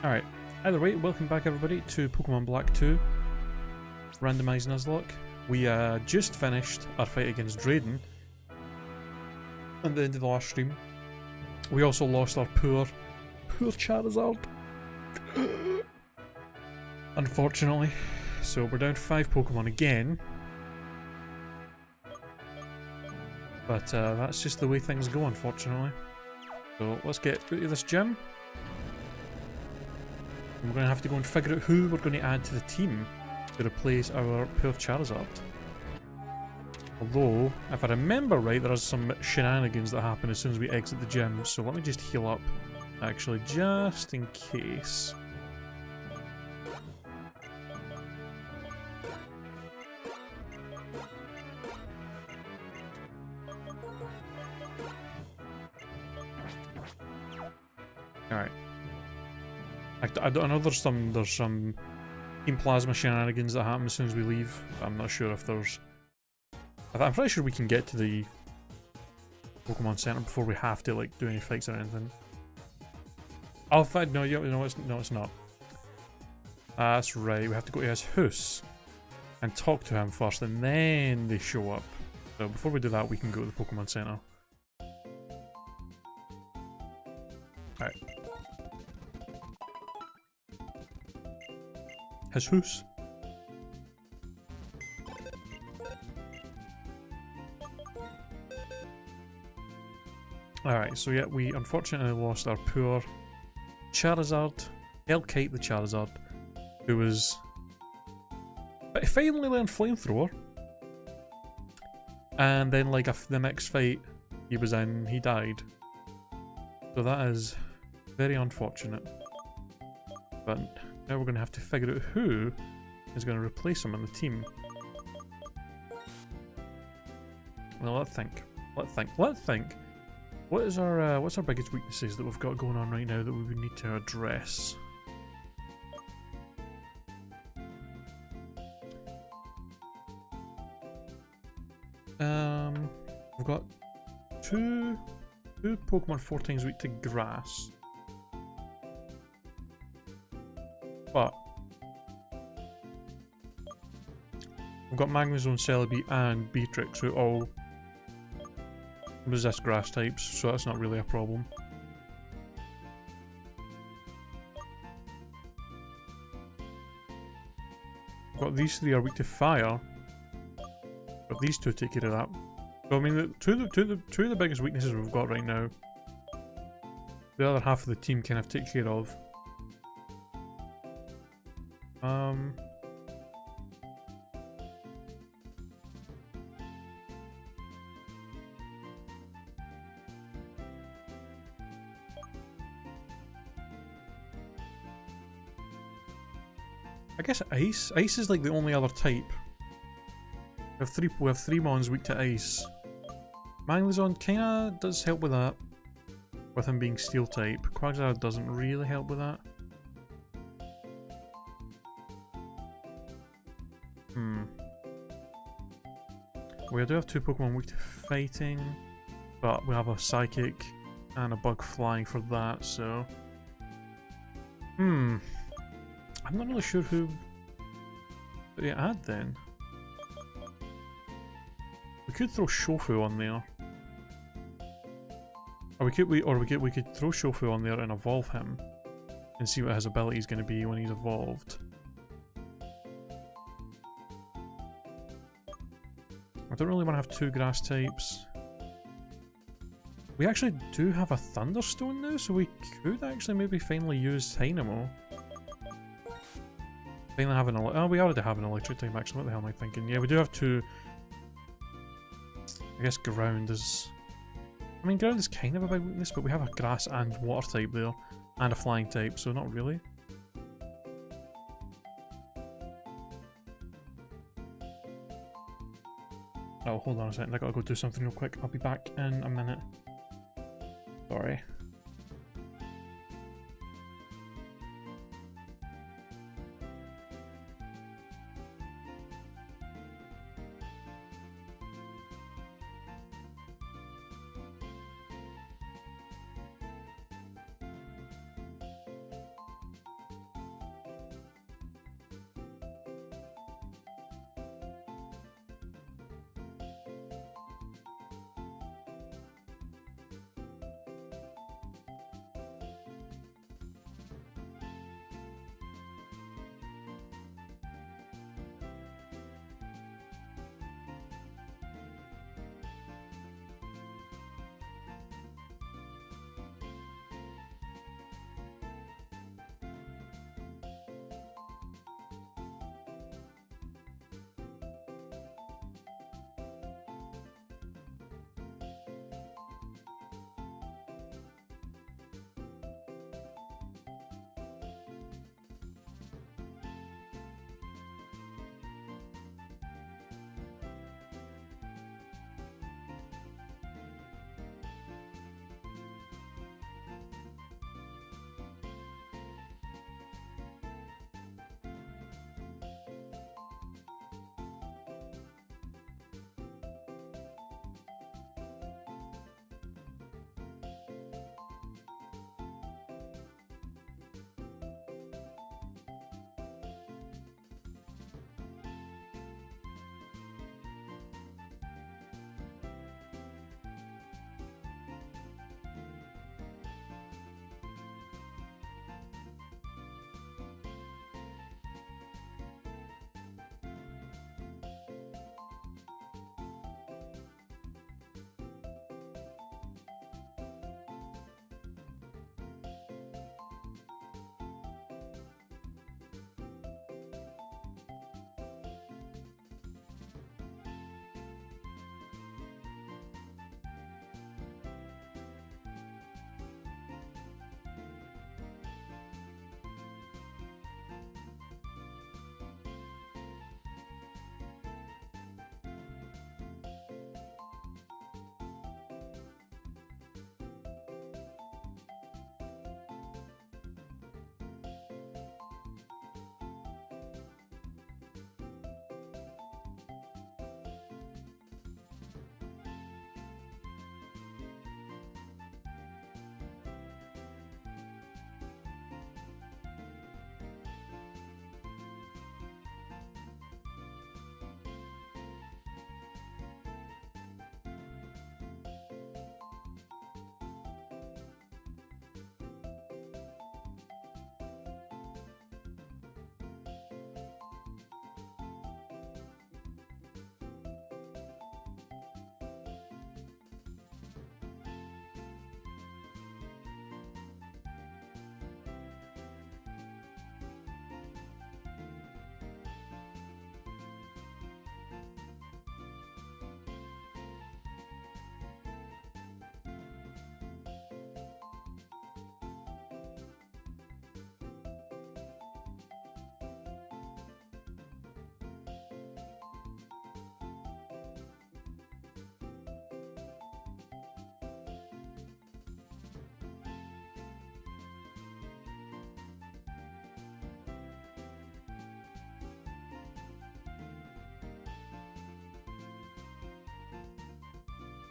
Alright, either way, welcome back everybody to Pokemon Black 2 Randomized Nuzlocke. We just finished our fight against Drayden at the end of the last stream. We also lost our poor Charizard, unfortunately. So we're down to 5 Pokemon again. But that's just the way things go, unfortunately. So let's get out of this gym. We're going to have to go and figure out who we're going to add to the team to replace our poor Charizard. Although, if I remember right, there are some shenanigans that happen as soon as we exit the gym, so let me just heal up, actually, just in case. Alright. I know there's some Team Plasma shenanigans that happen as soon as we leave. I'm not sure if there's... I'm pretty sure we can get to the Pokemon Center before we have to like do any fights or anything. Oh, fight! No, it's not. That's right. We have to go to his house and talk to him first, and then they show up. So before we do that, we can go to the Pokemon Center. Alright. His house. Alright, so yeah, we unfortunately lost our poor Charizard, Hellkite the Charizard, who was... But he finally learned Flamethrower. And then like the next fight he was in, he died. So that is very unfortunate. But now we're going to have to figure out who is going to replace him on the team. Well, let's think. What is our what's our biggest weaknesses that we've got going on right now that we would need to address? We've got two Pokemon 4 times weak to grass. But we've got Magnezone, Celebi, and Beatrix who all resist grass types, so that's not really a problem. We've got these 3 are weak to fire, but these 2 take care of that. So I mean, two of the biggest weaknesses we've got right now, the other half of the team kind of take care of. I guess ice. Ice is like the only other type. We have three mons weak to ice. Magnezone kinda does help with that, with him being steel type. Quagsire doesn't really help with that. We do have 2 Pokemon weak to fighting, but we have a Psychic and a Bug Flying for that, so... I'm not really sure who to add then. We could throw Shofu on there. Or we could throw Shofu on there and evolve him and see what his ability is going to be when he's evolved. I don't really want to have 2 grass types. We actually do have a Thunderstone now, so we could actually maybe finally use Dynamo. Finally have an we already have an electric type actually, what the hell am I thinking? Yeah, we do have 2. I guess ground is... I mean, ground is kind of a big weakness, but we have a grass and water type there, and a flying type, so not really. Oh, hold on a second, I gotta go do something real quick. I'll be back in a minute. Sorry.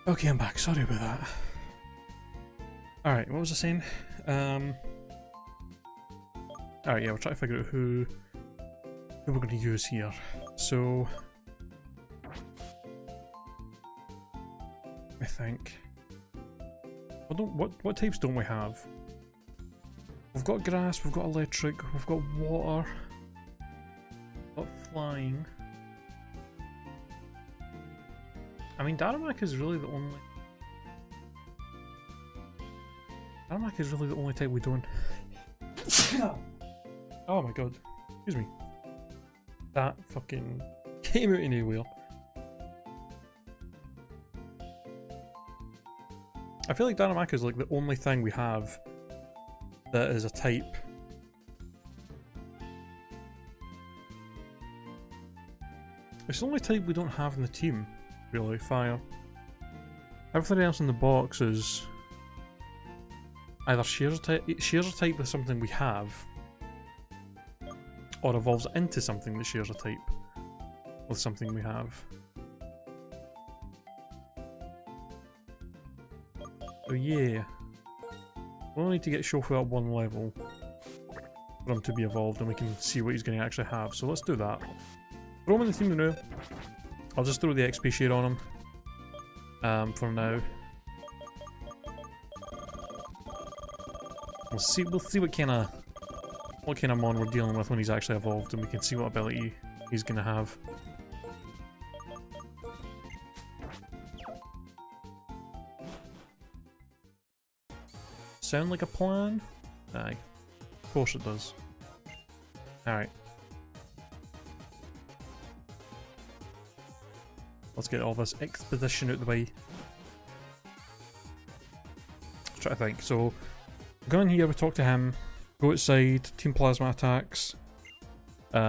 Okay, I'm back. Sorry about that. Alright, what was I saying? Alright, yeah, we'll try to figure out who we're going to use here. So, I think. What types don't we have? We've got grass, we've got electric, we've got water, we've got flying. I mean, Daramak is really the only. Daramak is really the only type we don't. Oh my god. Excuse me. That fucking came out of nowhere. I feel like Dynamaka is like the only thing we have that is a type. It's the only type we don't have in the team, really, fire. Everything else in the box is either shares a type with something we have, or evolves into something that shares a type with something we have. So yeah, we'll need to get Shofu at 1 level for him to be evolved and we can see what he's going to actually have. So let's do that. Throw him in the team now. I'll just throw the XP share on him for now. We'll see what kind of mon we're dealing with when he's actually evolved, and we can see what ability he's going to have. Sound like a plan? Aye. Of course it does. Alright. Let's get all this exposition out the way. Let's try to think. So, go in here, we talk to him, go outside, team plasma attacks. We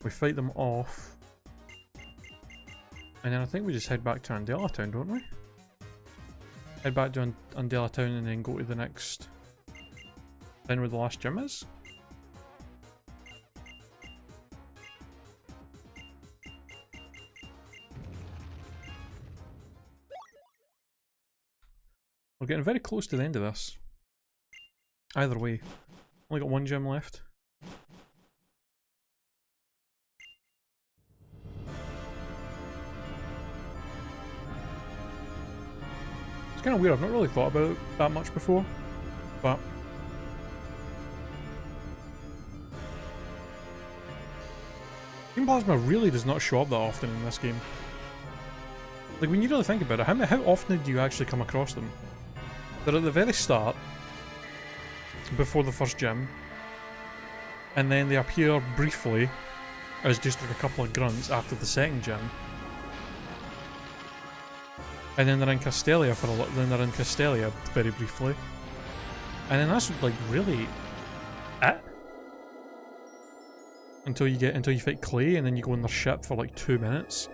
fight them off. And then I think we just head back to Andela Town, don't we? Head back to Andela Town and then go to the next town where the last gym is? We're getting very close to the end of this. Either way. Only got 1 gym left. It's kind of weird, I've not really thought about it that much before, but Team Plasma really does not show up that often in this game. Like, when you really think about it, how often do you actually come across them? They're at the very start, before the first gym, and then they appear briefly as just like a couple of grunts after the second gym. And then they're in Castelia for a little, then they're in Castelia very briefly. And then that's like really it. Until you fight Clay, and then you go in their ship for like 2 minutes,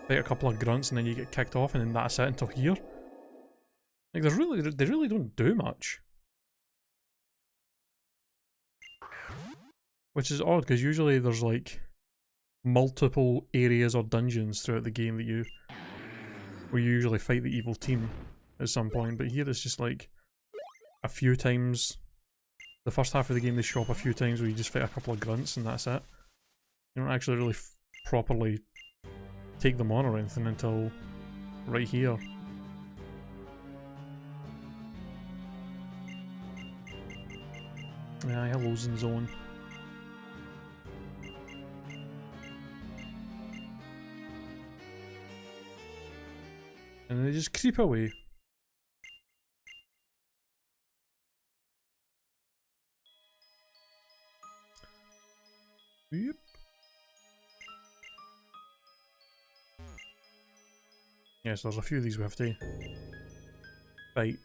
fight a couple of grunts, and then you get kicked off, and then that's it until here. Like they really don't do much. Which is odd, because usually there's like multiple areas or dungeons throughout the game that where you usually fight the evil team at some point, but here it's just like a few times. The first half of the game they show up a few times where you just fight a couple of grunts and that's it. You don't actually really properly take them on or anything until right here. Yeah, hello Zone. And they just creep away. Yep. Yes, there's a few of these we have to fight.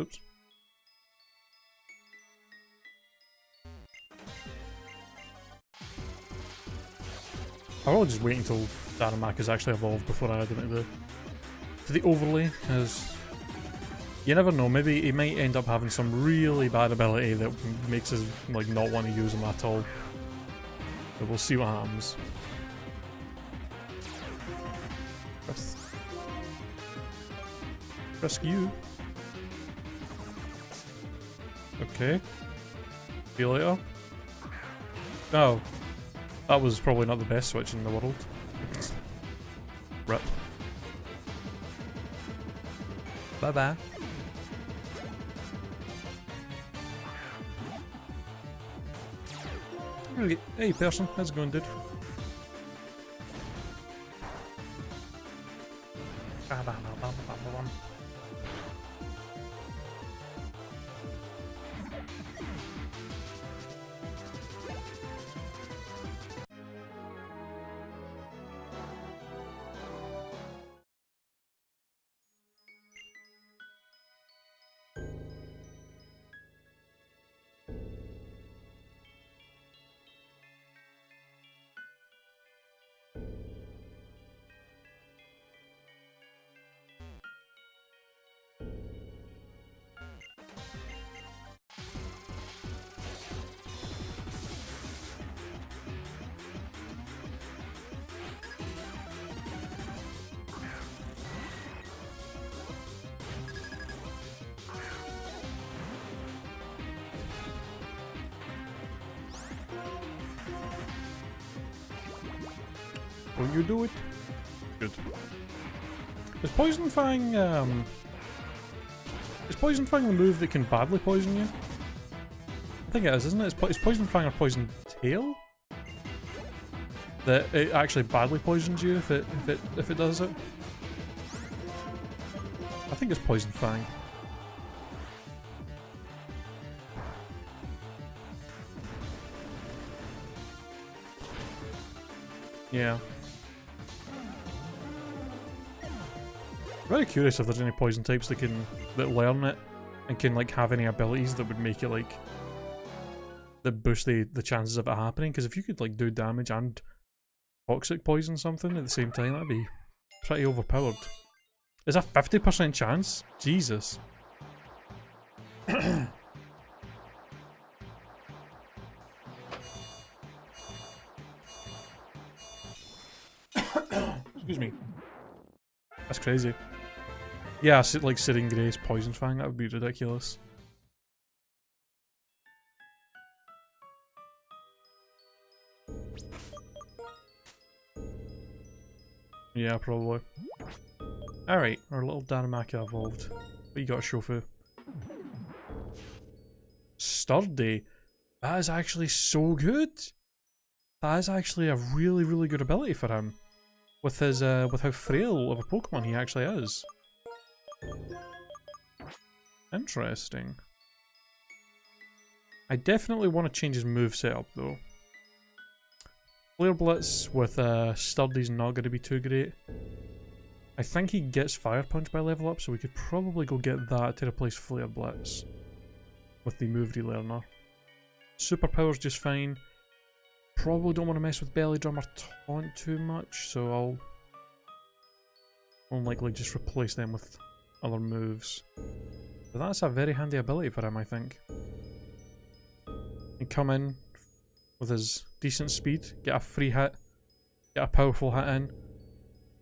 Oops. I'll just wait until Daramak is actually evolved before I add him to the overlay, because you never know, maybe he might end up having some really bad ability that makes us like not want to use him at all. But we'll see what happens. Rescue. Okay. See you later. No. That was probably not the best switch in the world. Rip. Bye bye. Hey person, how's it going, dude? Will you do it? Good. Is Poison Fang, is Poison Fang the move that can badly poison you? I think it is, isn't it? Is Poison Fang or Poison Tail? That it actually badly poisons you if it does it? I think it's Poison Fang. Yeah. Very curious if there's any poison types that learn it and can like have any abilities that would make it like that boost the chances of it happening. Because if you could like do damage and toxic poison something at the same time, that'd be pretty overpowered. Is a 50% chance? Jesus. Excuse me. That's crazy. Yeah, like Sitting Grace, Poison Fang, that would be ridiculous. Yeah, probably. Alright, our little Danamaki evolved. What you got, Shofu? Sturdy. That is actually so good. That is actually a really, really good ability for him. With his, with how frail of a Pokemon he actually is. Interesting. I definitely want to change his move setup though. Flare Blitz with Sturdy's not going to be too great. I think he gets Fire Punch by level up, so we could probably go get that to replace Flare Blitz with the move relearner. Superpower's just fine. Probably don't want to mess with Belly Drum or Taunt too much, so I'll likely just replace them with other moves. But that's a very handy ability for him, I think. And come in with his decent speed, get a free hit, get a powerful hit in,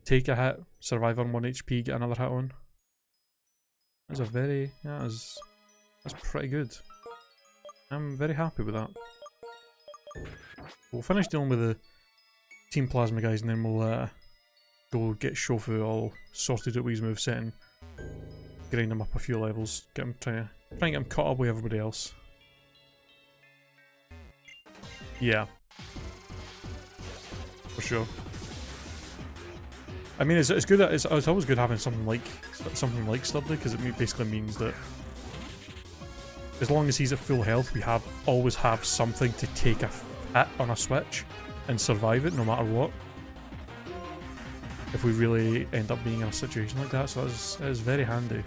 take a hit, survive on 1 HP, get another hit on. That's a very, that's pretty good. I'm very happy with that. We'll finish dealing with the Team Plasma guys and then we'll go get Shofu all sorted out with his moveset and grind him up a few levels. Try and get him caught up with everybody else. Yeah. For sure. I mean, it's good. It's always good having something like Sturdy, because it basically means that as long as he's at full health, we always have something to take a hit on a switch and survive it no matter what. If we really end up being in a situation like that, so it is very handy.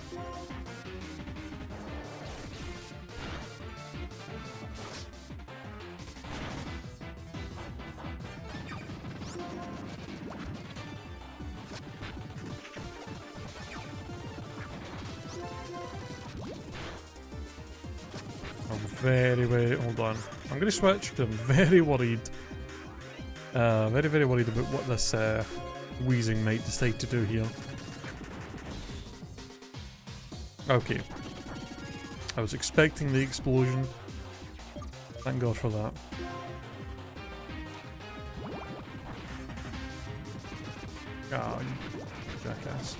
I'm very, hold on. I'm going to switch because I'm very worried Very, very worried about what this wheezing might decide to do here. Okay. I was expecting the explosion. Thank God for that. Ah, you jackass.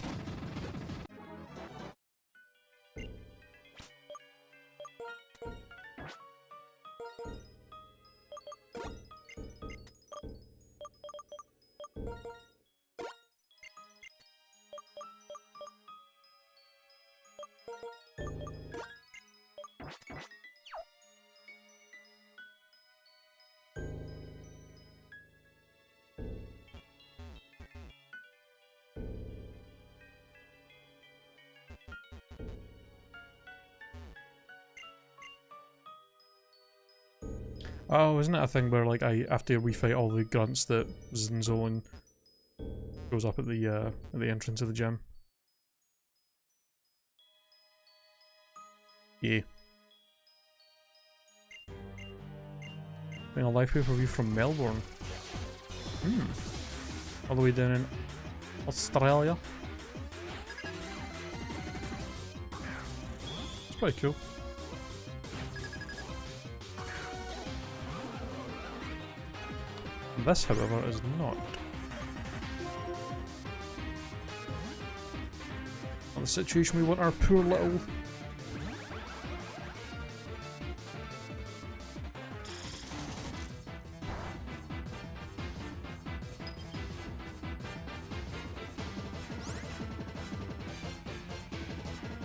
Oh, isn't it a thing where like after we fight all the grunts that Zinzolin goes up at the entrance of the gym? Yeah. Doing a live pay-per-view from Melbourne. All the way down in Australia. It's pretty cool. This, however, is not. Not the situation we want our poor little...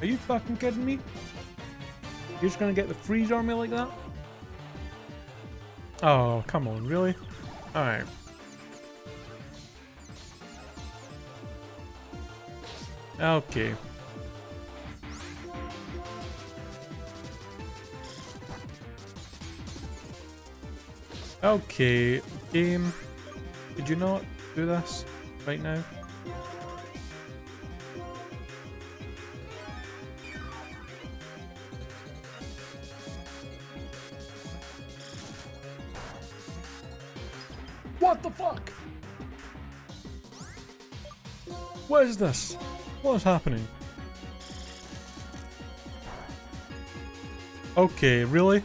Are you fucking kidding me? You're just gonna get the freeze on me like that? Oh, come on, really? Alright. Okay. Okay, game. Did you not do this right now? What the fuck? What is this? What is happening? Okay, really?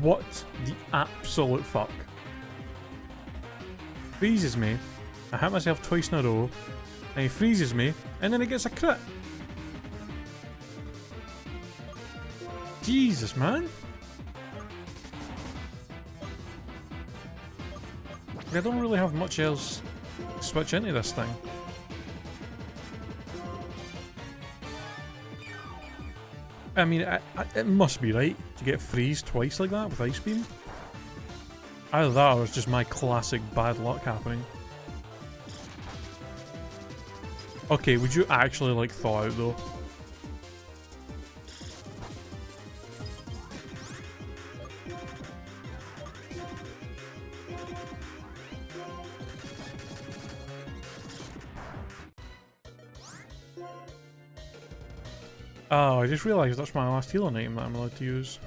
What the absolute fuck? Freezes me. I hit myself twice in a row. And he freezes me. And then he gets a crit. Jesus, man. I don't really have much else to switch into this thing. I mean, it must be right to get freeze twice like that with Ice Beam. Either that or it's just my classic bad luck happening. Okay, would you actually like thaw out though? Oh, I just realised that's my last healing item that I'm allowed to use.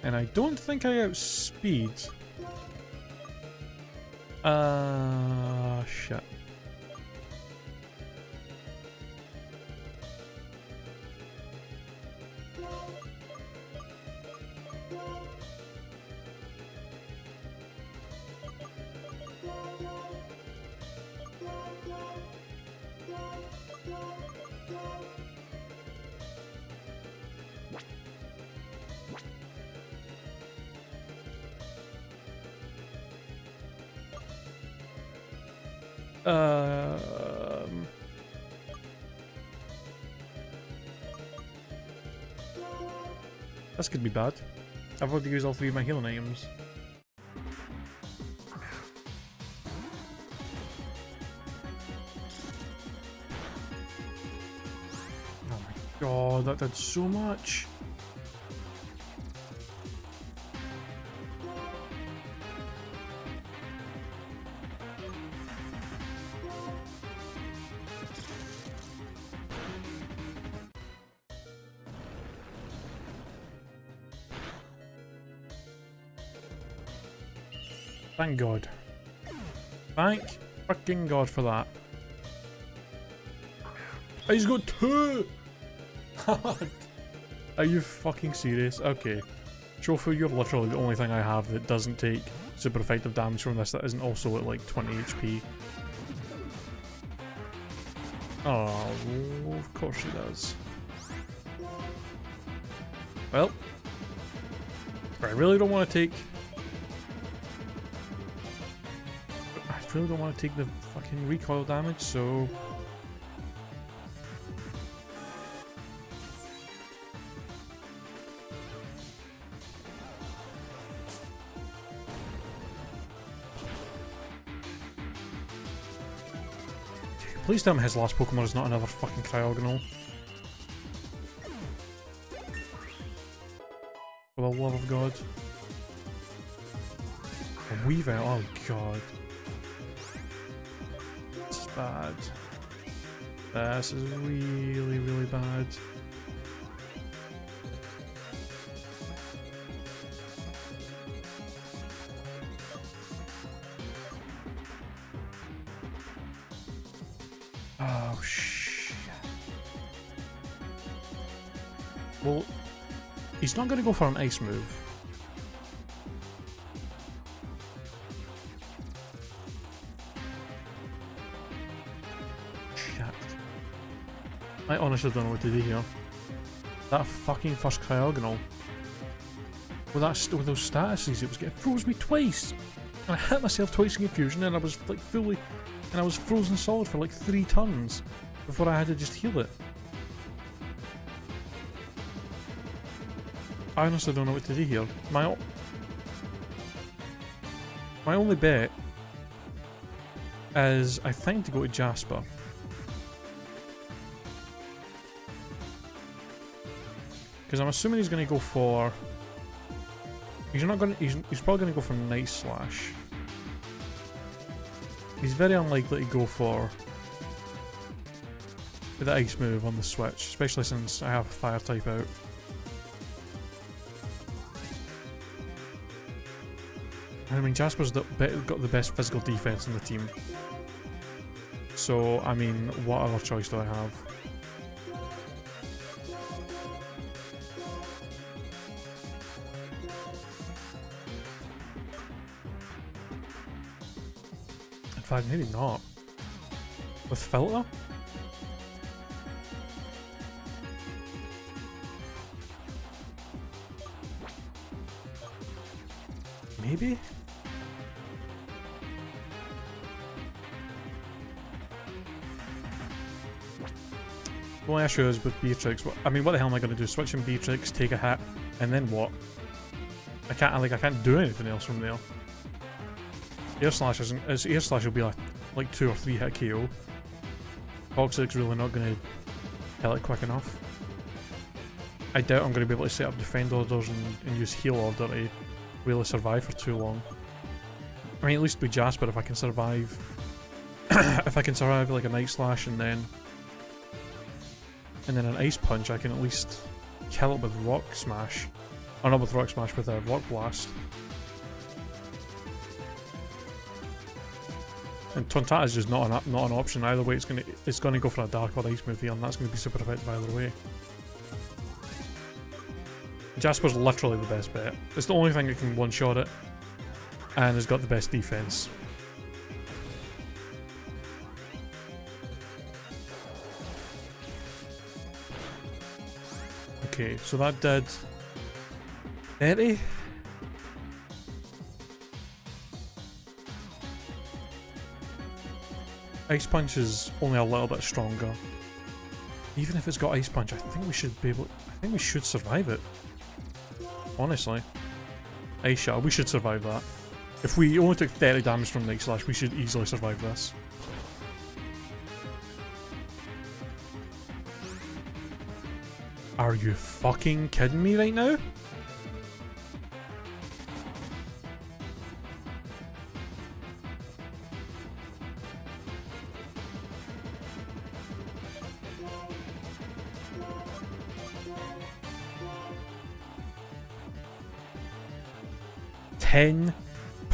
And I don't think I outspeed. Shit. This could be bad. I've already used all three of my healing items. Oh my god, that did so much. Thank God. Thank fucking God for that. He's got 2! Are you fucking serious? Okay. Shofu, you're literally the only thing I have that doesn't take super effective damage from this that isn't also at like 20 HP. Oh, of course she does. Well, I really don't want to take... I really don't want to take the fucking recoil damage, so... Please tell me his last Pokemon is not another fucking Cryogonal. For the love of God. A Weavile, oh God. This is bad. This is really, really bad. Oh shit. Well, he's not going to go for an ice move. Shit. I honestly don't know what to do here. That fucking first Cryogonal. With those statuses, it froze me twice. And I hit myself twice in confusion, and I was like fully, and I was frozen solid for like 3 turns before I had to just heal it. I honestly don't know what to do here. My only bet is, I think, to go to Jasper. Because I'm assuming he's going to go for... He's probably going to go for Night Slash. He's very unlikely to go for the ice move on the switch, especially since I have Fire type out. I mean, Jasper's got the best physical defense in the team. So, I mean, what other choice do I have? In fact, maybe not. With Filter? Maybe? The only issue is with Beatrix. I mean, what the hell am I going to do? Switch in Beatrix, take a hit, and then what? I can't do anything else from there. Air Slash isn't. Air Slash will be like 2 or 3 hit KO. Toxic's really not going to kill it quick enough. I doubt I'm going to be able to set up defend orders and use heal order to really survive for too long. I mean, at least with Jasper, if I can survive, if I can survive like a Night Slash and then an Ice Punch, I can at least kill it with Rock Smash. Or not with Rock Smash, with a Rock Blast. And Tontata is just not an option either way. It's gonna go for a Dark or Ice move here, and that's gonna be super effective either way. Jasper's literally the best bet. It's the only thing that can one-shot it, and has got the best defense. Okay, so that did 30. Ice Punch is only a little bit stronger. Even if it's got Ice Punch, I think we should be able. I think we should survive it. Honestly, Ice Shell, we should survive that. If we only took 30 damage from Night Slash, we should easily survive this. Are you fucking kidding me right now?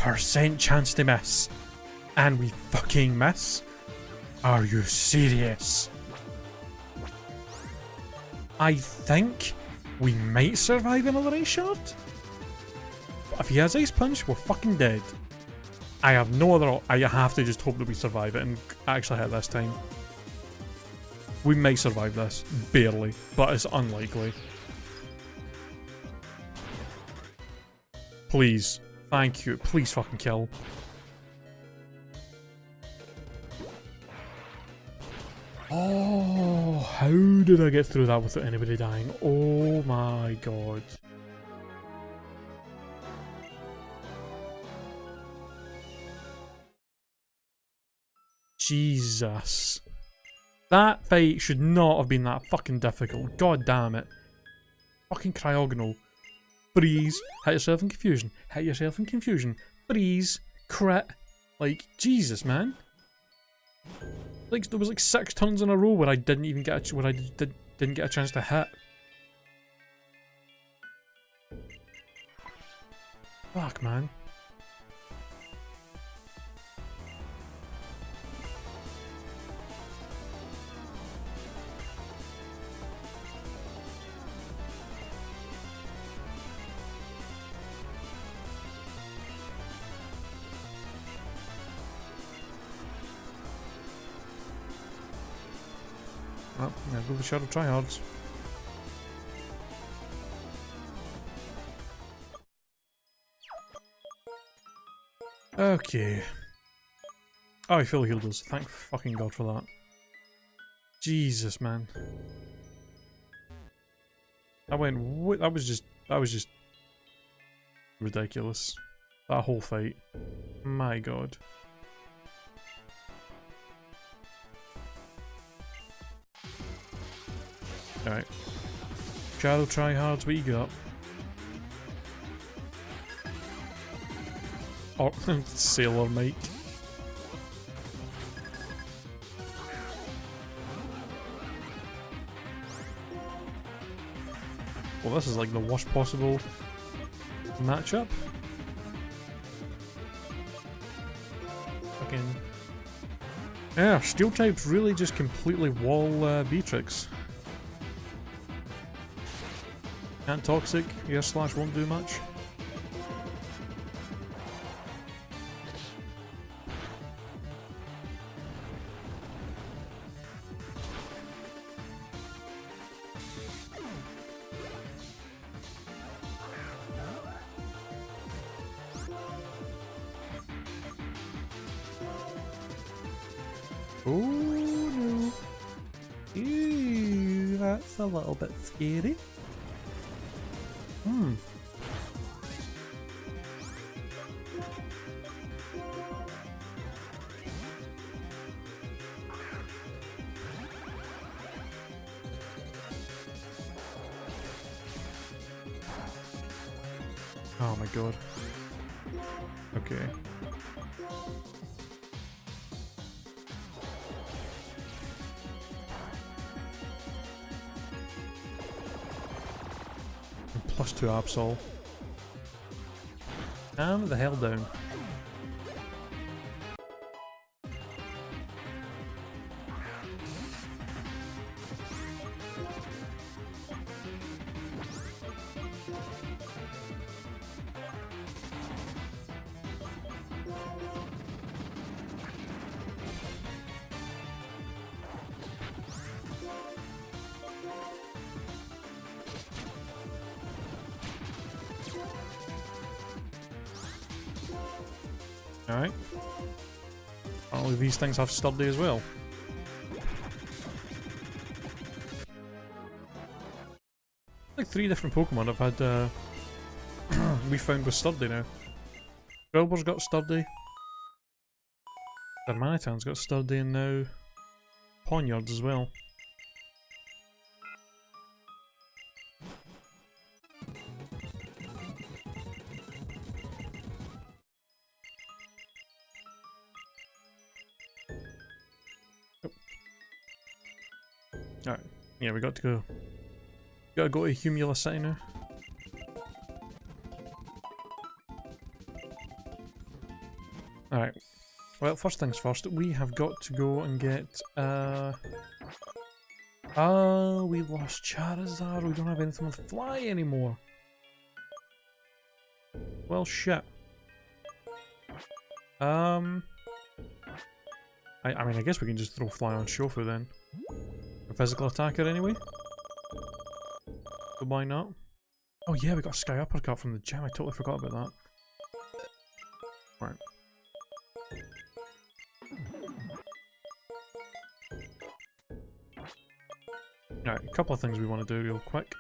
1% chance to miss. And we fucking miss? Are you serious? I think we might survive another ice shard. But if he has ice punch, we're fucking dead. I have no other. I have to just hope that we survive it and actually hit this time. We may survive this, barely, but it's unlikely. Please, thank you. Please fucking kill. Oh, how did I get through that without anybody dying? Oh my god. Jesus. That fight should not have been that fucking difficult. God damn it. Fucking cryogonal. Freeze. Hit yourself in confusion. Hit yourself in confusion. Freeze. Crit. Like, Jesus, man. Like, there was like 6 turns in a row where I didn't even get didn't get a chance to hit. Fuck, man. Oh, there go the shadow tryhards. Okay. Oh, I feel healed us. Thank fucking god for that. Jesus, man. That went. That was just ridiculous. That whole fight. My god. Alright. Shadow tryhards, what you got? Oh, Sailor Mike. Well, this is like the worst possible matchup. Fucking. Yeah, steel types really just completely wall Beatrix. Can't toxic, air slash won't do much. Oh no. Ew, that's a little bit scary. Hmm. Oh my god. Okay. +2 Absol. Calm the hell down. Alright. Apparently these things have sturdy as well. Like 3 different Pokemon I've had we found with sturdy now. Growlithe got sturdy. Darmanitan's got sturdy, and now Ponyard's as well. Alright, yeah, we got to go. Gotta go to Humula City now. Alright. Well, first things first, we have got to go and get, oh, we lost Charizard. We don't have anything with Fly anymore. Well, shit. I mean, I guess we can just throw Fly on Shofu then. A physical attacker anyway. So why not? Oh yeah, we got a Sky Uppercut from the gym. I totally forgot about that. Right. Alright, a couple of things we want to do real quick.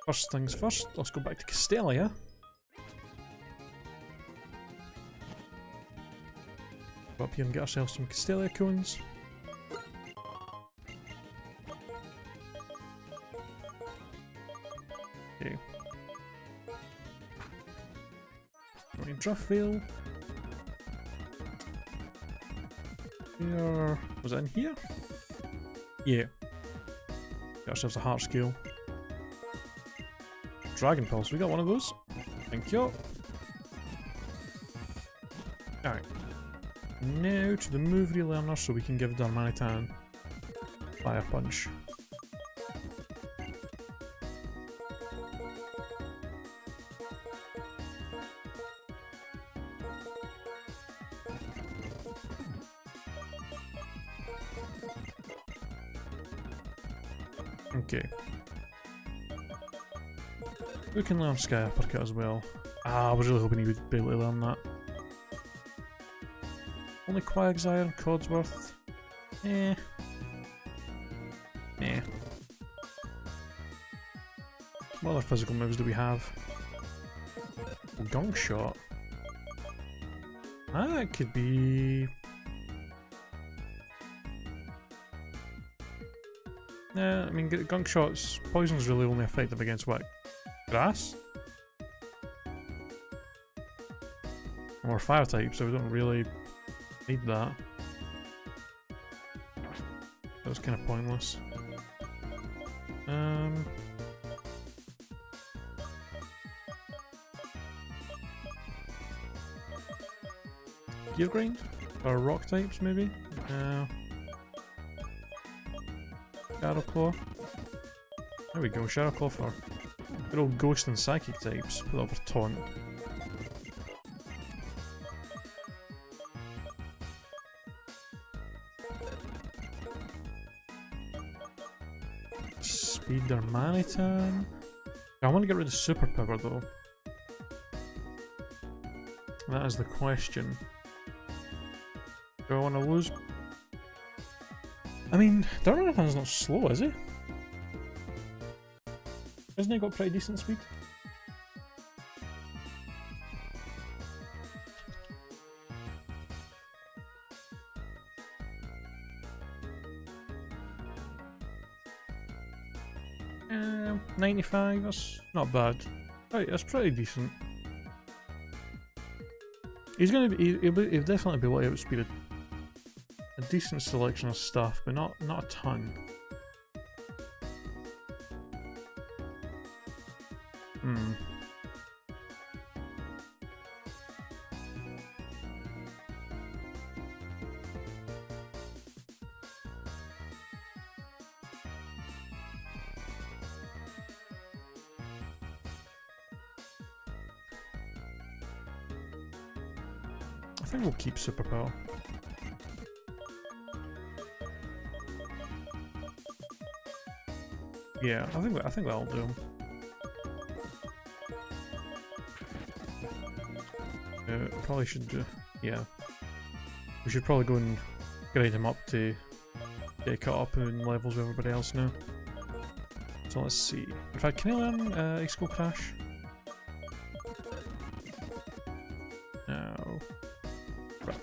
First things first, let's go back to Castelia. Go up here and get ourselves some Castelia coins. Okay. Driftveil. Here. Was it in here? Yeah. Get ourselves a heart scale. Dragon Pulse, we got one of those. Thank you. Alright. Now to the move relearner so we can give Darmanitan Fire Punch. Okay. We can learn Sky Uppercut as well. Ah, I was really hoping he would be able to learn that. Only Quagsire and Codsworth. Eh. Eh. What other physical moves do we have? Gunk Shot. Ah, that could be... Nah, I mean, Gunk Shot's poison's really only effective against what? Grass? Or fire type, so we don't really need that. That was kind of pointless. Gear Grind? Or rock types, maybe? Shadow Claw. There we go, Shadow Claw for good old ghost and psychic types. Put that over Taunt. Speed Darmanitan. I want to get rid of Super Power though. That is the question. Do I want to lose? I mean, Darmanitan's not slow, is he? Hasn't he got pretty decent speed? Um, 95, that's not bad. Right, that's pretty decent. He's gonna be, he'll definitely be able to outspeed a decent selection of stuff, but not a ton. I think we'll keep Superpower. Yeah, I think that'll do. Probably should do. Yeah, we should probably go and grade him up to get caught up in levels with everybody else now. So let's see. In fact, can I learn X-Go Crash? No. Crap.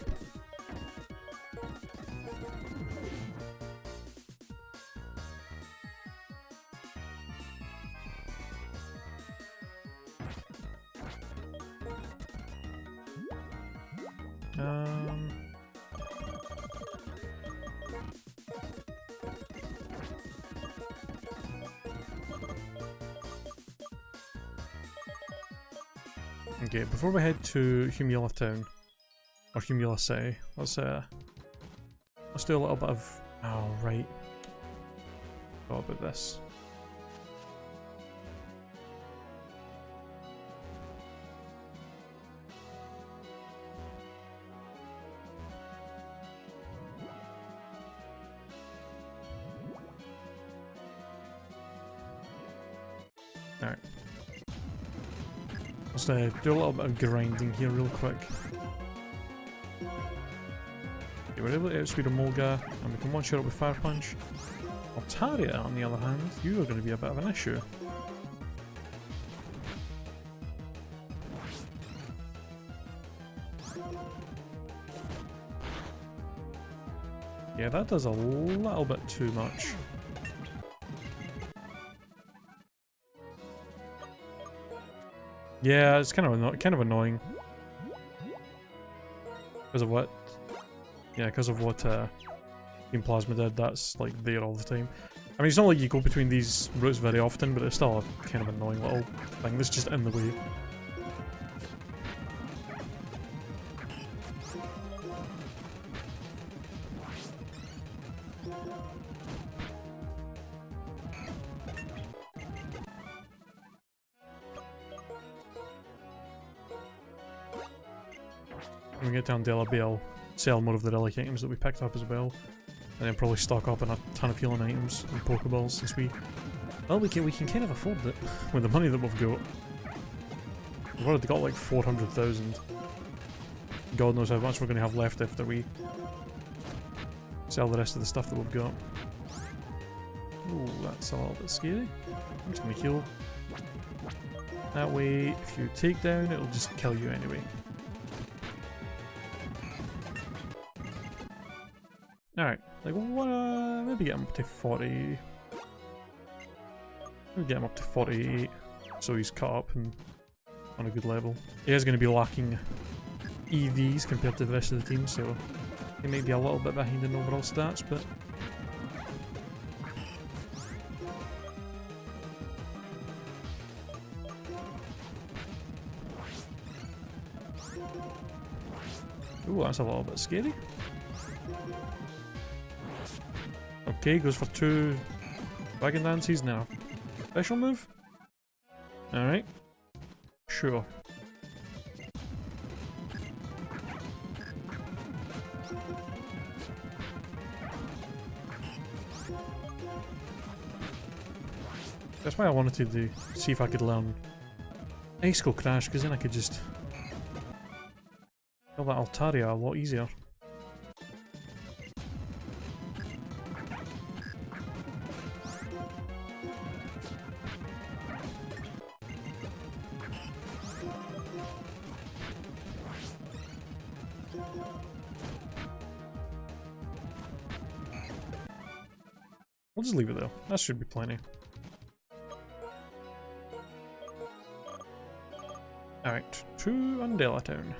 Okay, before we head to Humula Town, Or Humula City. Let's do a little bit of... Oh, right. What about this? Alright. Let's do a little bit of grinding here real quick. Okay, we're able to outspeed a Mulga, and we can one-shot it with Fire Punch. Altaria, on the other hand, you are going to be a bit of an issue. Yeah, that does a little bit too much. Yeah, it's kind of annoying. Because of what? Yeah, because of what Team Plasma did. That's like there all the time. I mean, it's not like you go between these routes very often, but it's still a kind of annoying little thing that's just in the way. When we get down Della Bay, I'll sell more of the relic items that we picked up as well. And then probably stock up on a ton of healing items and Pokeballs since we can kind of afford it with the money that we've got. We've already got like 400,000. God knows how much we're going to have left after we sell the rest of the stuff that we've got. Ooh, that's a little bit scary. I'm just going to heal. That way, if you take down, it'll just kill you anyway. Alright, like what, maybe get him up to 40. Maybe get him up to 48, so he's caught up and on a good level. He is going to be lacking EVs compared to the rest of the team, so he may be a little bit behind in overall stats, but... Ooh, that's a little bit scary. Okay, goes for 2 Dragon Dances now. Special move? Alright. Sure. That's why I wanted to see if I could learn Ice Skull Crash, because then I could just kill that Altaria a lot easier. We'll just leave it there. That should be plenty. Alright, to Undella Town.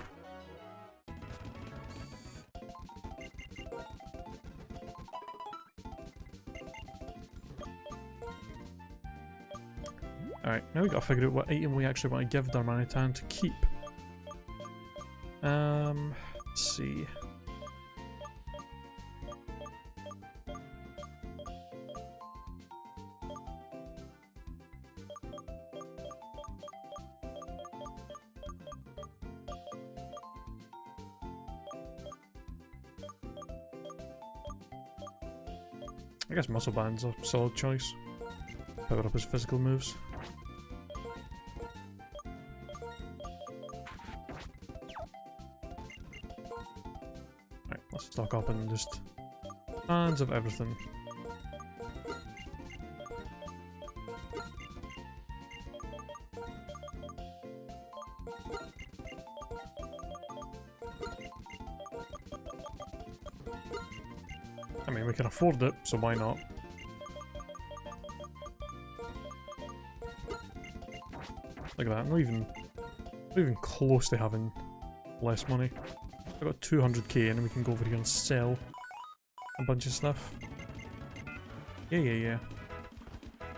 Alright, now we gotta figure out what item we actually want to give Darmanitan to keep. Let's see. I guess Muscle Band's a solid choice. Power up his physical moves. Right, let's stock up and just tons of everything. I mean, we can afford it, so why not? Look at that, not even close to having less money. I've got 200k and then we can go over here and sell a bunch of stuff. Yeah. Is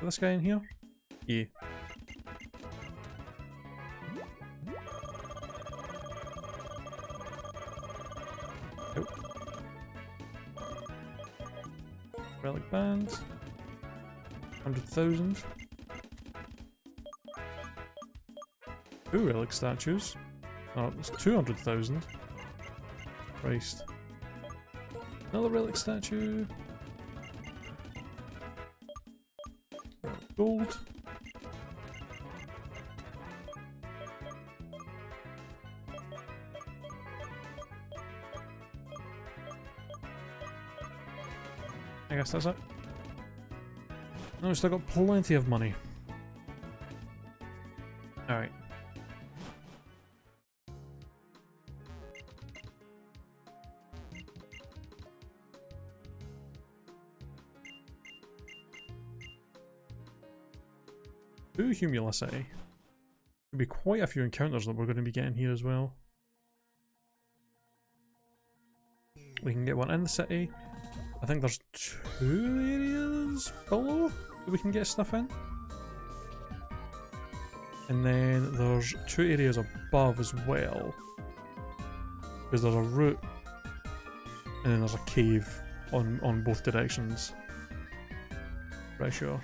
this guy in here? Yeah. Nope. Relic bands. 100,000. 2 relic statues. Oh, it's 200,000. Christ. Another relic statue. Gold. I guess that's it. No, we've still got plenty of money. Alright. Two Humulicity. Could be quite a few encounters that we're going to be getting here as well. We can get one in the city. I think there's 2 areas below that we can get stuff in. And then there's 2 areas above as well. Because there's a route and then there's a cave on both directions. Pretty sure.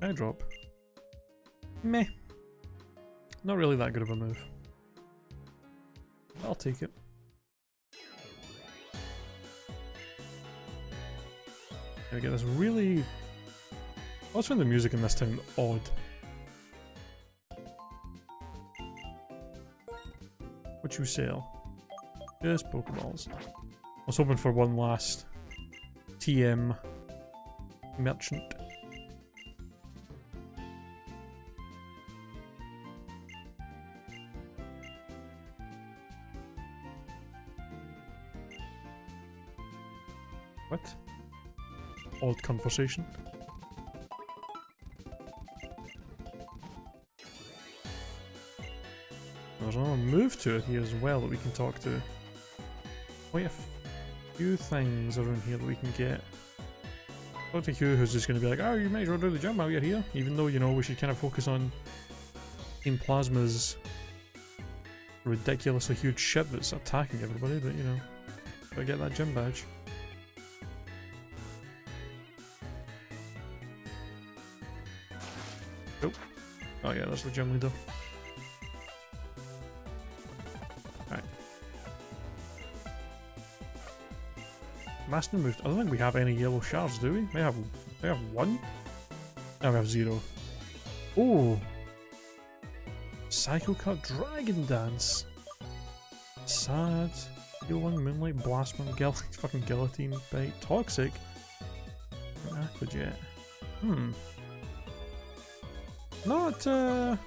Airdrop. Meh. Not really that good of a move. I'll take it. I get this really... I always find the music in this town odd. What you sell? Just Pokeballs. I was hoping for one last TM merchant. What? Odd conversation. There's another move to it here as well that we can talk to. Quite a few things around here that we can get. Talk to Hugh, who's just going to be like, oh, you might as well do the jump out here. Even though, you know, we should kind of focus on Team Plasma's ridiculously huge ship that's attacking everybody, but you know, gotta get that gym badge. Oh. Oh yeah, that's the gym leader. Right. Master moved. I don't think we have any yellow shards, do we? We have one? No, we have 0. Oh! Psycho Cut Dragon Dance. Sad. Healing, Moonlight, Blastman, fucking Guillotine Bite, Toxic. Aquajet. Not a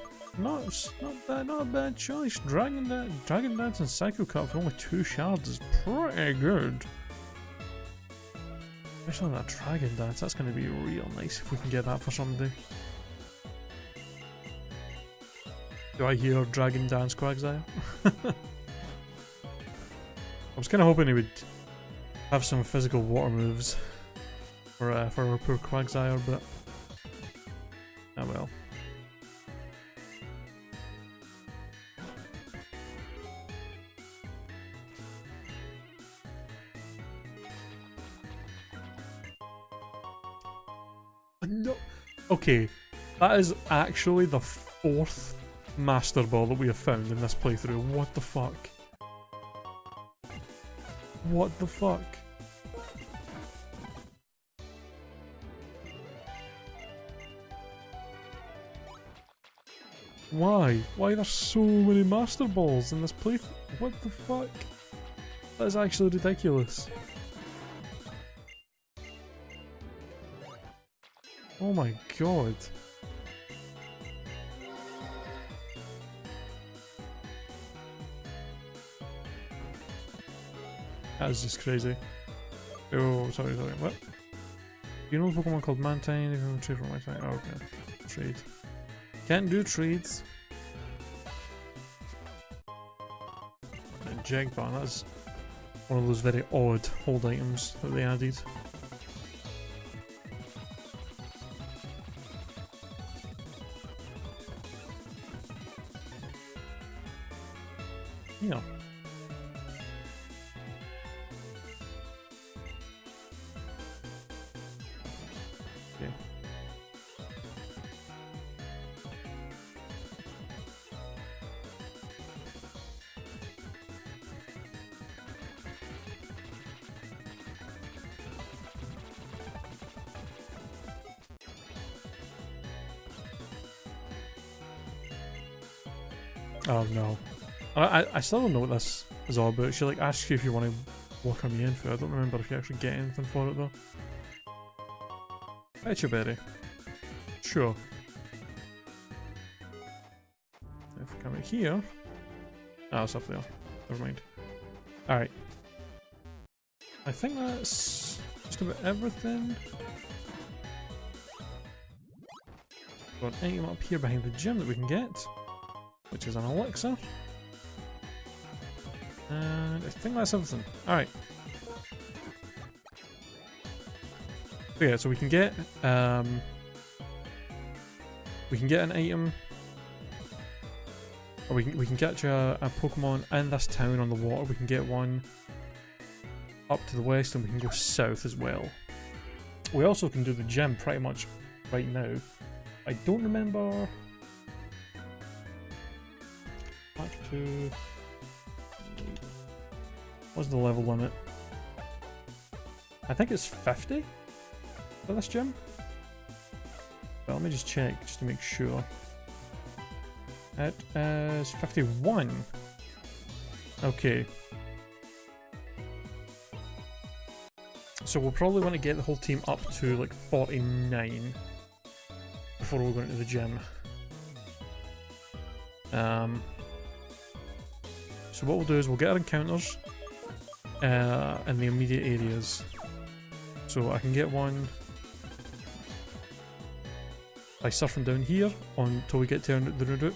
bad choice. Dragon Dance and Psycho Cut for only 2 shards is pretty good. Especially that Dragon Dance, that's going to be real nice if we can get that for somebody. Do I hear Dragon Dance Quagsire? I was kind of hoping he would have some physical water moves for our poor Quagsire, but oh well. No. Okay, that is actually the 4th Master Ball that we have found in this playthrough. What the fuck? What the fuck? Why? Why are there so many Master Balls in this playthrough? What the fuck? That is actually ridiculous. Oh my god. That is just crazy. Oh, sorry, what? You know a Pokemon called Mantine? If you want to trade for Mantine? Oh, okay. Trade. Can't do trades. And Jagbar, that's one of those very odd hold items that they added. here? Okay. Oh no. I still don't know what this is all about. She like asks you if you want to work on the info. I don't remember if you actually get anything for it though. Betcha berry. Sure. If we come out here. Oh, it's up there. Never mind. Alright. I think that's just about everything. Got an item up here behind the gym that we can get, which is an elixir. And I think that's everything. Alright. So yeah, so we can get an item, or we can catch a Pokemon in this town on the water. We can get one up to the west, and we can go south as well. We also can do the gym pretty much right now. I don't remember. Back to. What's the level limit? I think it's 50 for this gym. But let me just check just to make sure. It is 51. Okay. So we'll probably want to get the whole team up to like 49 before we're going to the gym. So what we'll do is we'll get our encounters in the immediate areas. So I can get one by surfing down here until we get to the route.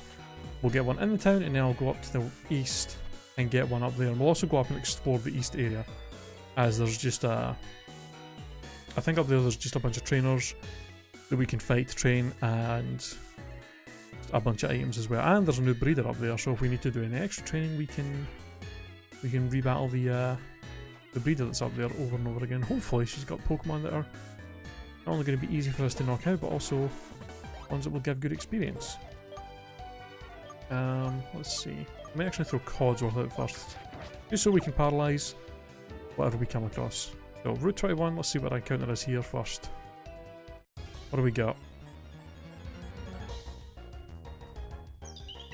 We'll get one in the town, and then I'll go up to the east and get one up there. And we'll also go up and explore the east area, as there's just I think up there's just a bunch of trainers that we can fight, train, and a bunch of items as well. And there's a new breeder up there, so if we need to do any extra training, we can rebattle the breeder that's up there over and over again. Hopefully she's got Pokemon that are not only going to be easy for us to knock out, but also ones that will give good experience. Let's see. I might actually throw Codsworth out first, just so we can paralyze whatever we come across. So Route 21, let's see what our encounter is here first. What do we got?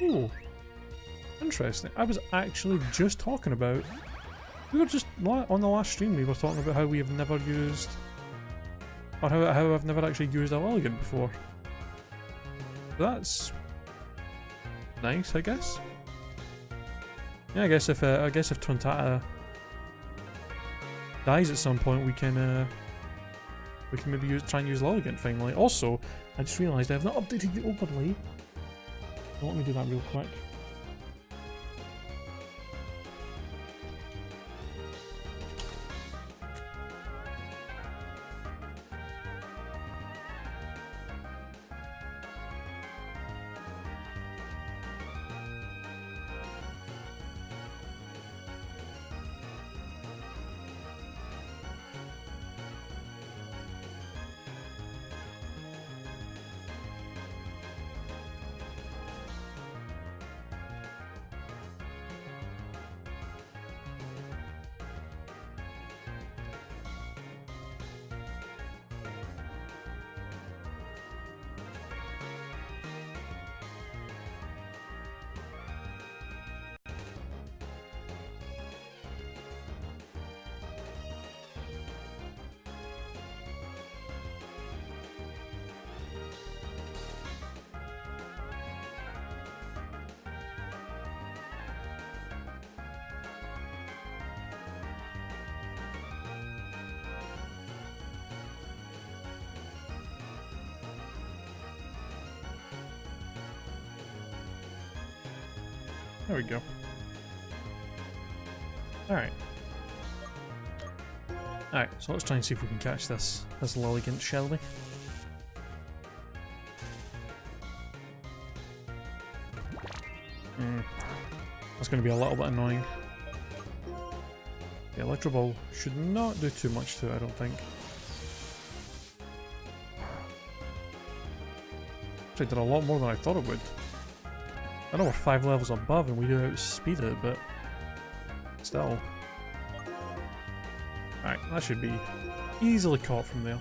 Ooh, interesting. I was actually just talking about, we were just on the last stream, we were talking about how we have never used, or how I've never actually used a Lilligant before. That's nice, I guess. Yeah, I guess if Tontata dies at some point, we can maybe try and use Lilligant finally. Also, I just realised I have not updated the overlay. So let me do that real quick. There we go. Alright. Alright, so let's try and see if we can catch this Lilligant, shall we? That's going to be a little bit annoying. The Electro Ball should not do too much to it, I don't think. Actually did a lot more than I thought it would. I know we're 5 levels above and we do outspeed it, but still. Alright, that should be easily caught from there.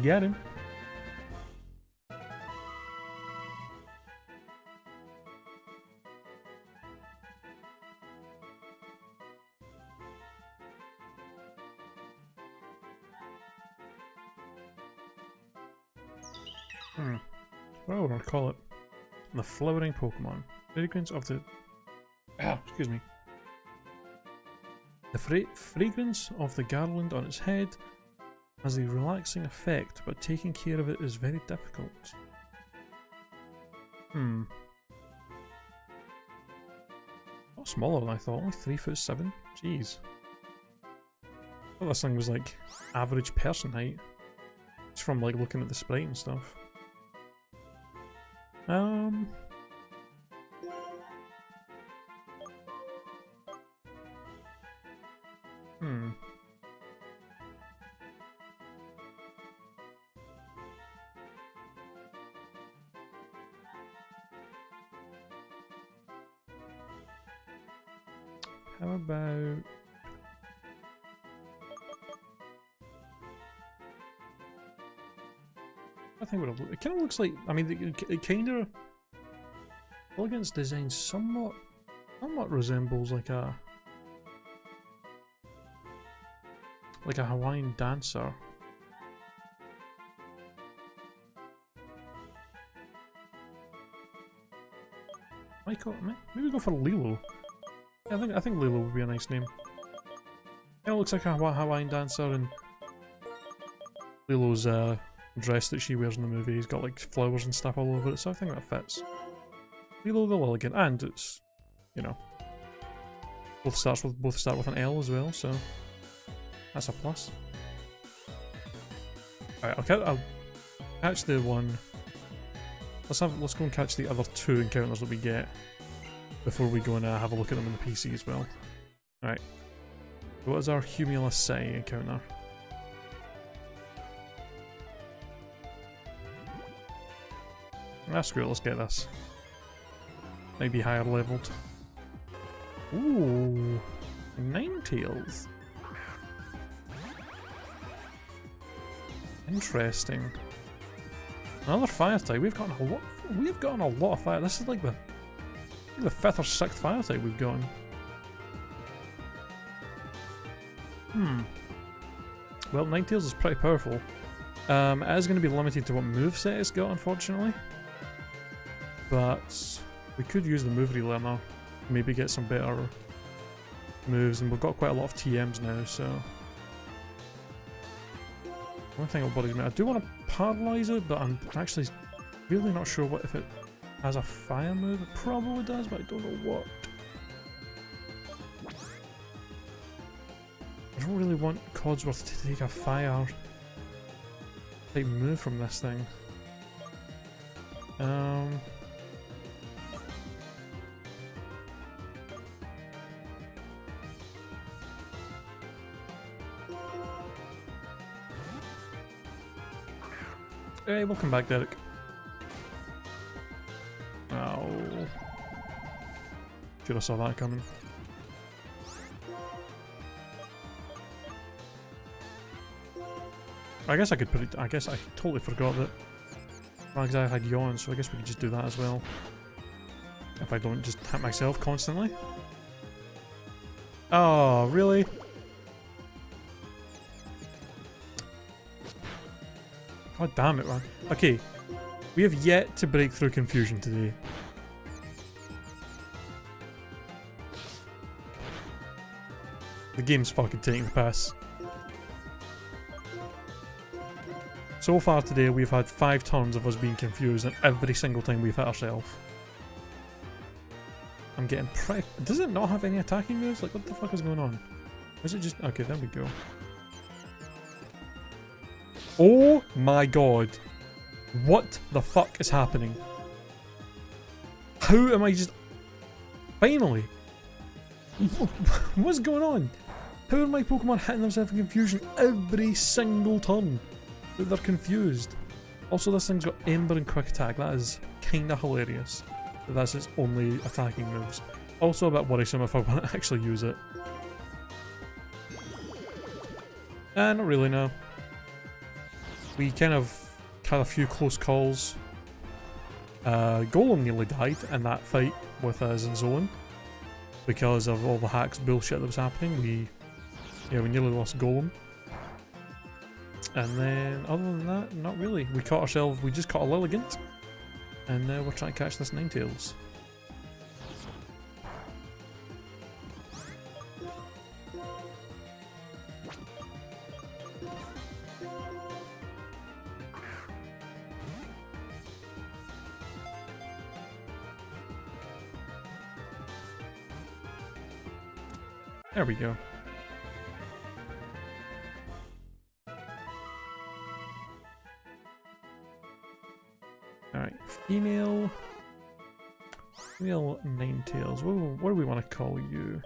Get him. What do I want to call it? The flowering Pokemon. Fragrance of the... excuse me. The fragrance of the garland on its head has a relaxing effect, but taking care of it is very difficult. Not smaller than I thought, only 3'7". Jeez. I thought this thing was like average person height. It's from like looking at the sprite and stuff. How about... I think what it kind of looks like. I mean, it kind of elegance design somewhat resembles like a Hawaiian dancer. Maybe go for Lilo. Yeah, I think Lilo would be a nice name. Kind of looks like a Hawaiian dancer, and Lilo's dress that she wears in the movie has got like flowers and stuff all over it, so I think that fits. Lilo the Lilligant, and it's, you know, both start with an L as well, so that's a plus. Alright, I'll catch the one. Let's go and catch the other 2 encounters that we get before we go and have a look at them in the PC as well. Alright. What is our Humulus City encounter? Ah, screw it, let's get this. Maybe higher leveled. Ooh, Ninetales. Interesting. Another fire type. We've gotten a lot of fire. This is like the 5th or 6th fire type we've gotten. Well, Ninetales is pretty powerful. It is going to be limited to what moveset it's got, unfortunately. But we could use the move relearner, maybe get some better moves, and we've got quite a lot of TMs now, so... One thing that bothers me, I do want to paralyze it, but I'm actually really not sure what if it has a fire move. It probably does, but I don't know what. I don't really want Codsworth to take a fire type move from this thing. Hey, welcome back, Derek. Oh. Should have saw that coming. I guess I could put it. I guess I totally forgot that Magzai had yawn, so I guess we could just do that as well. If I don't just hit myself constantly. Oh, really? God damn it, man. Okay, we have yet to break through confusion today. The game's fucking taking the piss. So far today, we've had 5 turns of us being confused, and every single time we've hit ourselves. I'm getting pretty... Does it not have any attacking moves? Like, what the fuck is going on? Is it just... Okay, there we go. Oh my god. What the fuck is happening? How am I just... Finally! What's going on? How are my Pokemon hitting themselves in confusion every single turn? They're confused. Also, this thing's got Ember and Quick Attack. That is kinda hilarious. That's its only attacking moves. Also a bit worrisome if I want to actually use it. Not really, no. We kind of had a few close calls. Golem nearly died in that fight with Zinzoan because of all the hacks bullshit that was happening. We nearly lost Golem. And then, other than that, not really. We just caught a Lilligant, and now we're trying to catch this Ninetales. There we go. Alright, female Ninetales. What do we want to call you?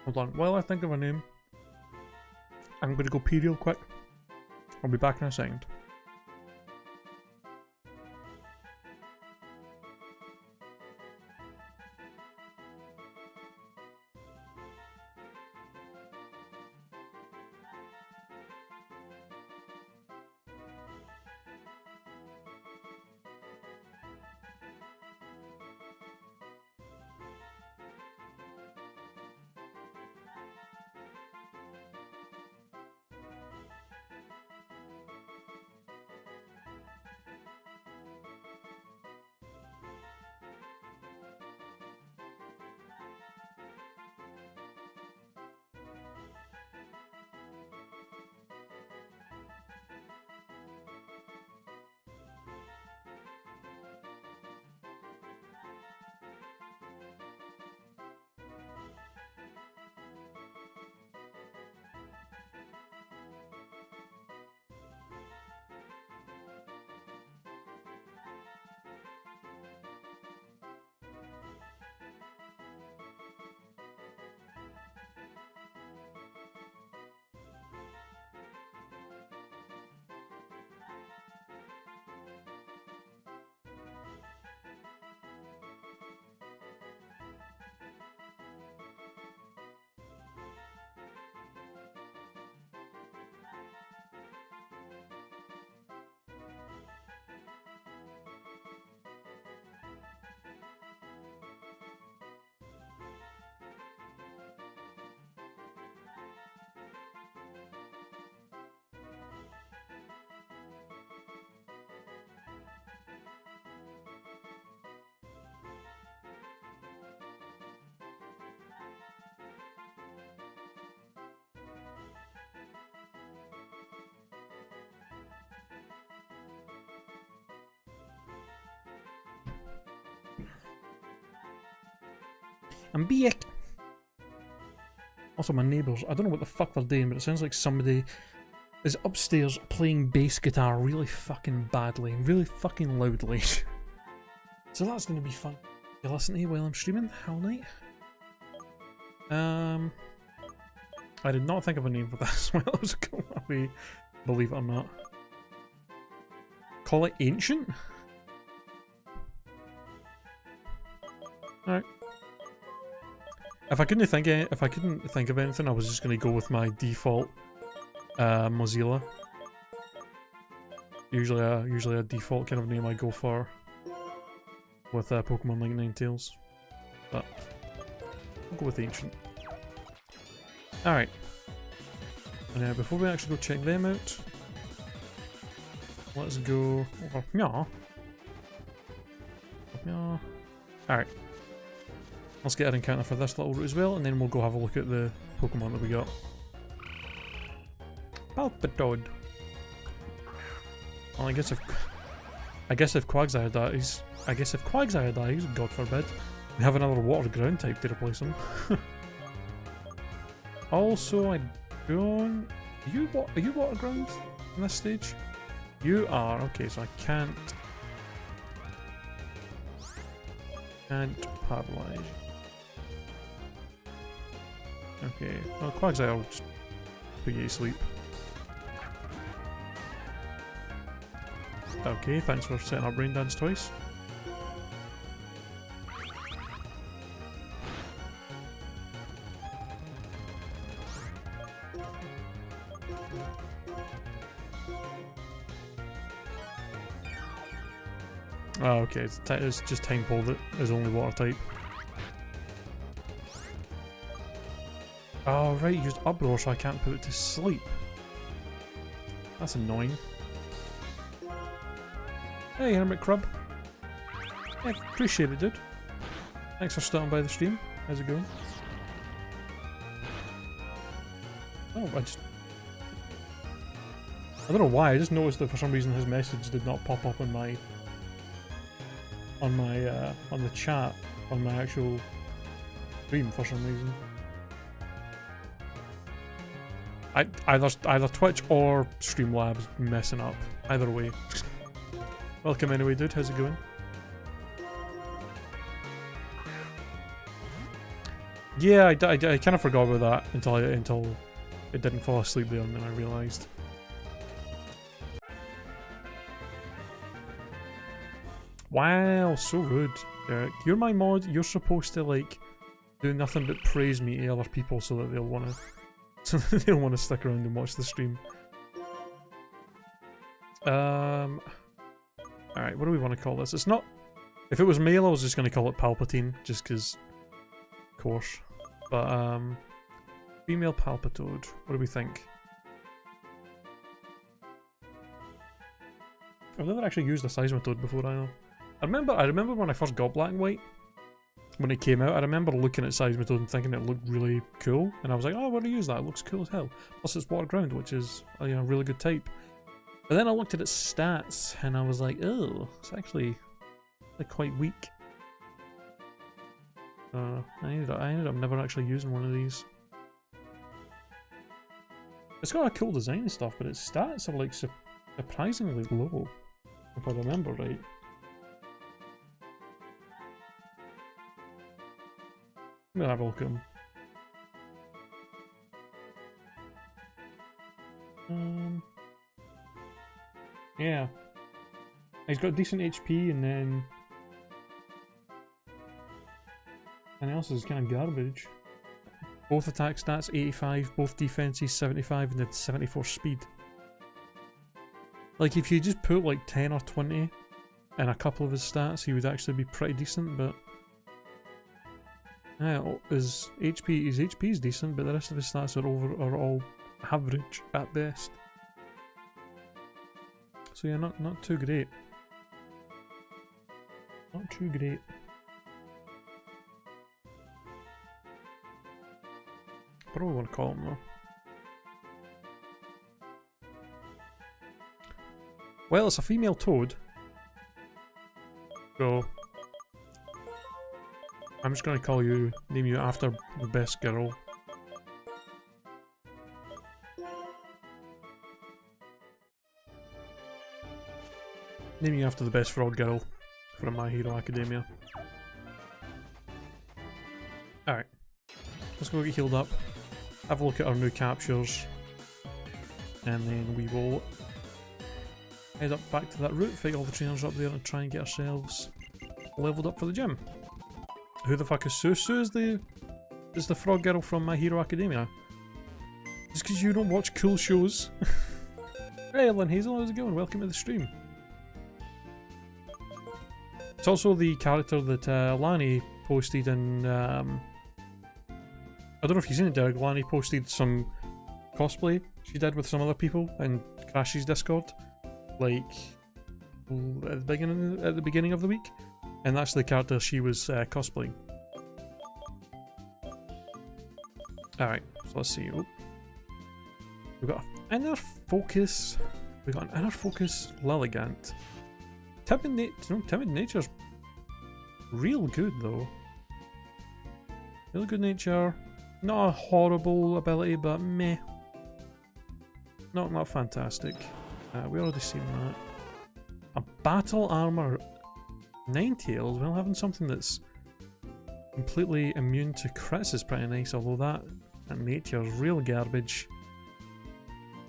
Hold on, while I think of a name, I'm going to go pee real quick. I'll be back in a second. I'm back. Also, my neighbours, I don't know what the fuck they're doing, but it sounds like somebody is upstairs playing bass guitar really fucking badly, really fucking loudly. So that's going to be fun to listen to while I'm streaming all night. I did not think of a name for this while I was going away, believe it or not. Call it Ancient? Alright. If I couldn't think of anything, I was just gonna go with my default Mozilla. Usually a default kind of name I go for with Pokemon like Ninetales. But I'll go with Ancient. Alright. And now before we actually go check them out, let's go over here. Alright. Let's get an encounter for this little route as well, and then we'll go have a look at the Pokemon that we got. Palpitoad. Well, I guess if Quagsire dies, God forbid, we have another water ground type to replace him. Also, I don't... Are you water ground in this stage? You are, okay, so I can't paralyze. Okay, well, Quagsire will just put you to sleep. Okay, thanks for setting up Rain Dance twice. Oh, okay, it's just Time Pole that is only water type. Oh, right, you used Uproar, so I can't put it to sleep. That's annoying. Hey, Hermit Crab. Yeah, appreciate it, dude. Thanks for stopping by the stream. How's it going? Oh, I don't know why, I just noticed that for some reason his message did not pop up on my... on the chat, on my actual stream for some reason. Either Twitch or Streamlabs messing up. Either way. Welcome anyway, dude. How's it going? Yeah, I kind of forgot about that until it didn't fall asleep there, and then I realised. Wow, so rude, Derek. You're my mod. You're supposed to like do nothing but praise me to other people so that they'll wanna stick around and watch the stream. Alright, what do we want to call this? It's not... If it was male, I was just going to call it Palpatine, just because... Of course. But, female Palpitoad. What do we think? I've never actually used a Seismitoad before, I know. I remember when I first got Black and White, when it came out, I remember looking at Seismitoad and thinking it looked really cool, and I was like, oh, I want to use that, it looks cool as hell. Plus it's water ground, which is a really good type. But then I looked at its stats, and I was like, oh, it's actually like quite weak. I ended up never actually using one of these. It's got a cool design and stuff, but its stats are like surprisingly low, if I remember right. I'm gonna have a look at him. Yeah. He's got decent HP, and then... anything else is kind of garbage. Both attack stats 85, both defenses 75, and then 74 speed. Like, if you just put like 10 or 20 in a couple of his stats, he would actually be pretty decent, but... yeah, his HP is decent, but the rest of his stats are all average at best. So yeah, not too great. Not too great. What do we want to call him though? Well, it's a female toad. So I'm just gonna name you after the best girl. Name you after the best frog girl from My Hero Academia. Alright. Let's go get healed up. Have a look at our new captures. And then we will head up back to that route, fight all the trainers up there and try and get ourselves leveled up for the gym. Who the fuck is Sue? Sue is the frog girl from My Hero Academia. Just because you don't watch cool shows. Hey Ellen Hazel, how's it going? Welcome to the stream. It's also the character that Lani posted in... I don't know if you've seen it, Derek. Lani posted some cosplay she did with some other people in Crash's Discord, like at the beginning of the week. And that's the character she was cosplaying. Alright, so let's see. Oh. We've got an inner focus. We've got an inner focus Lilligant. Timid nature's real good though. Real good nature. Not a horrible ability, but meh. Not fantastic. We already seen that. A battle armor Ninetales. Well, having something that's completely immune to crits is pretty nice, although that nature's real garbage.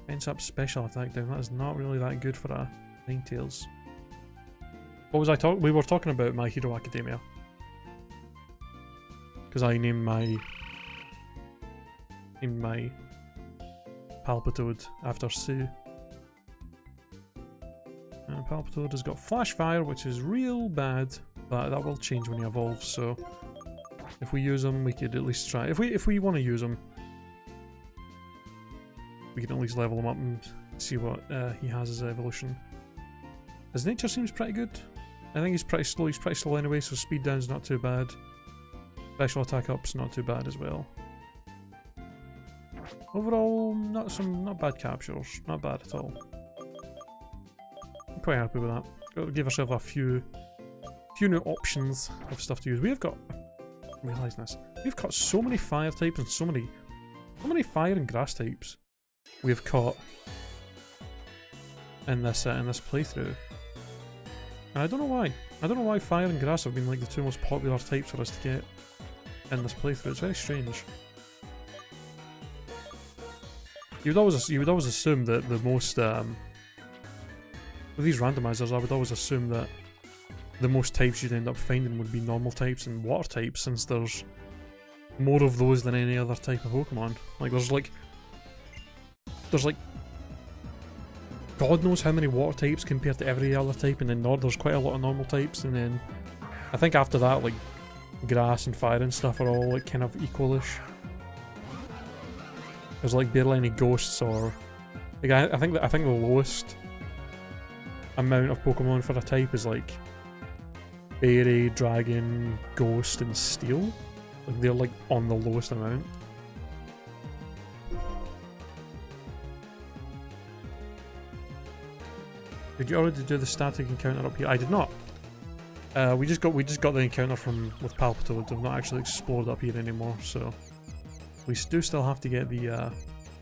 Fence up special attack down. That is not really that good for a Ninetales. What was I talking? We were talking about My Hero Academia. Because I named my Palpitoad after Sue. And Palpitoad has got Flash Fire, which is real bad, but that will change when he evolves. So if we use him, we could at least try. If we want to use him, we can at least level him up and see what he has as evolution. His nature seems pretty good. I think he's pretty slow. He's pretty slow anyway, so speed down's not too bad. Special attack up's not too bad as well. Overall, not bad captures. Not bad at all. I'm quite happy with that. Got to give ourselves a few new options of stuff to use. We've got. Realise this. We've got so many fire types and so many fire and grass types we've caught in this playthrough. And I don't know why. I don't know why fire and grass have been like the two most popular types for us to get in this playthrough. It's very strange. You would always assume that the most with these randomizers, I would always assume that the most types you'd end up finding would be normal types and water types, since there's more of those than any other type of Pokemon. Like there's like God knows how many water types compared to every other type, and then there's quite a lot of normal types, and then I think after that, like grass and fire and stuff are all like kind of equalish. There's like barely any ghosts, or like I think the lowest amount of Pokemon for a type is like Fairy, Dragon, Ghost, and Steel. Like they're like on the lowest amount. Did you already do the static encounter up here? I did not. We just got the encounter with Palpitoad. I've not actually explored up here anymore, so we do still have to get the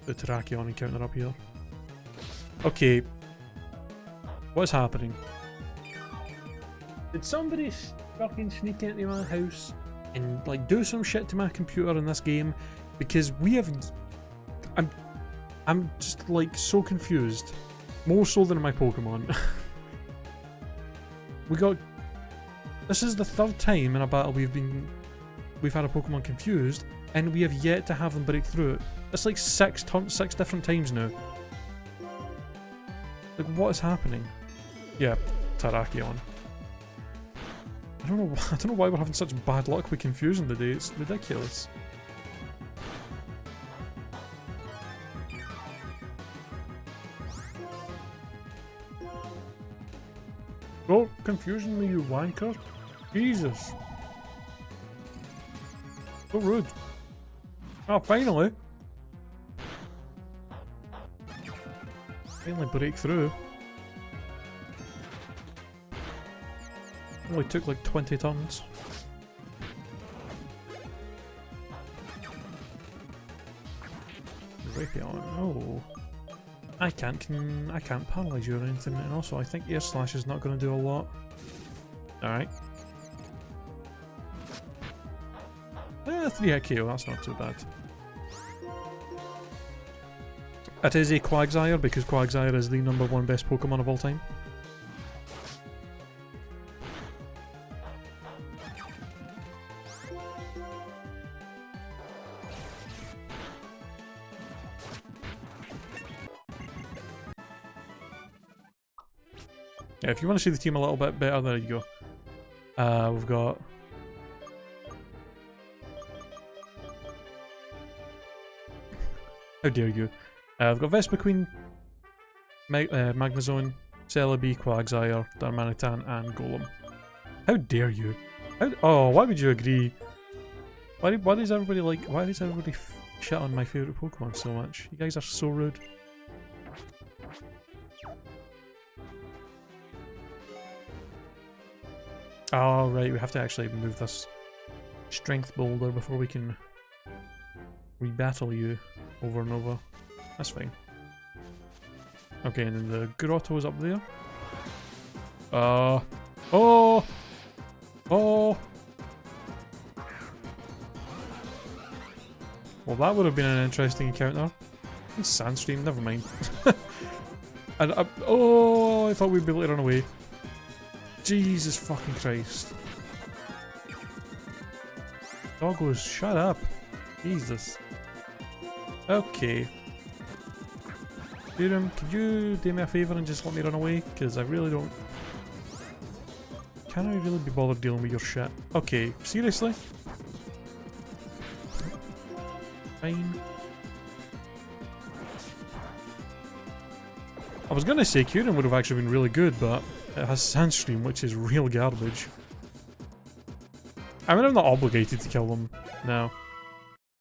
Terrakion encounter up here. Okay, what's happening? Did somebody fucking sneak into my house and like do some shit to my computer in this game? Because we have, I'm just like so confused. More so than my Pokemon. This is the third time in a battle we've had a Pokemon confused, and we have yet to have them break through it. It's like six different times now. Like, what is happening? Yeah, Terrakion. I don't know why we're having such bad luck with confusion today. It's ridiculous. Stop confusing me, you wanker. Jesus. So rude. Oh, finally. Finally break through. Only took like 20 turns. Raytheon, oh. I can't paralyze you or anything, and also I think Air Slash is not going to do a lot. Alright. 3 hit KO, that's not too bad. It is a Quagsire, because Quagsire is the #1 best Pokemon of all time. Yeah, if you want to see the team a little bit better, there you go. We've got... How dare you. We've got Vespiquen, Magnezone, Celebi, Quagsire, Darmanitan, and Golem. How dare you? Oh, why would you agree? Why does everybody like? Why does everybody shit on my favourite Pokemon so much? You guys are so rude. Oh, right, we have to actually move this strength boulder before we can rebattle you over and over. That's fine. Okay, and then the grotto is up there. Oh! Oh! Well, that would have been an interesting encounter. Sandstream, never mind. Oh, I thought we'd be able to run away. Jesus fucking Christ. Doggos, shut up. Jesus. Okay. Durham, could you do me a favour and just let me run away? Because I really don't... Can I really be bothered dealing with your shit? Okay, seriously? Fine. I was gonna say Kyurem would have actually been really good, but it has Sandstream, which is real garbage. I mean, I'm not obligated to kill them. No.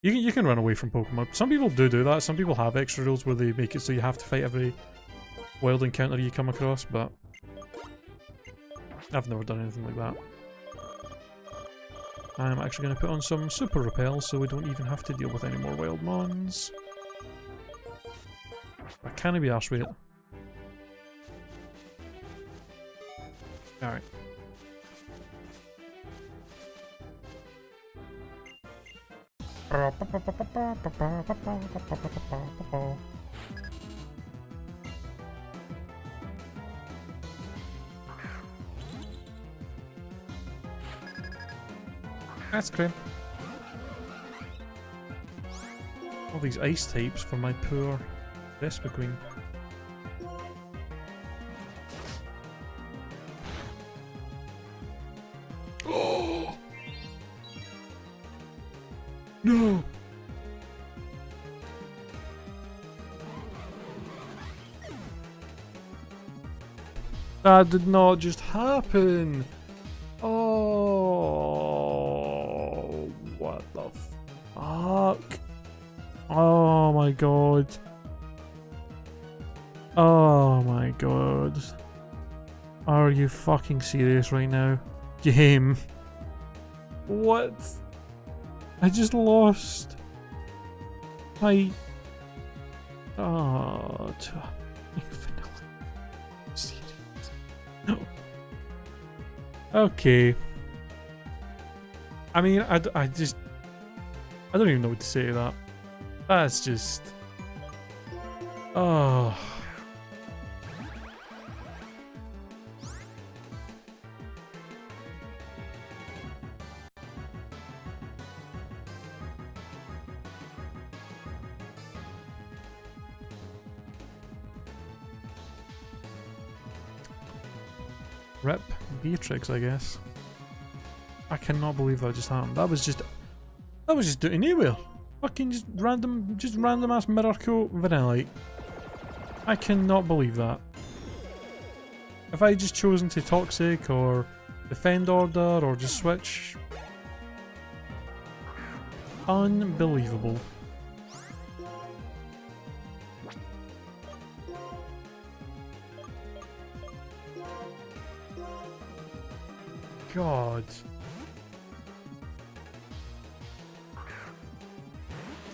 You can run away from Pokemon. Some people do that. Some people have extra rules where they make it so you have to fight every wild encounter you come across, but I've never done anything like that. I'm actually going to put on some Super Repel so we don't even have to deal with any more wild mons. I can't be arsed with it. Alright. That's great. All these ice types for my poor Vespiquen. Oh! No! That did not just happen! Oh, what the fuck? Oh my god. Oh my god. Are you fucking serious right now? Game. What? I just lost. I... Oh... Okay. I mean, I don't even know what to say to that. That's just... Oh... Rip Beatrix, I guess. I cannot believe that just happened. That was just out of nowhere. Fucking just random ass mirror coat Vanillite. I cannot believe that. If I had just chosen to Toxic or Defend Order or just switch. Unbelievable. God.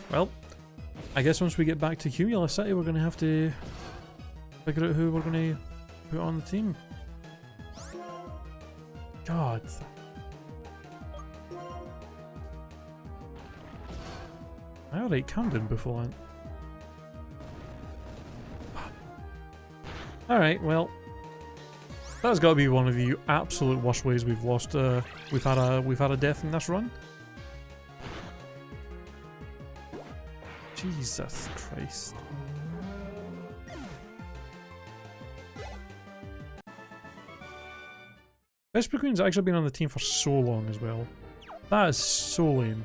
Well, I guess once we get back to Cumulus City, we're going to have to figure out who we're going to put on the team. God. Alright, calm down, Buffalo. Alright, well. That's got to be one of the absolute worst ways we've lost. We've had a death in this run. Jesus Christ! Vespiquen's actually been on the team for so long as well. That is so lame.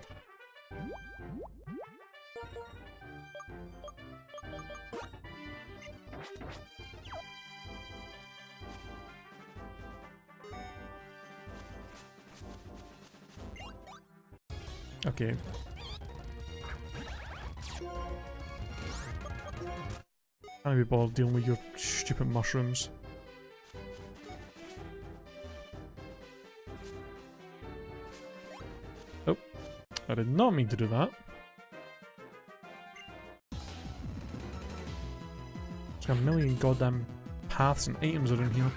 Okay. Can't be bothered dealing with your stupid mushrooms. Oh, I did not mean to do that. There's got a million goddamn paths and items around here.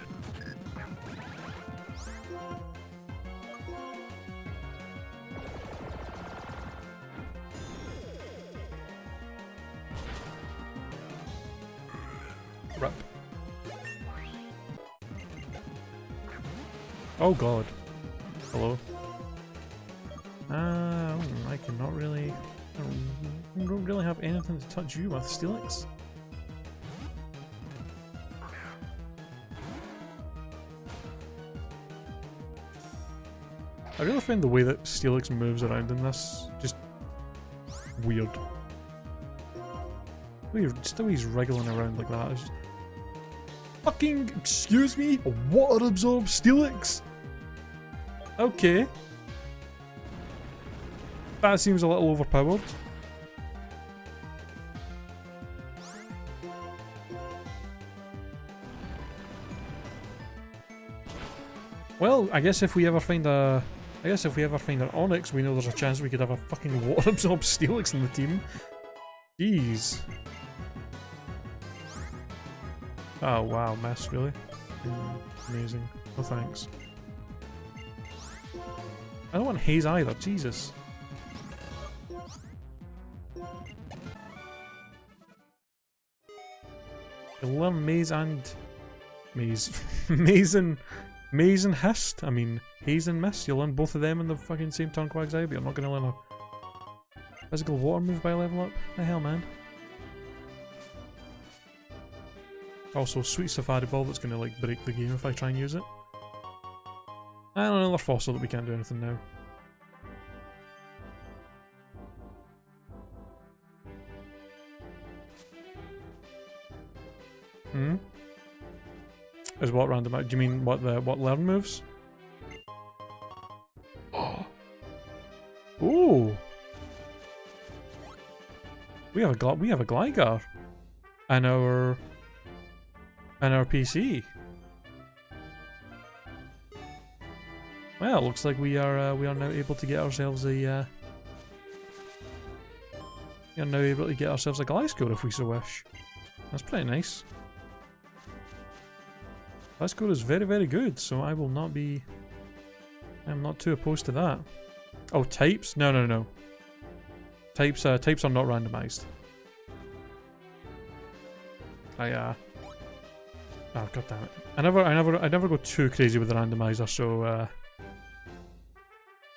Rip. Oh god. Hello. I cannot really... I don't really have anything to touch you with, Steelix. I really find the way that Steelix moves around in this just weird. Just the way he's wriggling around like that is just... Fucking excuse me? A water absorb Steelix? Okay. That seems a little overpowered. Well, I guess if we ever find an Onyx, we know there's a chance we could have a fucking water absorb Steelix in the team. Jeez. Oh wow, mess, really? Amazing. No thanks. I don't want haze either, Jesus. You'll learn maze and... Maze. Maze and Hist. I mean, haze and mist. You'll learn both of them in the fucking same turn, Quagsire, but you're not gonna learn a physical water move by level up. The hell, man. Also, sweet Safari Ball that's gonna like break the game if I try and use it. And another fossil that we can't do anything now. Hmm? Is what random? Do you mean what learn moves? Ooh! We have a Gligar, and our PC. Well, looks like we are now able to get ourselves a we are now able to get ourselves a Gliscor if we so wish. That's pretty nice. Gliscor is very, very good, so I will not be... I'm not too opposed to that. Oh, types? No, no, no. Types are not randomized. Oh, god damn it. I never go too crazy with the randomizer, so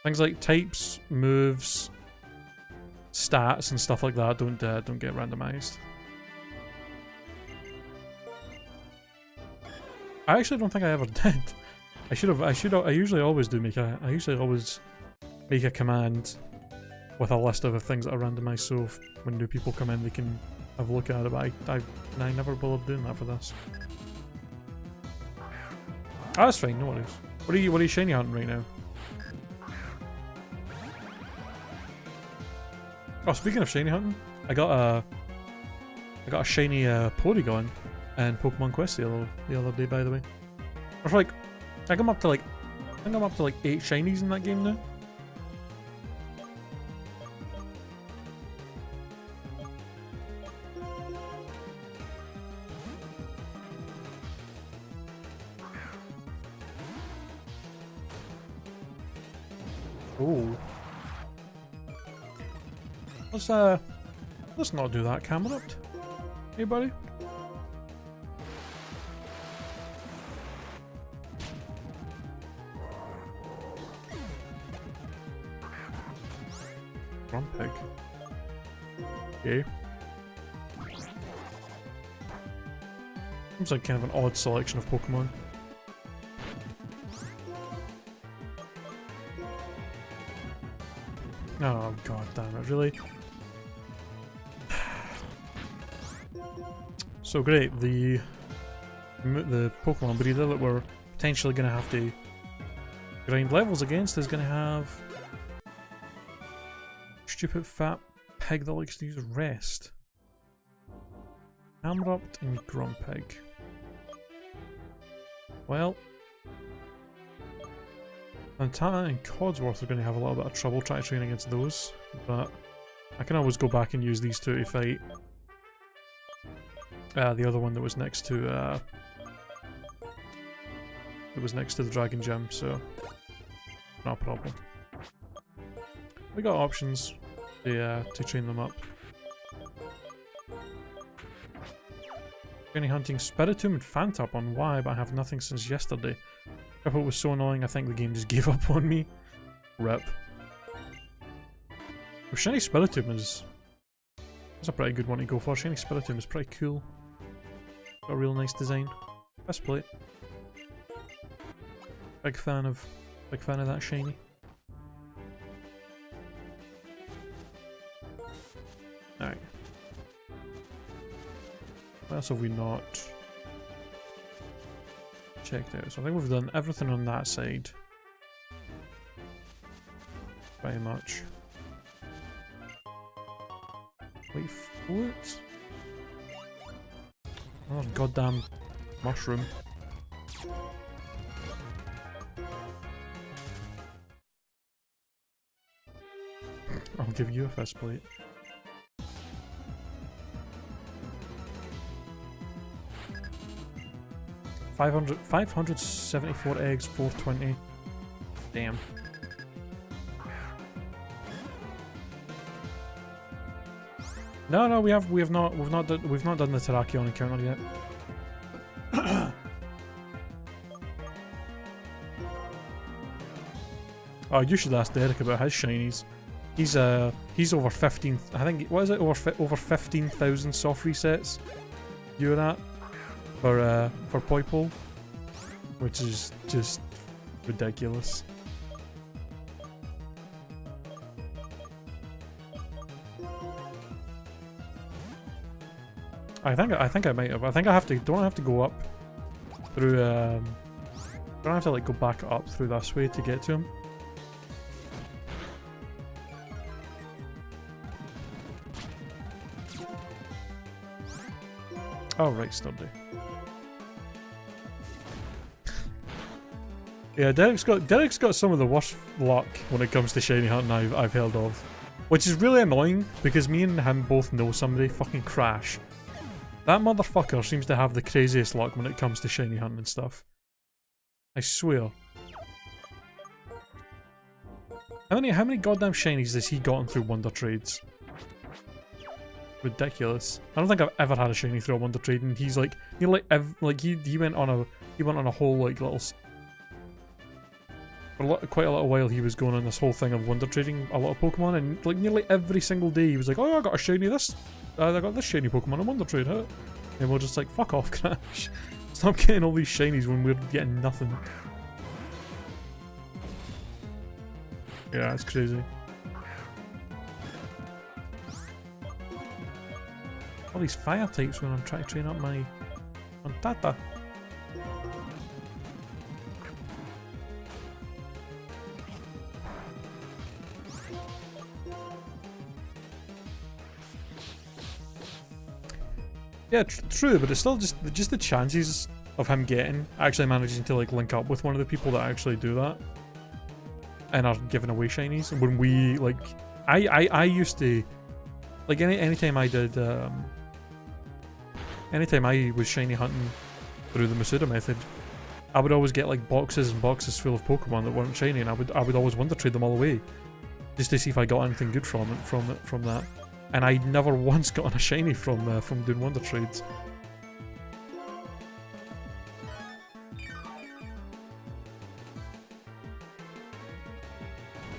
things like types, moves, stats and stuff like that don't get randomized. I actually don't think I ever did. I usually always do make a... I usually always make a command with a list of the things that are randomized, so if, when new people come in they can have a look at it, but I never bothered doing that for this. Ah, that's fine, no worries. What are you shiny hunting right now? Oh, speaking of shiny hunting, I got a shiny Porygon in Pokemon Quest the other day, by the way. I was like, I think I'm up to like 8 shinies in that game now. Oh. Let's not do that, Camelot. Hey, buddy. Grumpig. Okay. Seems like kind of an odd selection of Pokemon. Oh god damn it, really? So great, the Pokemon breeder that we're potentially going to have to grind levels against is going to have stupid fat pig that likes to use rest. Amrupt and Grumpig. Well, Antana and Codsworth are going to have a little bit of trouble trying to train against those, but I can always go back and use these two to fight the other one that was next to the Dragon Gem, so not a problem. We got options to train them up. Training hunting Spiritomb and Phantom on Y, but I have nothing since yesterday. If it was so annoying, I think the game just gave up on me. Rip. Well, Shiny Spiritomb is a pretty good one to go for. Shiny Spiritomb is pretty cool. Got a real nice design. Best plate. Big fan of that shiny. Alright. What else have we not checked out? So I think we've done everything on that side. Pretty much. Wait, float? Another goddamn mushroom. I'll give you a fist plate. $500, 574 eggs, 420. Damn. No, we've not done the Terrakion encounter yet. Oh, you should ask Derek about his shinies. He's over 15. I think, what is it? Over 15,000 soft resets. You're at for Poipole, which is just ridiculous. I think I might have. I think I have to. Don't I have to go up through? Don't I have to like go back up through this way to get to him? Oh right, sturdy. Yeah, Derek's got some of the worst luck when it comes to shiny hunting I've heard of, which is really annoying because me and him both know somebody. Fucking Crash. That motherfucker seems to have the craziest luck when it comes to shiny hunting and stuff. I swear. How many goddamn shinies has he gotten through Wonder Trades? Ridiculous. I don't think I've ever had a shiny through a Wonder Trade, and he's like he went on a whole like little. For quite a little while he was going on this whole thing of Wonder Trading a lot of Pokemon, and like nearly every single day he was like, oh, I got a shiny this. I got this shiny Pokemon on Wonder Trade, huh? And we're just like, fuck off, Crash. Stop getting all these shinies when we're getting nothing. Yeah, it's crazy. All these fire types when I'm trying to train up my Tata. Yeah, true, but it's still just the chances of him actually managing to like link up with one of the people that actually do that and are giving away shinies. When we like, I used to like anytime I did anytime I was shiny hunting through the Masuda method, I would always get like boxes and boxes full of Pokemon that weren't shiny, and I would always Wonder Trade them all away just to see if I got anything good from that. And I never once got a shiny from doing Wonder Trades.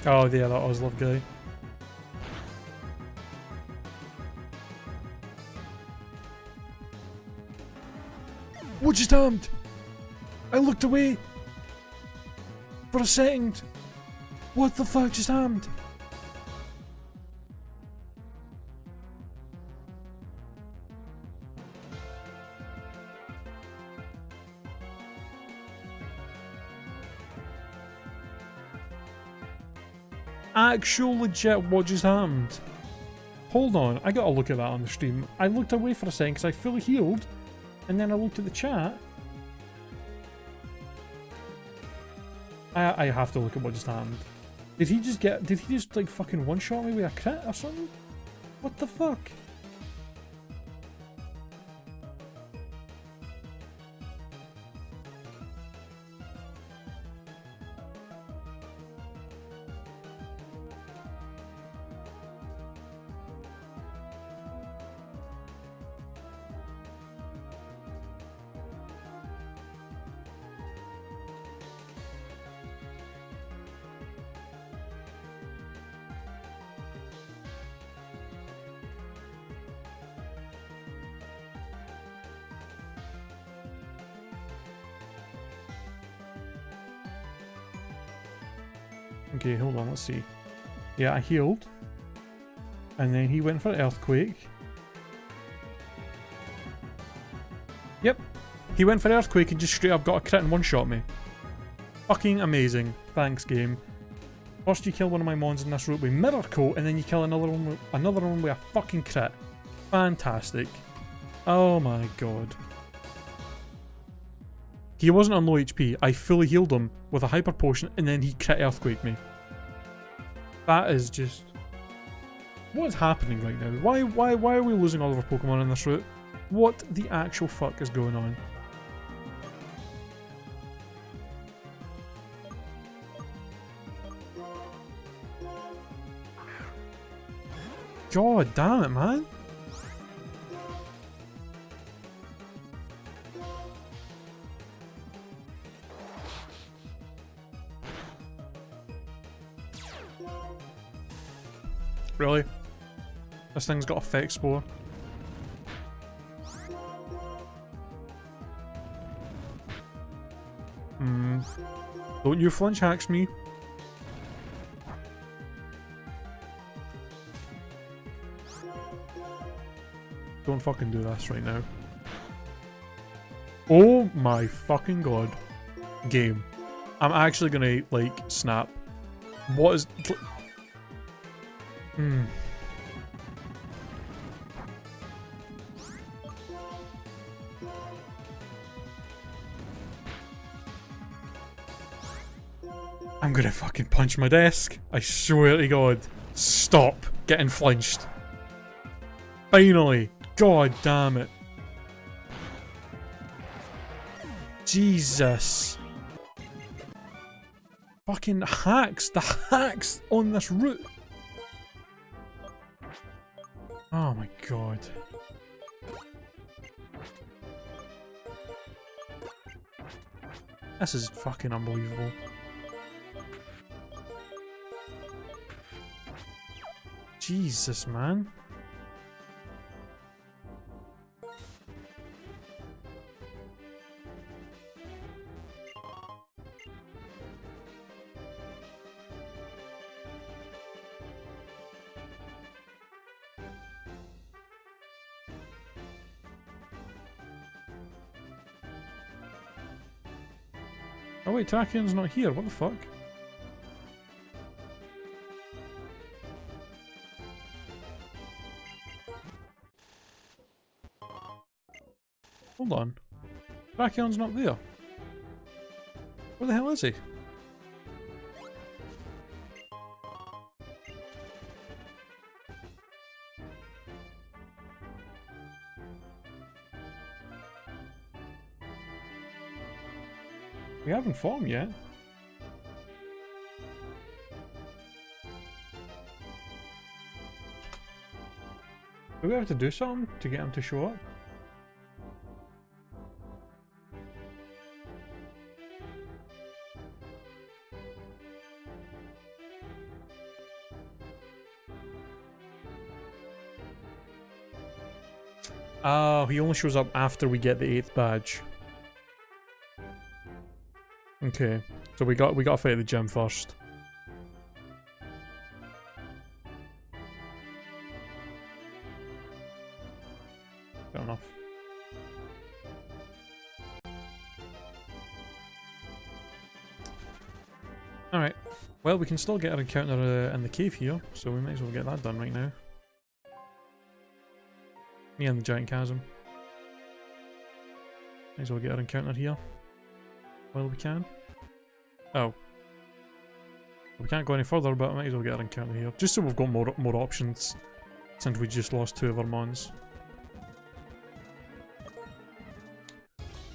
Oh yeah, that Oslov guy. What just happened? I looked away for a second. What the fuck just happened? actual legit what just happened? Hold on, I gotta look at that on the stream. I looked away for a second because I fully healed, and then I looked at the chat. I have to look at what just happened. Did he just like fucking one-shot me with a crit or something? What the fuck? Okay, hold on, let's see. Yeah, I healed. And then he went for Earthquake. Yep. He went for Earthquake and just straight up got a crit and one-shot me. Fucking amazing. Thanks, game. First you kill one of my mons in this route with Mirror Coat, and then you kill another one with a fucking crit. Fantastic. Oh my god. He wasn't on low HP. I fully healed him with a hyper potion, and then he crit Earthquake me. That is just... what is happening right now? Why are we losing all of our Pokemon in this route? What the actual fuck is going on? God damn it, man. Really? This thing's got a Fake Spore. Don't you flinch hacks me. Don't fucking do this right now. Oh my fucking god. Game. I'm actually gonna, like, snap. What is... I'm gonna fucking punch my desk. I swear to god. Stop getting flinched. Finally. God damn it. Jesus. Fucking hacks. The hacks on this route. Oh my god. This is fucking unbelievable. Jesus, man. Oh wait, Tachion's not here, what the fuck? Hold on. Tachion's not there. Where the hell is he? We haven't fought him yet. Do we have to do something to get him to show up? Oh, he only shows up after we get the 8th badge. Okay, so we gotta fight at the gym first. Fair enough. Alright. Well, we can still get our encounter in the cave here, so we might as well get that done right now. Yeah, in the giant chasm. Might as well get our encounter here. While we can. Oh. We can't go any further, but I might as well get our encounter here. Just so we've got more options, since we just lost 2 of our mons.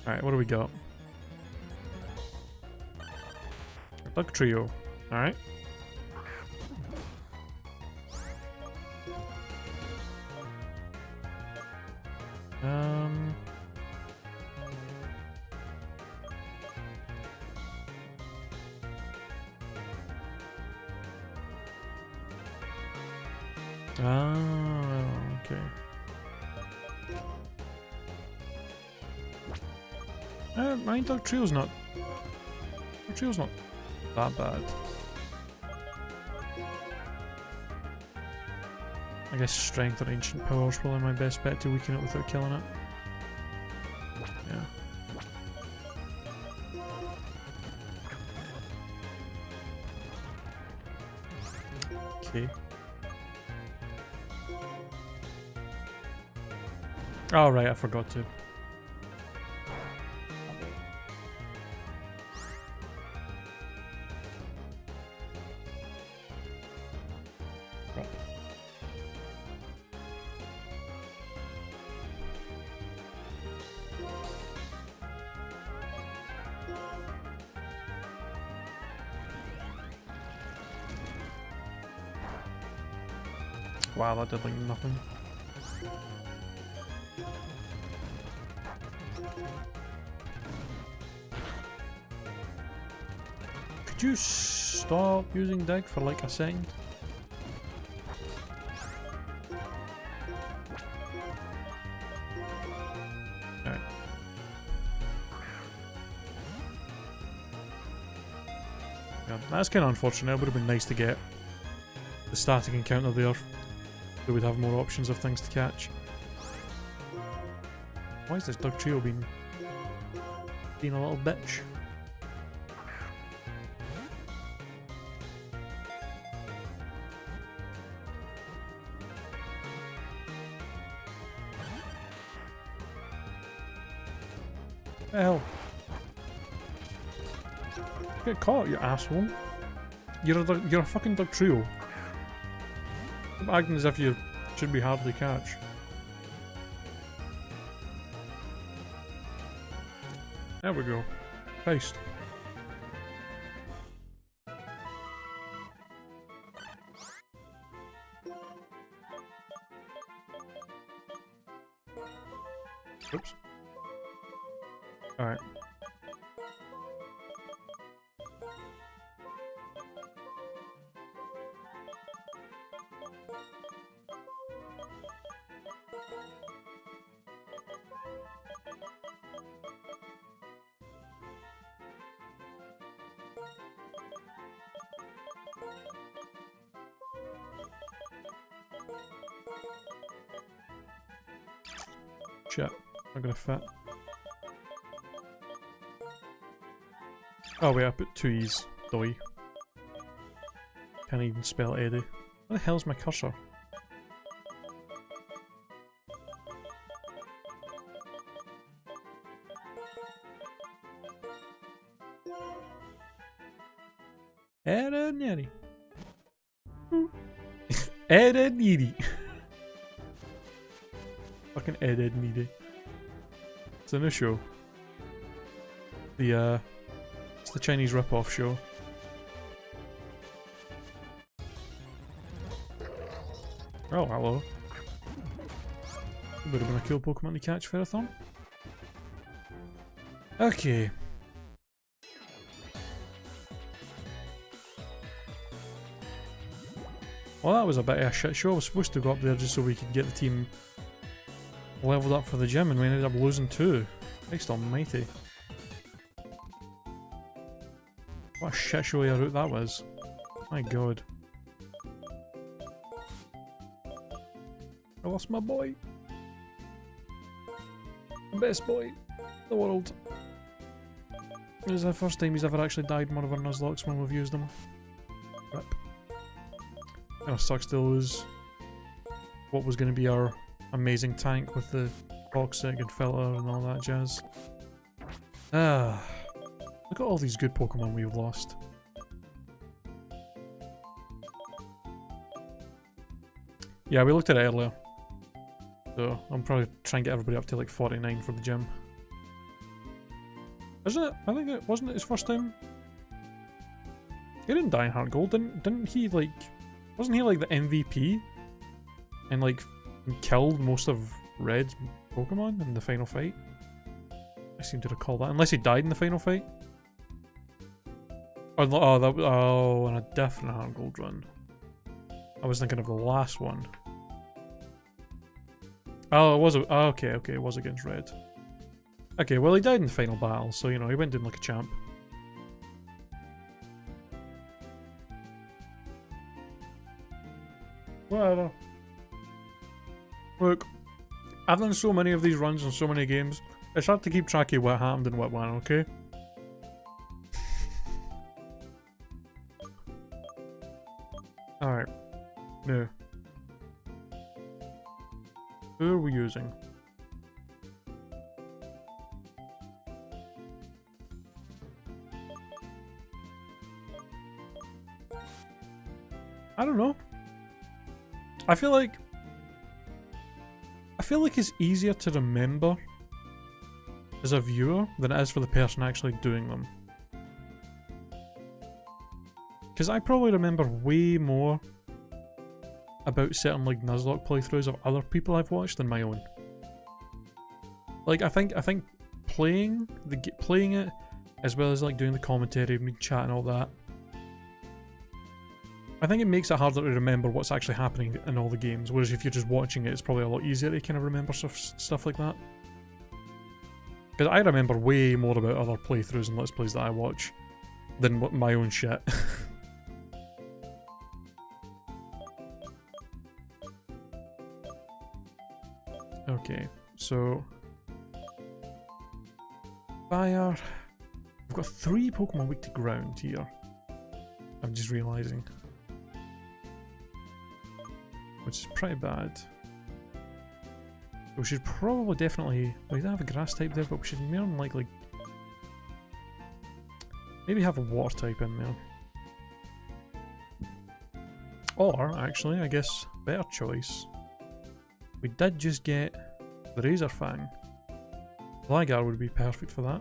Alright, what do we got? Bug trio. Alright. Okay. My Dog Trio's not that bad. I guess strength or ancient power is probably my best bet to weaken it without killing it. Yeah. Okay. Oh right, I forgot to. Wow, that did like nothing. Could you stop using dig for like a second? Alright. Yeah, that's kind of unfortunate. It would have been nice to get the static encounter there. So we'd have more options of things to catch. Why is this Dog Trio being a little bitch? What the hell? Get caught, you asshole. You're a fucking Dog Trio. Stop acting as if you should be hard to catch. There we go. Paste. Oops. Alright. Shit, not gonna fit. Oh wait, I put 2 E's. Doi. Can't even spell Eddie. Where the hell's my cursor? Eddie. Eddie. Fucking Ed Needy. It's a new show. It's the Chinese rip-off show. Oh, hello. Would have been a cool Pokemon to catch, Ferrothorn. Okay. Well, that was a bit of a shit show. I was supposed to go up there just so we could get the team leveled up for the gym, and we ended up losing 2. Christ almighty. What a shit show of a route that was. My god. I lost my boy. The best boy in the world. This is the first time he's ever actually died in one of our Nuzlockes when we've used him. Rip. Kinda sucks to lose what was going to be our amazing tank with the toxic and filter and all that jazz. Ah, look at all these good Pokemon we've lost. Yeah, we looked at it earlier. So I'm probably trying to get everybody up to like 49 for the gym. Isn't it? I think it wasn't it his first time. He didn't die in Heart Gold, didn't he? Like, wasn't he like the MVP? And like killed most of Red's Pokemon in the final fight. I seem to recall that, unless he died in the final fight. Oh, oh, that was on a different Heart Gold run. I was thinking of the last one. Oh, it was okay, it was against Red. Okay, well he died in the final battle, so you know he went in like a champ. Whatever. Look, I've done so many of these runs and so many games. It's hard to keep track of what happened and what went, okay? Alright. Now. Who are we using? I don't know. I feel like it's easier to remember as a viewer than it is for the person actually doing them. Because I probably remember way more about certain like Nuzlocke playthroughs of other people I've watched than my own. Like I think playing it as well as like doing the commentary, me chat and all that. I think it makes it harder to remember what's actually happening in all the games, whereas if you're just watching it, it's probably a lot easier to kind of remember stuff like that. Because I remember way more about other playthroughs and Let's Plays that I watch than my own shit. Okay, so... Fire... We've got 3 Pokemon weak to ground here. I'm just realising. Which is pretty bad. We should probably definitely... We don't have a grass type there, but we should more than likely... Maybe have a water type in there. Or, actually, I guess, better choice. We did just get the Razor Fang. Gligar would be perfect for that.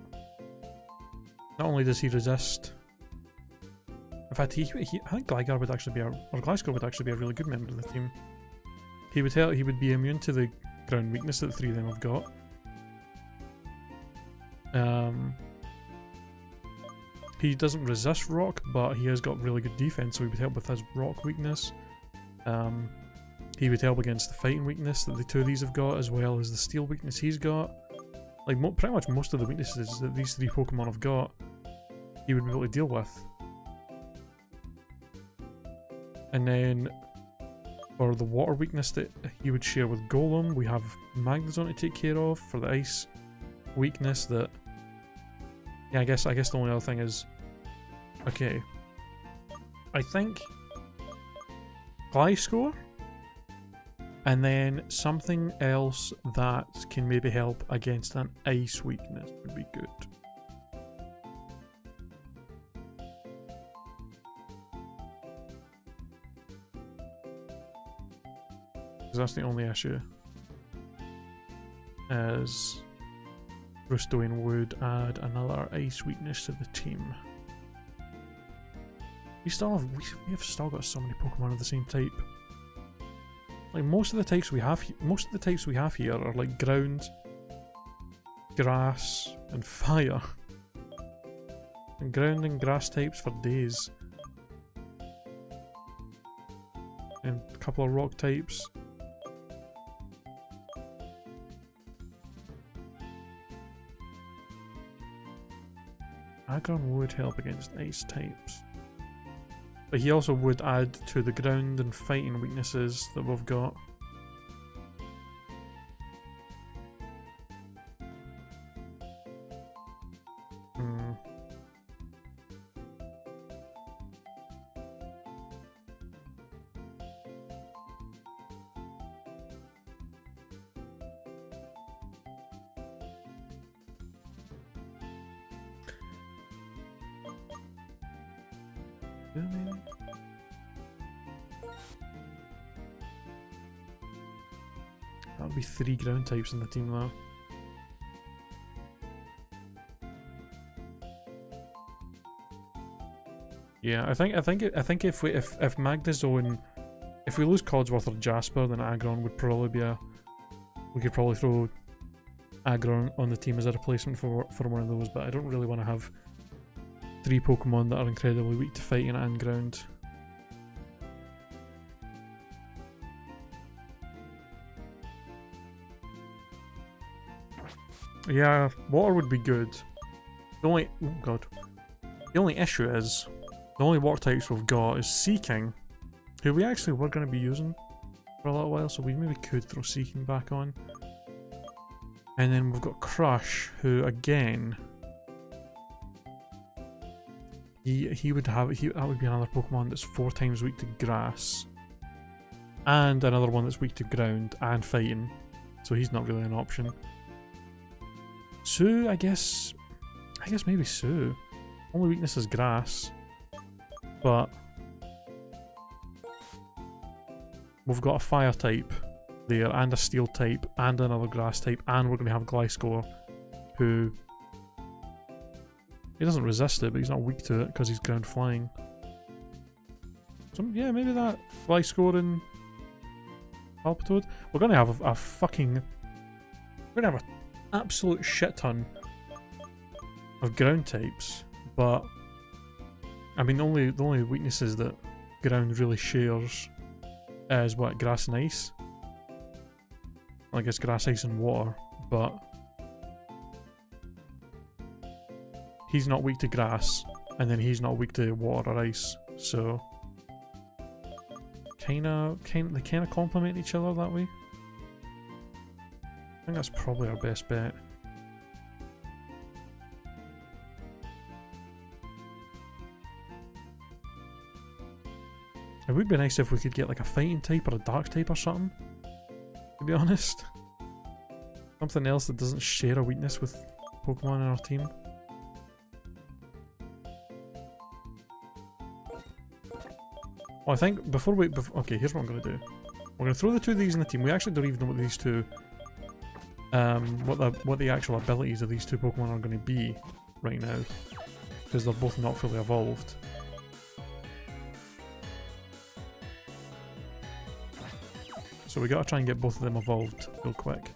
Not only does he resist... In fact, I think Gligar would actually be or Gliscor would actually be a really good member of the team. He would be immune to the ground weakness that the 3 of them have got. He doesn't resist rock, but he has got really good defense, so he would help with his rock weakness. He would help against the fighting weakness that the 2 of these have got, as well as the steel weakness he's got. Like pretty much most of the weaknesses that these 3 Pokemon have got, he would be able to deal with. And then for the water weakness that he would share with Golem, we have Magnezone to take care of. For the ice weakness that... Yeah, I guess the only other thing is... Okay. I think... Gliscor? And then something else that can maybe help against an ice weakness would be good. Because that's the only issue. As Rustoin would add another ice weakness to the team. We have still got so many Pokemon of the same type. Like most of the types we have here are like ground, grass, and fire. And ground and grass types for days. And a couple of rock types. Aggron would help against ice types. But he also would add to the ground and fighting weaknesses that we've got. 2 maybe? That would be 3 ground types in the team though. Yeah, I think if Magnezone, if we lose Codsworth or Jasper, then Aggron would probably be we could probably throw Aggron on the team as a replacement for one of those, but I don't really want to have 3 Pokemon that are incredibly weak to fighting and ground. Yeah, water would be good. The only issue is the only water types we've got is Seeking, who we actually were going to be using for a little while, so we maybe could throw Seeking back on. And then we've got Crush, who again, that would be another Pokemon that's 4 times weak to grass, and another one that's weak to ground and fighting, so he's not really an option. Sue, I guess maybe Sue. Only weakness is grass, but we've got a fire type there, and a steel type, and another grass type, and we're going to have Gliscor, who he doesn't resist it, but he's not weak to it because he's ground flying. So yeah, maybe that Gliscor and Palpitoad. We're going to have an absolute shit ton of ground types, but I mean the only weaknesses that ground really shares is what, grass and ice. I guess grass, ice and water, but he's not weak to grass, and then he's not weak to water or ice, so they kinda complement each other that way. I think that's probably our best bet. It would be nice if we could get like a fighting type or a dark type or something, to be honest. Something else that doesn't share a weakness with Pokemon in our team. Well, I think okay, here's what I'm going to do. We're going to throw the 2 of these in the team. We actually don't even know what these 2, what the actual abilities of these 2 Pokemon are going to be right now, because they're both not fully evolved. So we gotta try and get both of them evolved real quick.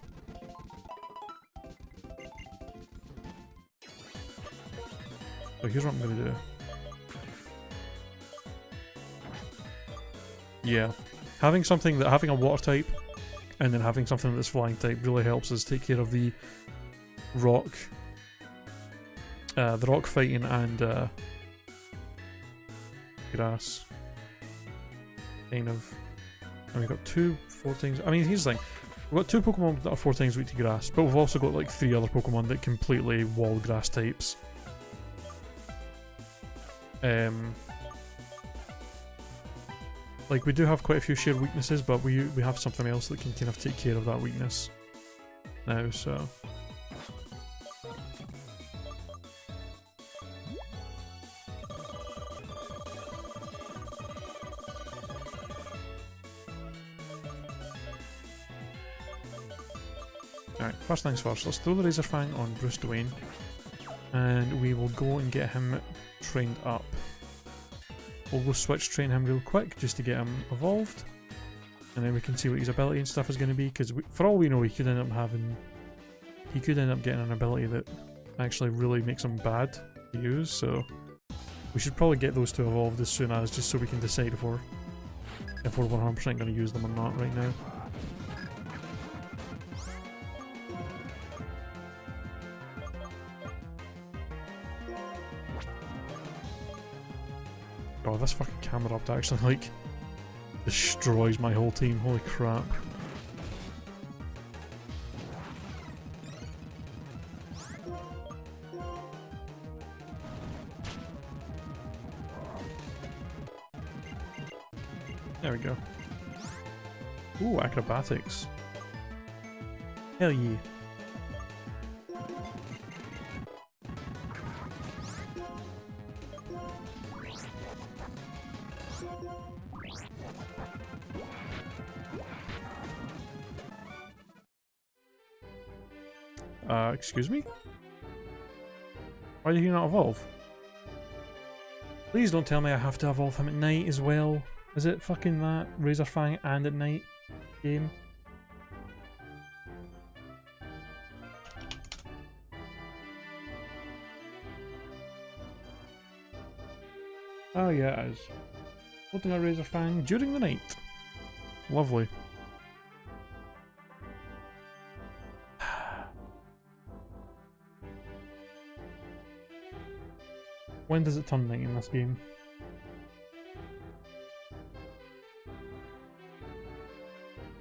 So here's what I'm gonna do. Yeah, having a water type, and then having something that's flying type really helps us take care of the rock fighting and grass. Kind of. And we've got 2 4 times. I mean, here's the thing. We've got 2 Pokemon that are 4 times weak to grass, but we've also got like 3 other Pokemon that completely wall grass types. Like, we do have quite a few shared weaknesses, but we have something else that can kind of take care of that weakness now, so. Alright, first things first, let's throw the Razor Fang on Bruce Dwayne, and we will go and get him trained up. We'll go switch train him real quick just to get him evolved, and then we can see what his ability and stuff is going to be, because for all we know he could end up getting an ability that actually really makes him bad to use, so we should probably get those 2 evolved as soon as, just so we can decide if we're 100% going to use them or not right now. Oh, this fucking camera up actually, like, destroys my whole team, holy crap. There we go. Ooh, acrobatics. Hell yeah. Excuse me? Why did he not evolve? Please don't tell me I have to evolve him at night as well. Is it fucking that Razor Fang and at night game? Oh yeah, it is. Holding a Razor Fang during the night. Lovely. When does it turn night in this game?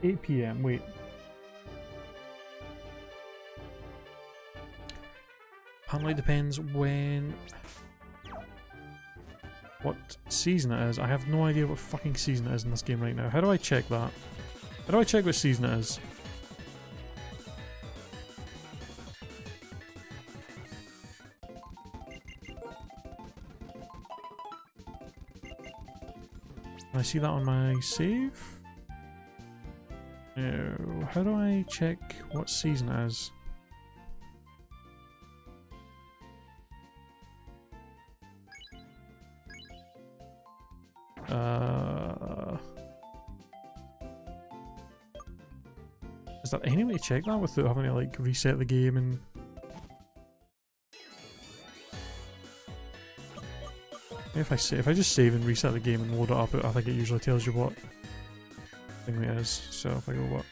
$8 PM, wait. Apparently it depends when... what season it is. I have no idea what fucking season it is in this game right now. How do I check that? How do I check what season it is? Can I see that on my save? No. How do I check what season it is? Is there any way to check that without having to like reset the game and... If I just save and reset the game and load it up, I think it usually tells you what thing it is. So if I go what?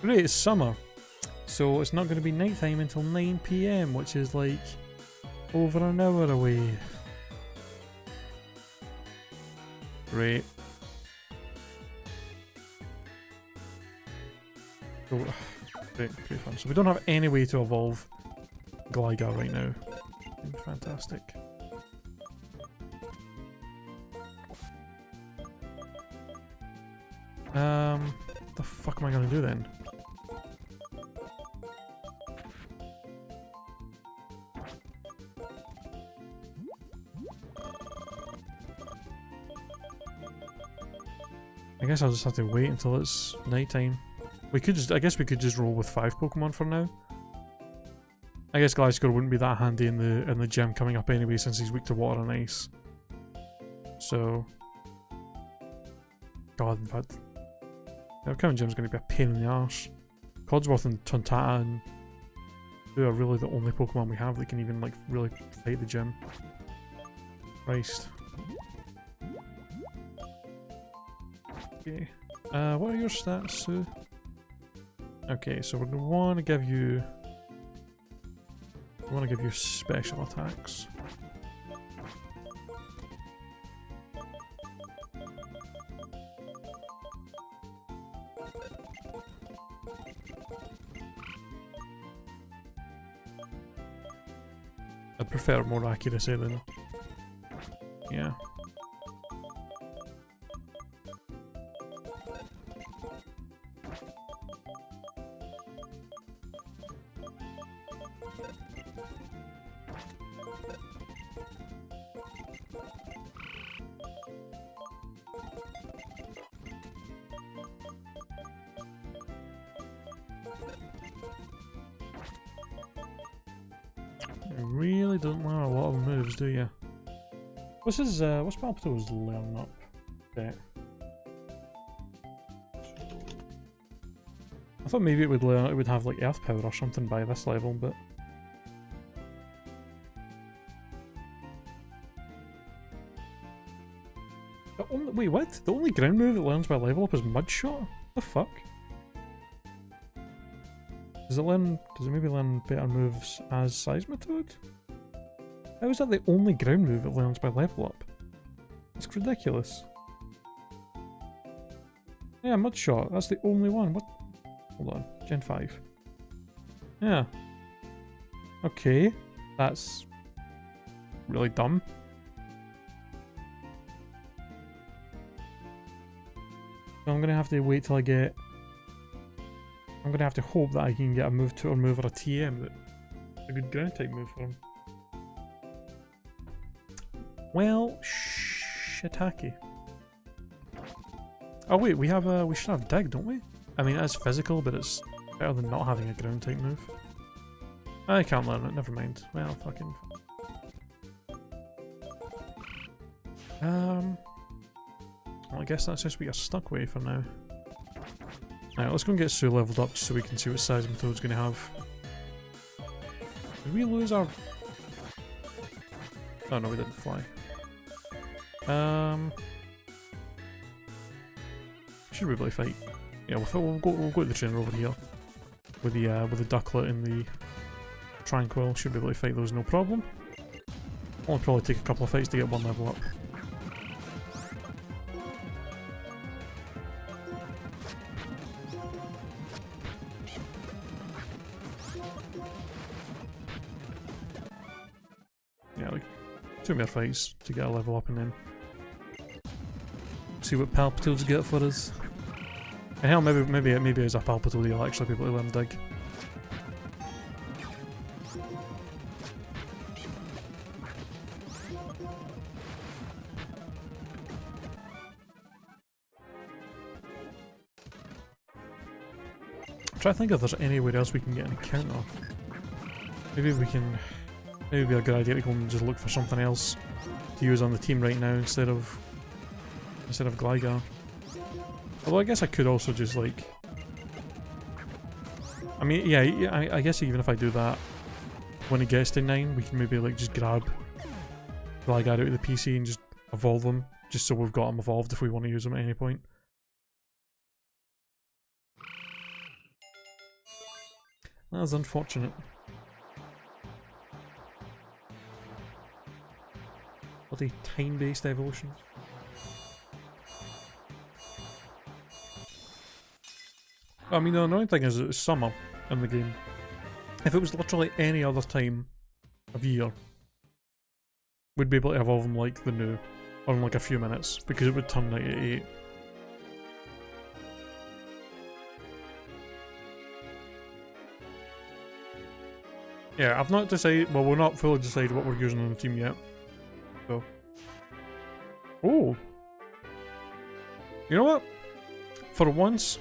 Great, it's summer. So it's not going to be nighttime until 9 PM, which is like over an hour away. Great. Oh, great fun. So we don't have any way to evolve Gligar right now. Fantastic. What the fuck am I gonna do then? I guess I'll just have to wait until it's nighttime. We could just, I guess we could just roll with 5 Pokemon for now. I guess Gliscor wouldn't be that handy in the gym coming up anyway, since he's weak to water and ice. So, God, in fact, the upcoming gym's going to be a pain in the arse. Codsworth and Tontata and who are really the only Pokemon we have that can even like really fight the gym. Christ. Okay. What are your stats, Sue? Okay, so we're gonna want to give you. We want to give you special attacks. I'd prefer more accuracy than. Yeah. Really don't learn a lot of moves, do you? What's Palpito's learn up? Okay. I thought maybe it would have like Earth Power or something by this level, but wait, what? The only ground move it learns by level up is Mud Shot? What the fuck? Does it maybe learn better moves as Seismitoad? How is that the only ground move it learns by level up? It's ridiculous. Yeah, Mud Shot, that's the only one. What? Hold on, Gen 5. Yeah. Okay, that's really dumb. So I'm gonna have to wait till I get... I'm gonna have to hope that I can get a move to or move or a TM that's a good ground type move for him. Well, shiitake. Oh wait, we should have dig, don't we? I mean, it's physical, but it's better than not having a ground type move. I can't learn it, never mind. Well, fucking... Well, I guess that's just what you're stuck with for now. Alright, let's go and get Sue leveled up so we can see what Seismitoad's going to have. Did we lose our... Oh no, we didn't fly. Should we really fight? Yeah, we'll go to the trainer over here with the ducklet and the tranquil. Should be able to fight those no problem. Only probably take a couple of fights to get one level up. Yeah, like 2 more fights to get a level up and then see what Palpitoads get for us. And hell, maybe as a Palpitoad you'll actually be able to learn dig. I'm trying to think if there's anywhere else we can get an encounter. Maybe we can... Maybe it'd be a good idea to go and just look for something else to use on the team right now instead of Gligar. Although I guess I could also just like... I mean, yeah, I guess even if I do that, when it gets to 9, we can maybe like just grab Gligar out of the PC and just evolve them, just so we've got them evolved if we want to use them at any point. That's unfortunate. Bloody time-based evolution. I mean, the annoying thing is it's summer in the game. If it was literally any other time of year, we'd be able to evolve them like the new, or in like a few minutes, because it would turn night at 8. Yeah, I've not decided, well, we're not fully decided what we're using on the team yet. So. Oh! You know what? For once,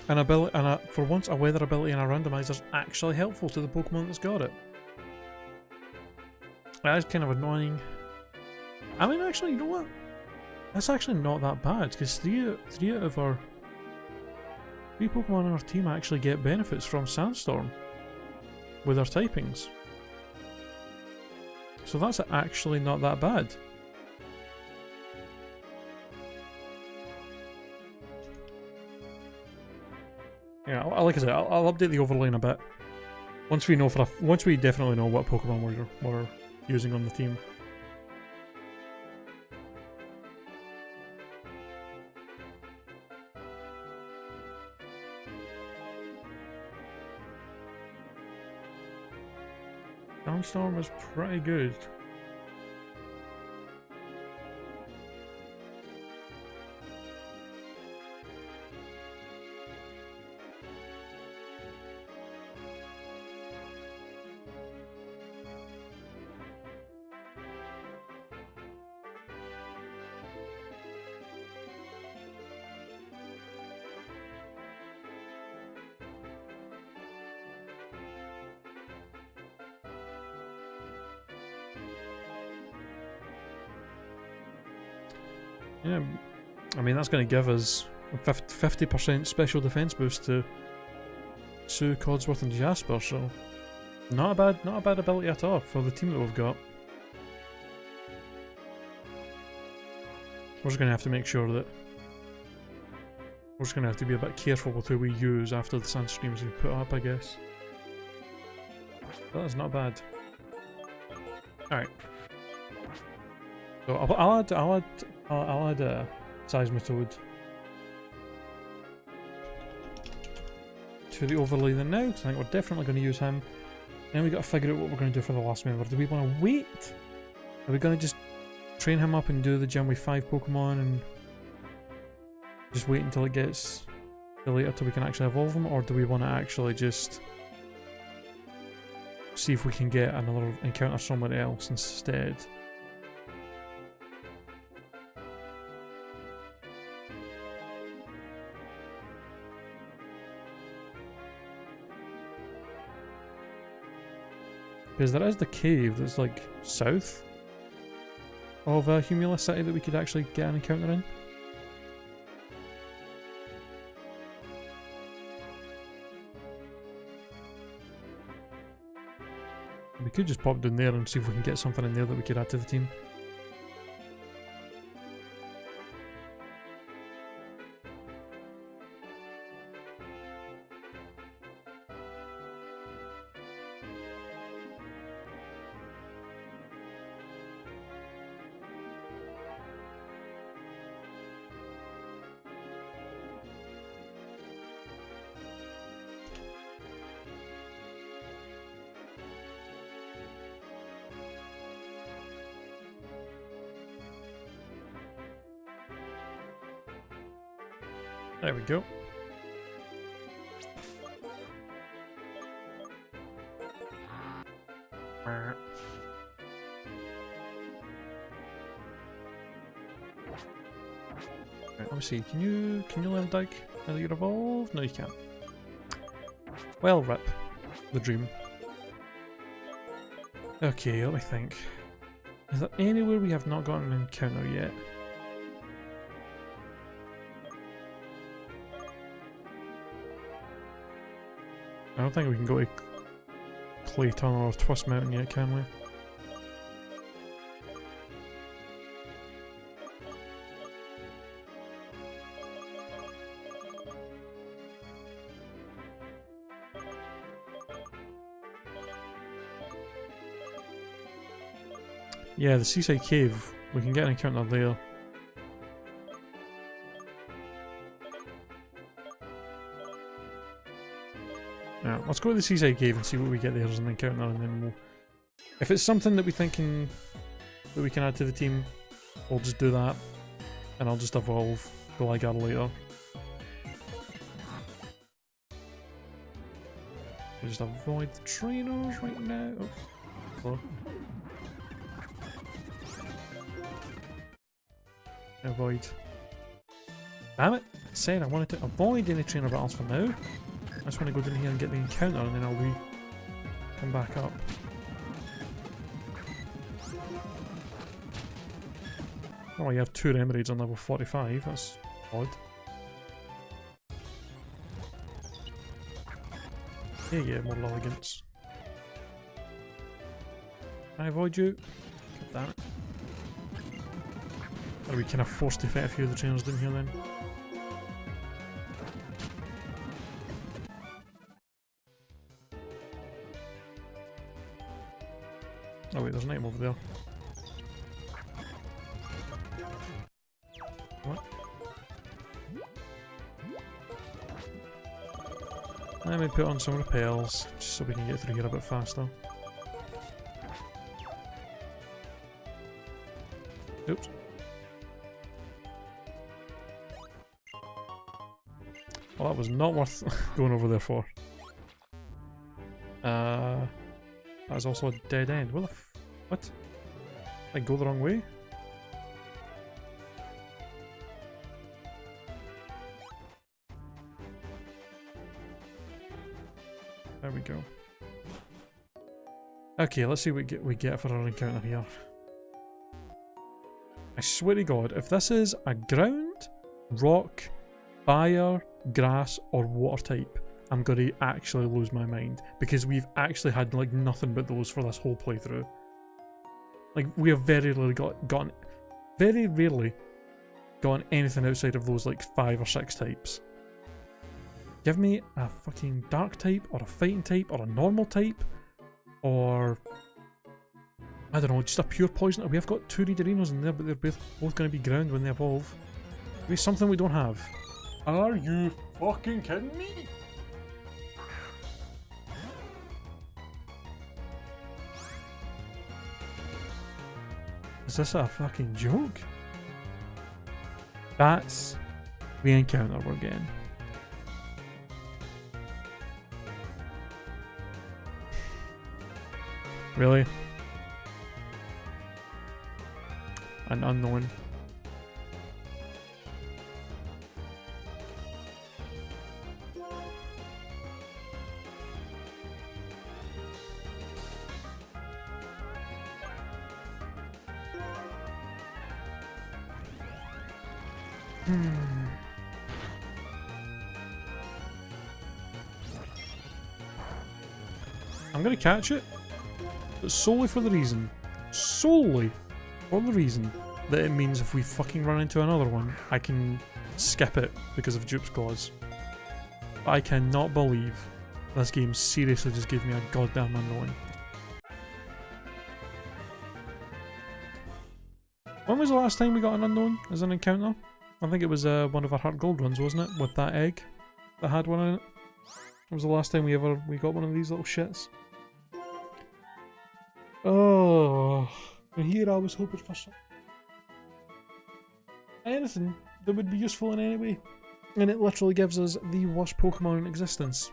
a weather ability and a randomizer is actually helpful to the Pokemon that's got it. That is kind of annoying. I mean, actually, you know what? That's actually not that bad, because three out of our 3 Pokemon on our team actually get benefits from Sandstorm with their typings. So that's actually not that bad. Yeah, like I said, I'll update the overlay in a bit. Once we definitely know what Pokemon we're using on the team. Sandstorm was pretty good. Yeah, I mean that's going to give us a 50% special defense boost to Sue, Codsworth and Jasper, so not a bad ability at all for the team that we've got. We're just going to have to make sure that we're just going to have to be a bit careful with who we use after the Sandstreams we put up, I guess. That is not bad. Alright. So I'll add Seismitoad to the overlay then now, because I think we're definitely going to use him. Then we got to figure out what we're going to do for the last member. Do we want to wait? Are we going to just train him up and do the gym with 5 Pokemon and Just wait until it gets later till we can actually evolve them, or do we want to actually just see if we can get another encounter somewhere else instead? Because there is the cave that's like south of Humula City that we could actually get an encounter in. We could just pop down there and see if we can get something in there that we could add to the team. There we go. Right, let me see. Can you learn Dig now that you're evolved? No, you can't. Well, rip. The dream. Okay, let me think. Is there anywhere we have not gotten an encounter yet? I don't think we can go to Clayton or Twist Mountain yet, can we? Yeah, the Seaside Cave. We can get an encounter there. Yeah, let's go to the Seaside Cave and see what we get there as an encounter, and then we'll... If it's something that we that we can add to the team, we'll just do that, and I'll just evolve the Ligar later. We'll just avoid the trainers right now. Oh, hello. Avoid. Damn it! I said I wanted to avoid any trainer battles for now. I just want to go down here and get the encounter, and then I'll come back up. Oh, you have 2 Emeralds on level 45, that's odd. Yeah, more elegance. Can I avoid you? God damn it. Are we kind of forced to fight a few of the trainers down here then? Oh wait, there's an item over there. What? Let me put on some repels, just so we can get through here a bit faster. Oops. Well, that was not worth going over there for. That's also a dead end. What the what? Did I go the wrong way? There we go. Okay, let's see what we get for our encounter here. I swear to God, if this is a ground, rock, fire, grass, or water type, I'm going to actually lose my mind, because we've actually had like nothing but those for this whole playthrough. Like, we have very rarely gotten anything outside of those like 5 or 6 types. Give me a fucking dark type, or a fighting type, or a normal type, or I don't know, just a pure poison. We have got 2 Readerinos in there, but they're both going to be ground when they evolve. Maybe something we don't have. Are you fucking kidding me? Is this a fucking joke? That's we encounter we're getting. Really? An unknown. I'm gonna catch it, but solely for the reason that it means if we fucking run into another one, I can skip it because of Dupe's clause. I cannot believe this game seriously just gave me a goddamn unknown. When was the last time we got an unknown as an encounter? I think it was one of our Heart Gold runs, wasn't it? With that egg that had one in it. It was the last time we got one of these little shits. Oh, and here I was hoping for anything that would be useful in any way. And it literally gives us the worst Pokemon in existence.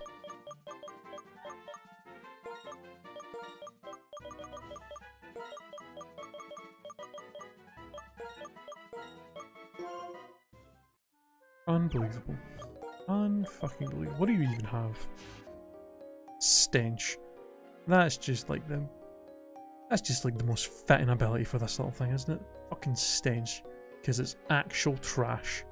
Unbelievable. Unfucking believable. What do you even have? Stench. That's just like the most fitting ability for this little thing, isn't it? Fucking stench. Because it's actual trash.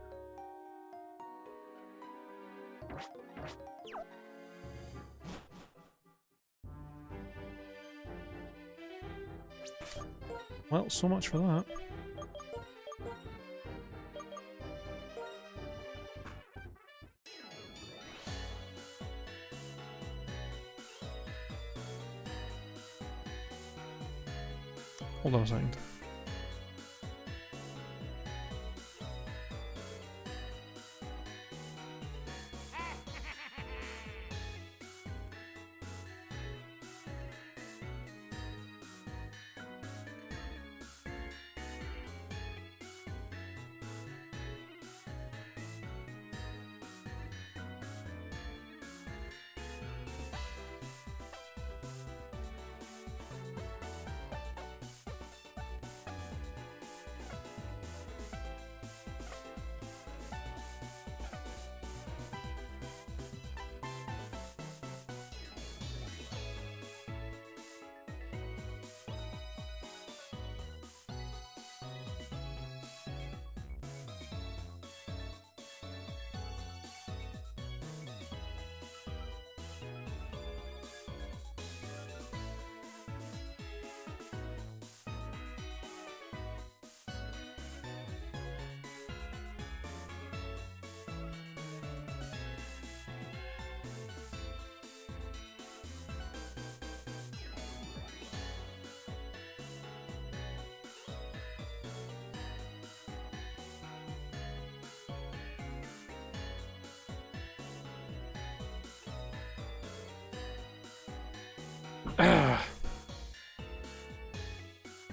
Well, so much for that. Hold on a second.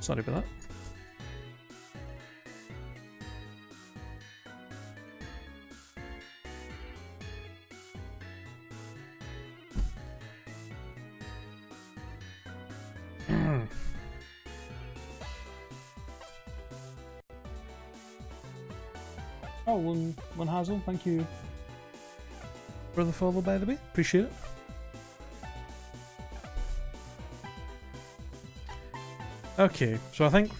Sorry about that. Oh, one Hazel, thank you for the follow, by the way. Appreciate it. Okay, so I think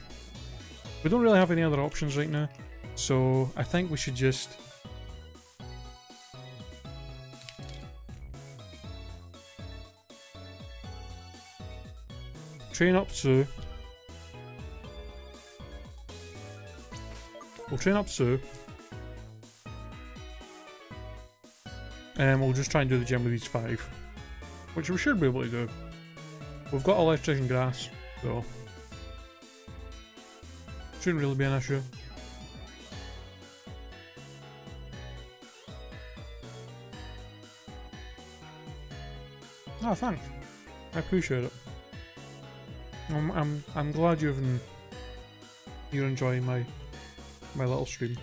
we don't really have any other options right now, so I think we should just train up to... We'll train up to... and we'll just try and do the gym with these 5, which we should be able to do. We've got electric and grass, so shouldn't really be an issue. Oh, thanks. I appreciate it. I'm glad you're enjoying my little stream.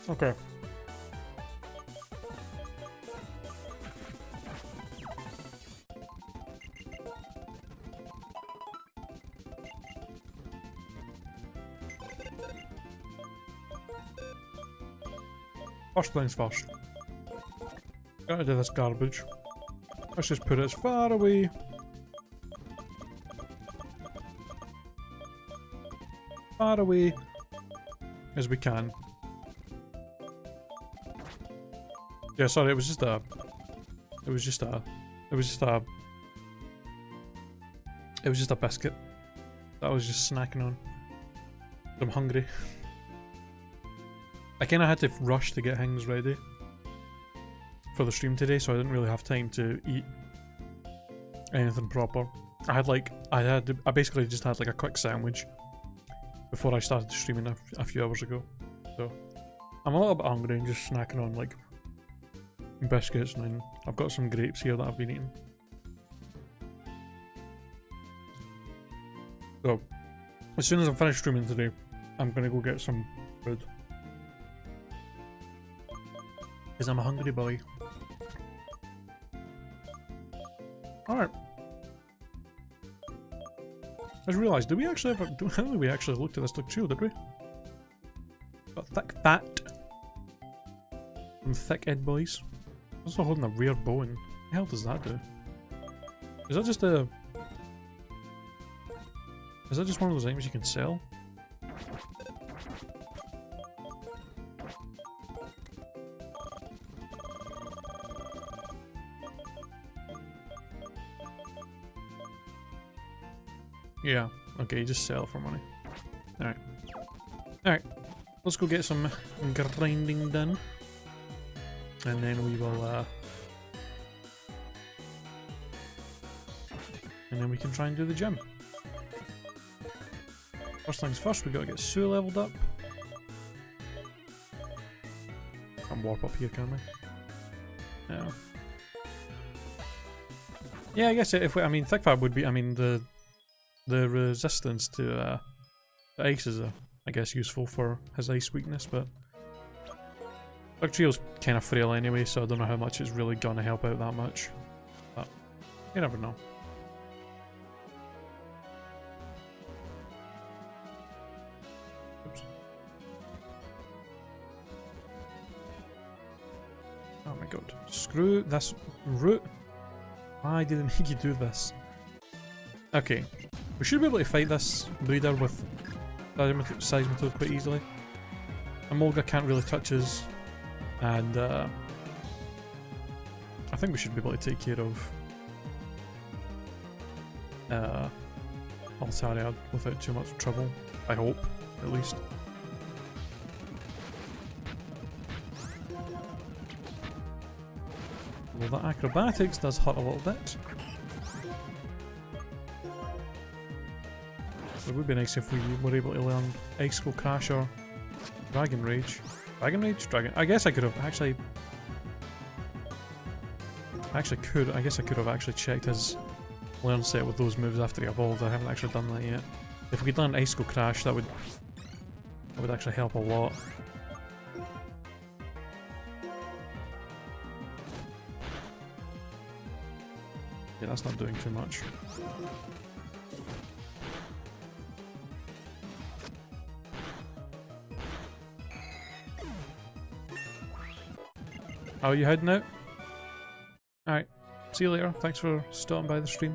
Okay. First things first. Gotta do this garbage. Let's just put it as far away. Far away as we can. Yeah, sorry, it was just a biscuit that I was just snacking on. I'm hungry. I kinda had to rush to get things ready for the stream today, so I didn't really have time to eat anything proper. I basically just had like a quick sandwich before I started streaming a few hours ago. So I'm a little bit hungry and just snacking on like biscuits, and then I've got some grapes here that I've been eating. So as soon as I'm finished streaming today, I'm gonna go get some food. Because I'm a hungry boy. Alright. I just realised, did we actually ever, how did we actually looked at this like chill, did we? Got thick fat. From thick Ed boys. Also holding a rare bow, and what the hell does that do? Is that just a... Is that just one of those items you can sell? Yeah, okay, you just sell for money. Alright. Alright, let's go get some grinding done. And then we will, and then we can try and do the gym. First things first, we gotta get Sue leveled up. Can't warp up here, can we? No. Yeah, I guess if we, I mean, thick fat would be, I mean, the resistance to ice is, I guess, useful for his ice weakness, but Trio's kind of frail anyway, so I don't know how much it's really gonna help out that much. But you never know. Oops. Oh my god. Screw this root. Why did it make you do this? Okay. We should be able to fight this breeder with Seismitoad quite easily. Emolga can't really touch us, and I think we should be able to take care of Altaria without too much trouble. I hope, at least. Well, the acrobatics does hurt a little bit. It would be nice if we were able to learn Icicle Crash or Dragon Rage. Dragon Rage? Dragon... I guess I could have actually... I guess I could have actually checked his learn set with those moves after he evolved. I haven't actually done that yet. If we could learn Icicle Crash, that would actually help a lot. Yeah, that's not doing too much. How are you heading out? Alright, see you later. Thanks for stopping by the stream.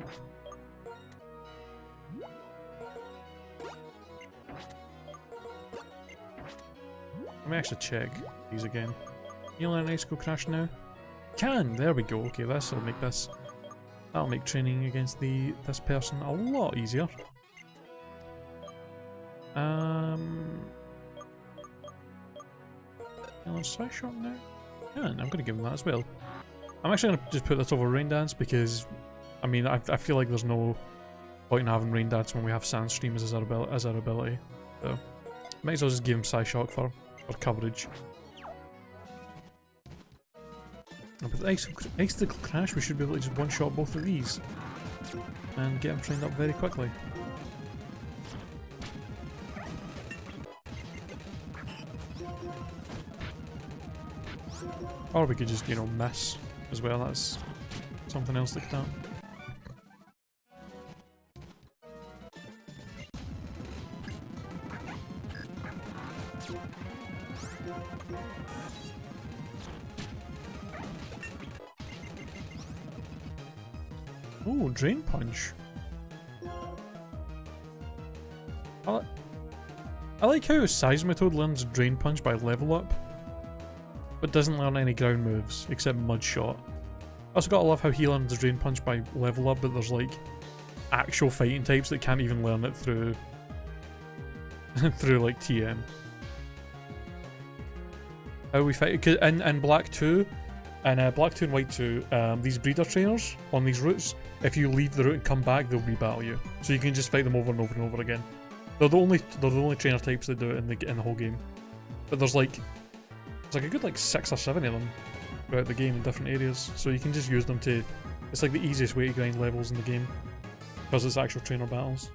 Let me actually check these again. Can you learn Icicle Crash now? Can! There we go. Okay, that'll make this... That'll make training against this person a lot easier. Can I learn Side Shot now? Yeah, I'm going to give him that as well. I'm actually going to just put this over Rain Dance because, I mean, I feel like there's no point in having Rain Dance when we have Sandstream as our ability. So, might as well just give him Psyshock for coverage. And with Icicle Crash, we should be able to just one-shot both of these and get him trained up very quickly. Or we could just, you know, miss as well. That's something else to count. Ooh, Drain Punch. I like how Seismitoad learns Drain Punch by level up, but doesn't learn any ground moves except Mud Shot. I also gotta love how he learns the Drain Punch by level up, but there's like actual fighting types that can't even learn it through through like TM. How we fight in Black 2 and Black 2 and White 2, these breeder trainers on these routes, if you leave the route and come back, they'll rebattle you. So you can just fight them over and over and over again. They're the only trainer types that do it in the whole game. But there's like a good like 6 or 7 of them throughout the game in different areas. So you can just use them to. It's like the easiest way to grind levels in the game because it's actual trainer battles.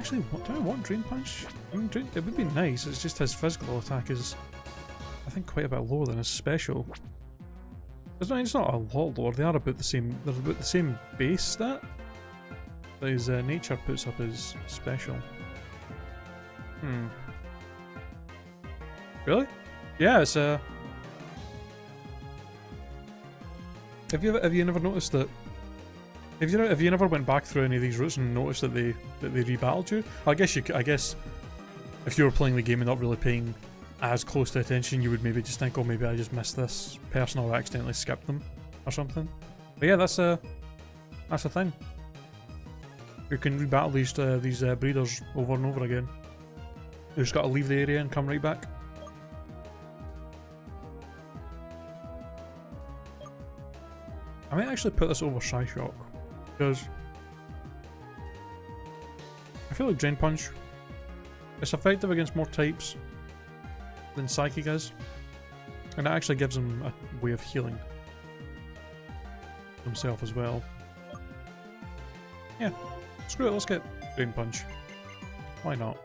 Actually, do I want Drain Punch? I mean, it would be nice. It's just his physical attack is, I think, quite a bit lower than his special. It's not a lot lower. They are about the same. They're about the same base stat. But his nature puts up his special. Really? Yeah, it's Have you never noticed that? Have you never went back through any of these routes and noticed that they rebattled you? I guess if you were playing the game and not really paying as close to attention, you would maybe just think, oh, maybe I just missed this person or I accidentally skipped them or something. But yeah, that's a thing. You can rebattle these breeders over and over again. You just gotta leave the area and come right back. I might actually put this over Psyshock because I feel like Drain Punch is effective against more types than Psychic is, and it actually gives him a way of healing himself as well. Yeah, screw it, let's get Drain Punch. Why not?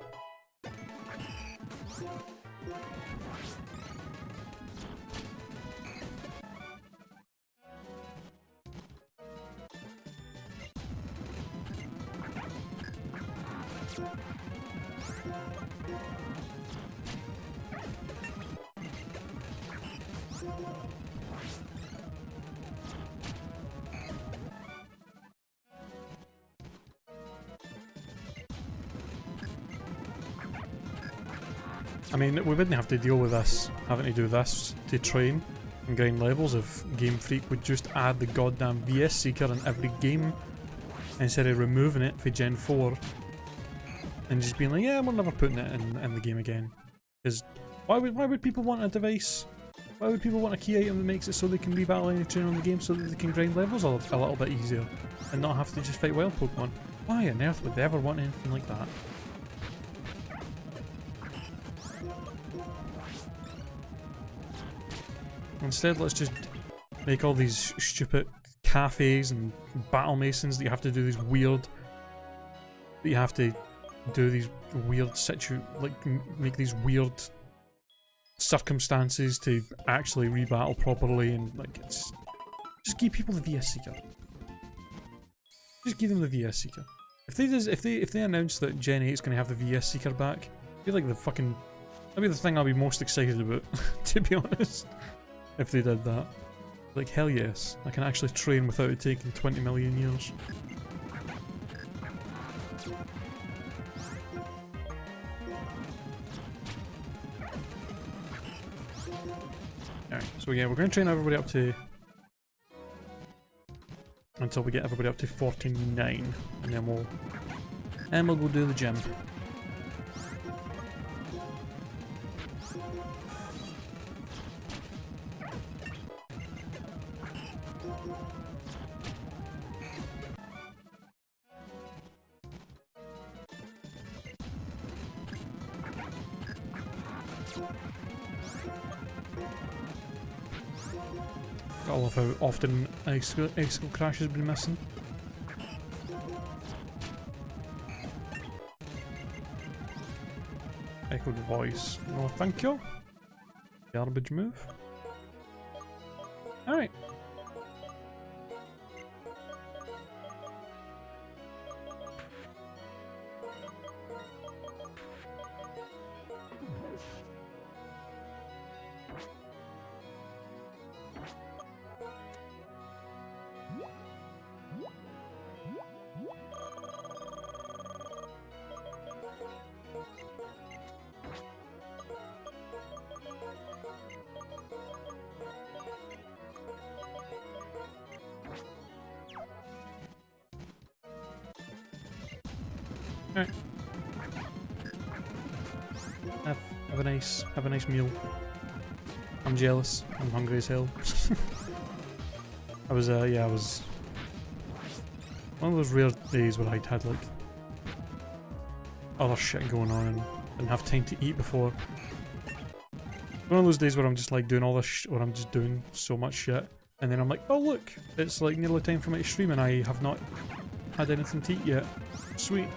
I mean, we wouldn't have to deal with this, having to do this to train and grind levels if Game Freak would just add the goddamn VS Seeker in every game instead of removing it for Gen 4 and just being like, yeah, we're never putting it in the game again. Because why would people want a device? Why would people want a key item that makes it so they can rebattle any trainer in the game so that they can grind levels a little bit easier and not have to just fight wild Pokemon? Why on earth would they ever want anything like that? Instead, let's just make all these stupid cafes and battle masons that you have to do these weird... That you have to do these weird make these weird circumstances to actually rebattle properly, and like it's... Just give people the VS Seeker. Just give them the VS Seeker. If they announce that Gen 8 is going to have the VS Seeker back, I feel like that'd be the thing I'll be most excited about, to be honest. If they did that. Like, hell yes. I can actually train without it taking 20 million years. Alright, so yeah, we're going to train everybody up to... until we get everybody up to 49. And then we'll go do the gym. I love how often Icicle Crash has been missing. Echoed voice. No, thank you. Garbage move. Alright. Alright. Have a nice meal. I'm jealous. I'm hungry as hell. I was one of those rare days where I'd had like other shit going on and didn't have time to eat before. One of those days where I'm just like doing all this where I'm just doing so much shit, and then I'm like, oh look, it's like nearly time for me to stream and I have not had anything to eat yet. Sweet.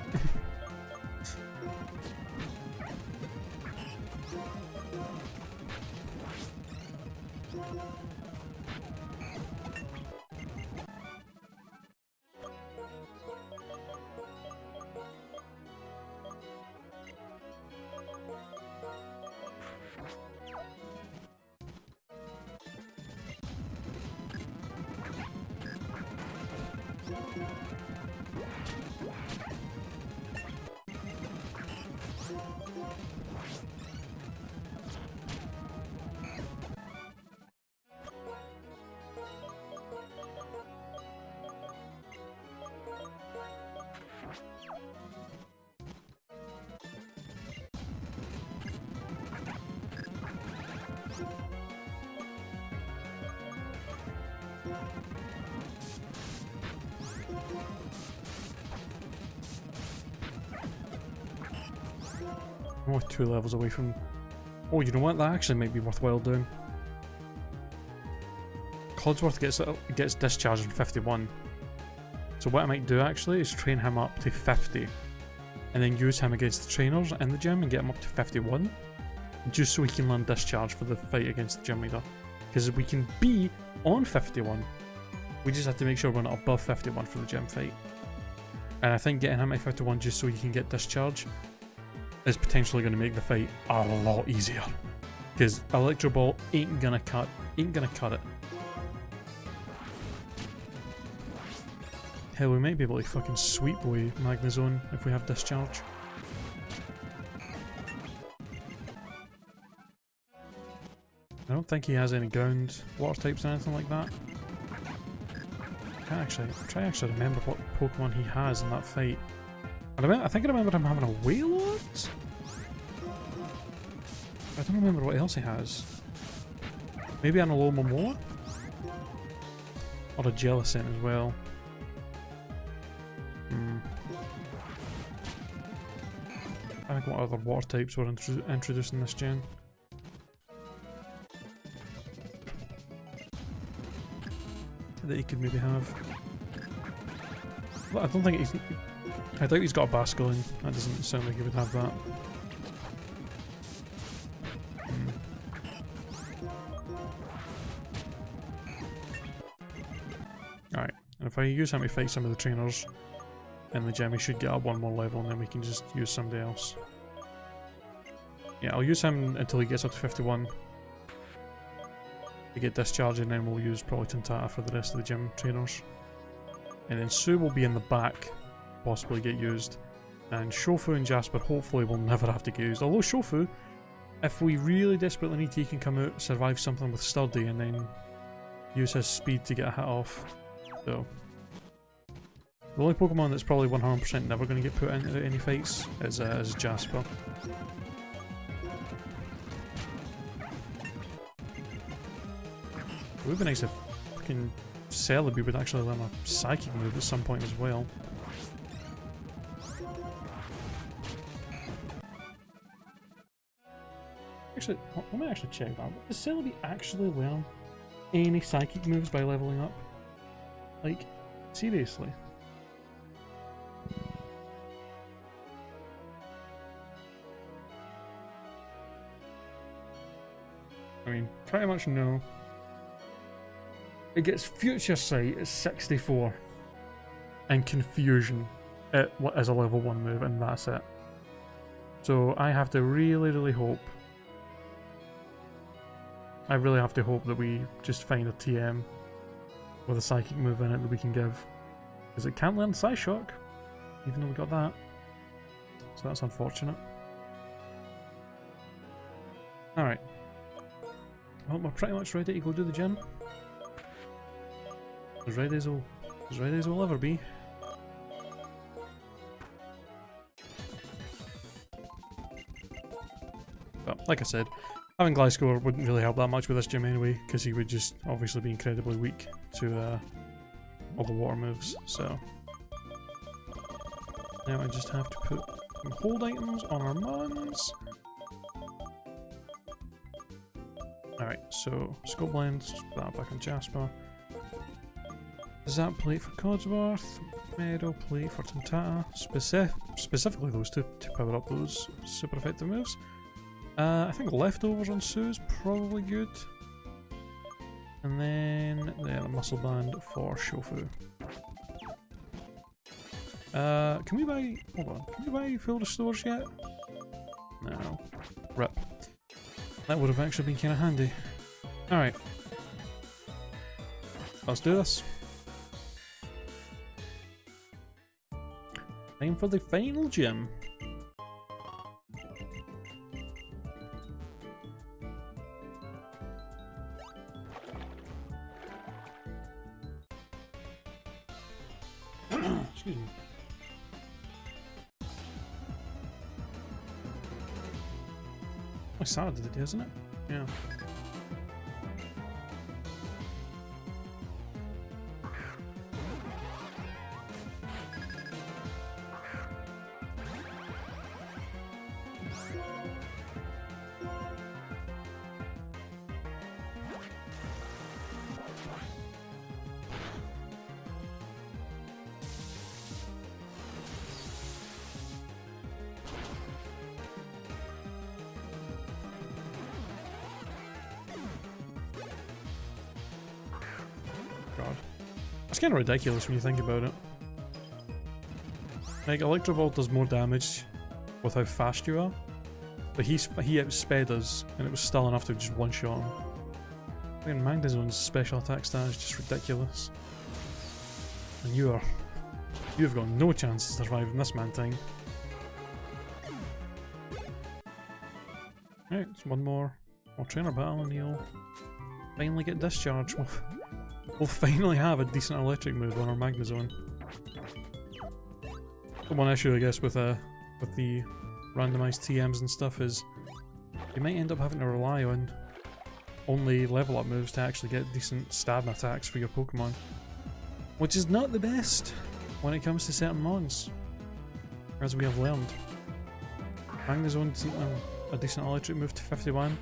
I'm only 2 levels away from... Oh, you know what? That actually might be worthwhile doing. Codsworth gets discharged in 51. So what I might do actually is train him up to 50. And then use him against the trainers in the gym and get him up to 51. Just so he can learn discharge for the fight against the gym leader. Because we can be on 51. We just have to make sure we're not above 51 for the gym fight. And I think getting him at 51 just so he can get discharge is potentially going to make the fight a lot easier. Because Electro Ball ain't gonna cut it. Hell, we might be able to fucking sweep away Magnezone if we have discharge. I don't think he has any ground water types or anything like that. Try actually remember what Pokemon he has in that fight. I think I remember him having a Wailord? I don't remember what else he has. Maybe an Alomomola? Or a Jellicent as well. I think what other water types were introduced in this gen. That he could maybe have. Well, I don't think he's... I doubt he's got a Basculin. That doesn't sound like he would have that. Alright, and if I use him to fight some of the trainers in the gym, he should get up one more level and then we can just use somebody else. Yeah, I'll use him until he gets up to 51. To get discharged, and then we'll use probably Tintata for the rest of the gym trainers. And then Sue will be in the back, possibly get used. And Shofu and Jasper hopefully will never have to get used. Although Shofu, if we really desperately need to, he can come out, survive something with Sturdy, and then use his speed to get a hit off. So, the only Pokemon that's probably 100% never going to get put into any fights is Jasper. It would be nice if fucking Celebi would actually learn a Psychic move at some point as well. Actually, let me actually check that. Does Celebi actually learn any Psychic moves by leveling up? Like, seriously? I mean, pretty much no. It gets Future Sight at 64. And Confusion as a level 1 move, and that's it. So I have to really hope. I really have to hope that we just find a TM with a psychic move in it that we can give. Because it can't learn Psy Shock, even though we got that. So that's unfortunate. Alright. Well, we're pretty much ready to go do the gym. As ready as we'll ever be. But like I said, having Gliscor wouldn't really help that much with this gym anyway, because he would just obviously be incredibly weak to all the water moves, so... Now I just have to put some hold items on our Mons. Alright, so Scope Blend, put that back on Jasper. Zap Plate for Codsworth, Meadow Plate for Tintata, specifically those two to power up those super effective moves. I think Leftovers on Sue is probably good. And then the Muscle Band for Shofu. Can we buy... hold on, can we buy full restores yet? No. Rip. That would have actually been kind of handy. Alright. Let's do this. Time for the final gym. Excuse me. My salad did it, isn't it? Yeah. God. It's kind of ridiculous when you think about it. Like, Electro Ball does more damage with how fast you are, but he outsped us, and it was still enough to just one-shot him. I mean, Magnezone's special attack stat is just ridiculous. And you've got no chance of surviving this man thing. Right, it's one more trainer battle and he'll finally get discharged. We'll finally have a decent electric move on our Magnezone. The one issue, I guess, with the randomized TMs and stuff is you might end up having to rely on only level up moves to actually get decent stab attacks for your Pokemon. Which is not the best when it comes to certain mons, as we have learned. Magnezone doesn't learn a decent electric move to 51.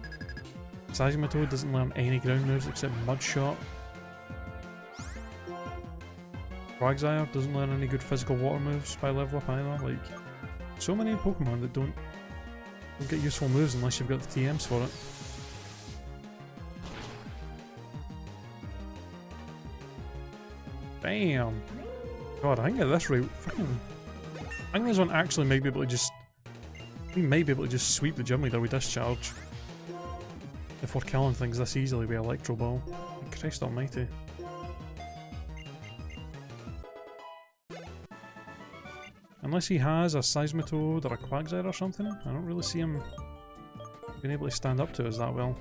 Seismitoad doesn't learn any ground moves except Mud Shot. Quagsire doesn't learn any good physical water moves by level up either. Like, so many Pokemon that don't get useful moves unless you've got the TMs for it. Bam! God, I think at this rate, fucking... I think this one actually might be able to just... We might be able to just sweep the gym leader with Discharge. If we're killing things this easily with Electro Ball. Christ almighty. Unless he has a Seismitoad or a Quagsire or something, I don't really see him being able to stand up to us that well.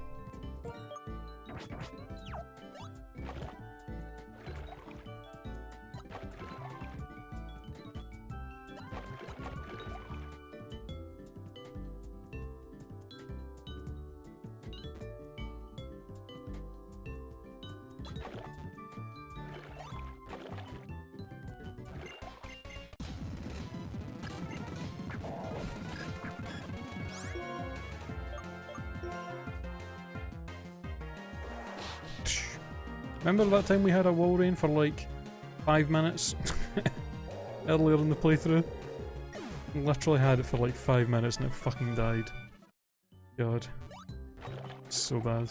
Remember that time we had a wall rain for like 5 minutes earlier in the playthrough? We literally had it for like 5 minutes and it fucking died. God. So bad.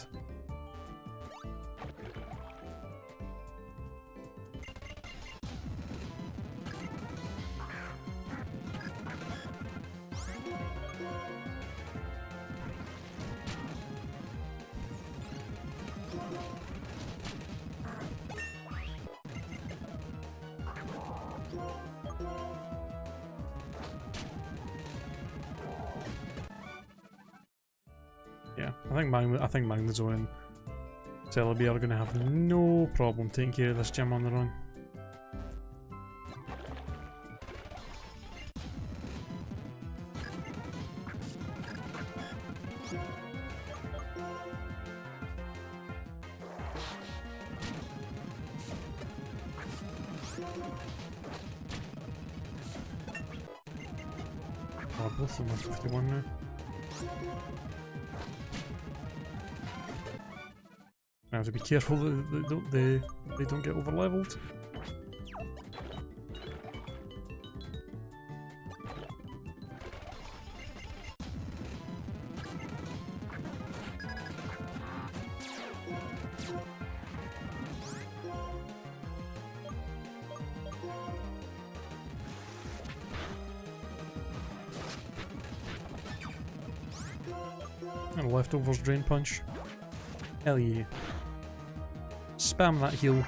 Yeah, I think Magneto and Celebi are going to have no problem taking care of this gym on their own. Oh, both of them are 51 now. I have to be careful that they don't get over leveled. And leftovers drain punch. Hell yeah. Spam that heal.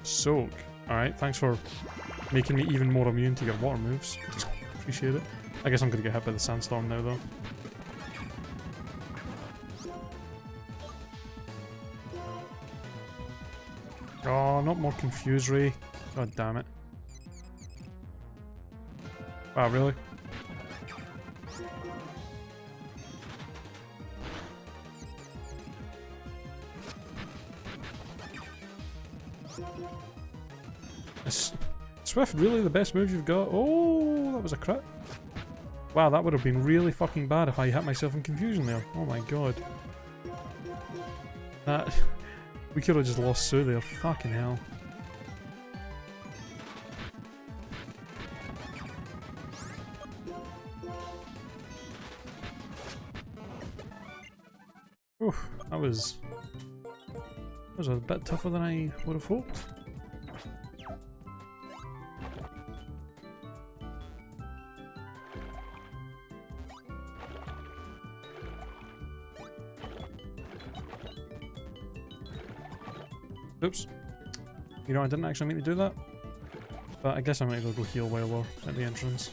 Soak. Alright, thanks for making me even more immune to your water moves. Appreciate it. I guess I'm gonna get hit by the sandstorm now though. Oh, not more confused, Ray. God damn it. Wow, really? Is Swift really the best move you've got? Oh, that was a crit. Wow, that would have been really fucking bad if I hit myself in confusion there. Oh my god. That... we could have just lost Sue there. Fucking hell. Oof, that was a bit tougher than I would have hoped. Oops. You know, I didn't actually mean to do that. But I guess I might go heal while we're at the entrance.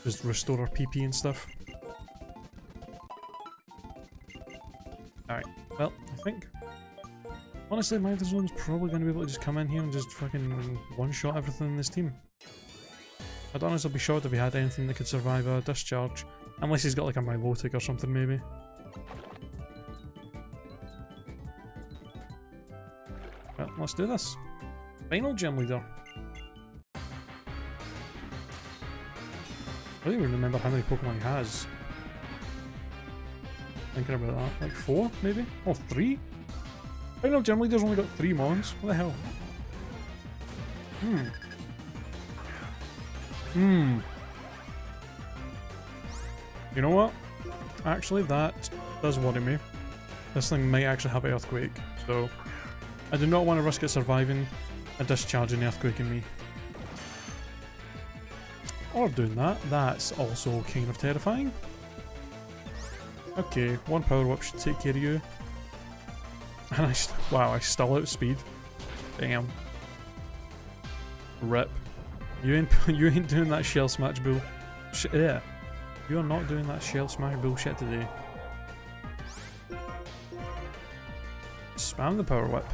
Just restore our PP and stuff. Alright, well, I think... honestly, Magnezone's probably going to be able to just come in here and just fucking one-shot everything in this team. I'd honestly be shocked if he had anything that could survive a discharge. Unless he's got like a Milotic or something, maybe. Well, let's do this. Final gym leader. I don't even remember how many Pokemon he has. Thinking about that. Like 4, maybe? Oh, 3? Final gym leader's only got 3 Mons. What the hell? You know what? Actually, that does worry me. This thing might actually have an Earthquake, so... I do not want to risk it surviving a discharge in Earthquake in me. Or doing that. That's also kind of terrifying. Okay, 1 Power Whip should take care of you. And wow, I still outspeed. Damn. Rip. You ain't doing that Shell Smash bull. Yeah. You are not doing that Shell Smash bullshit today. Spam the Power Whip.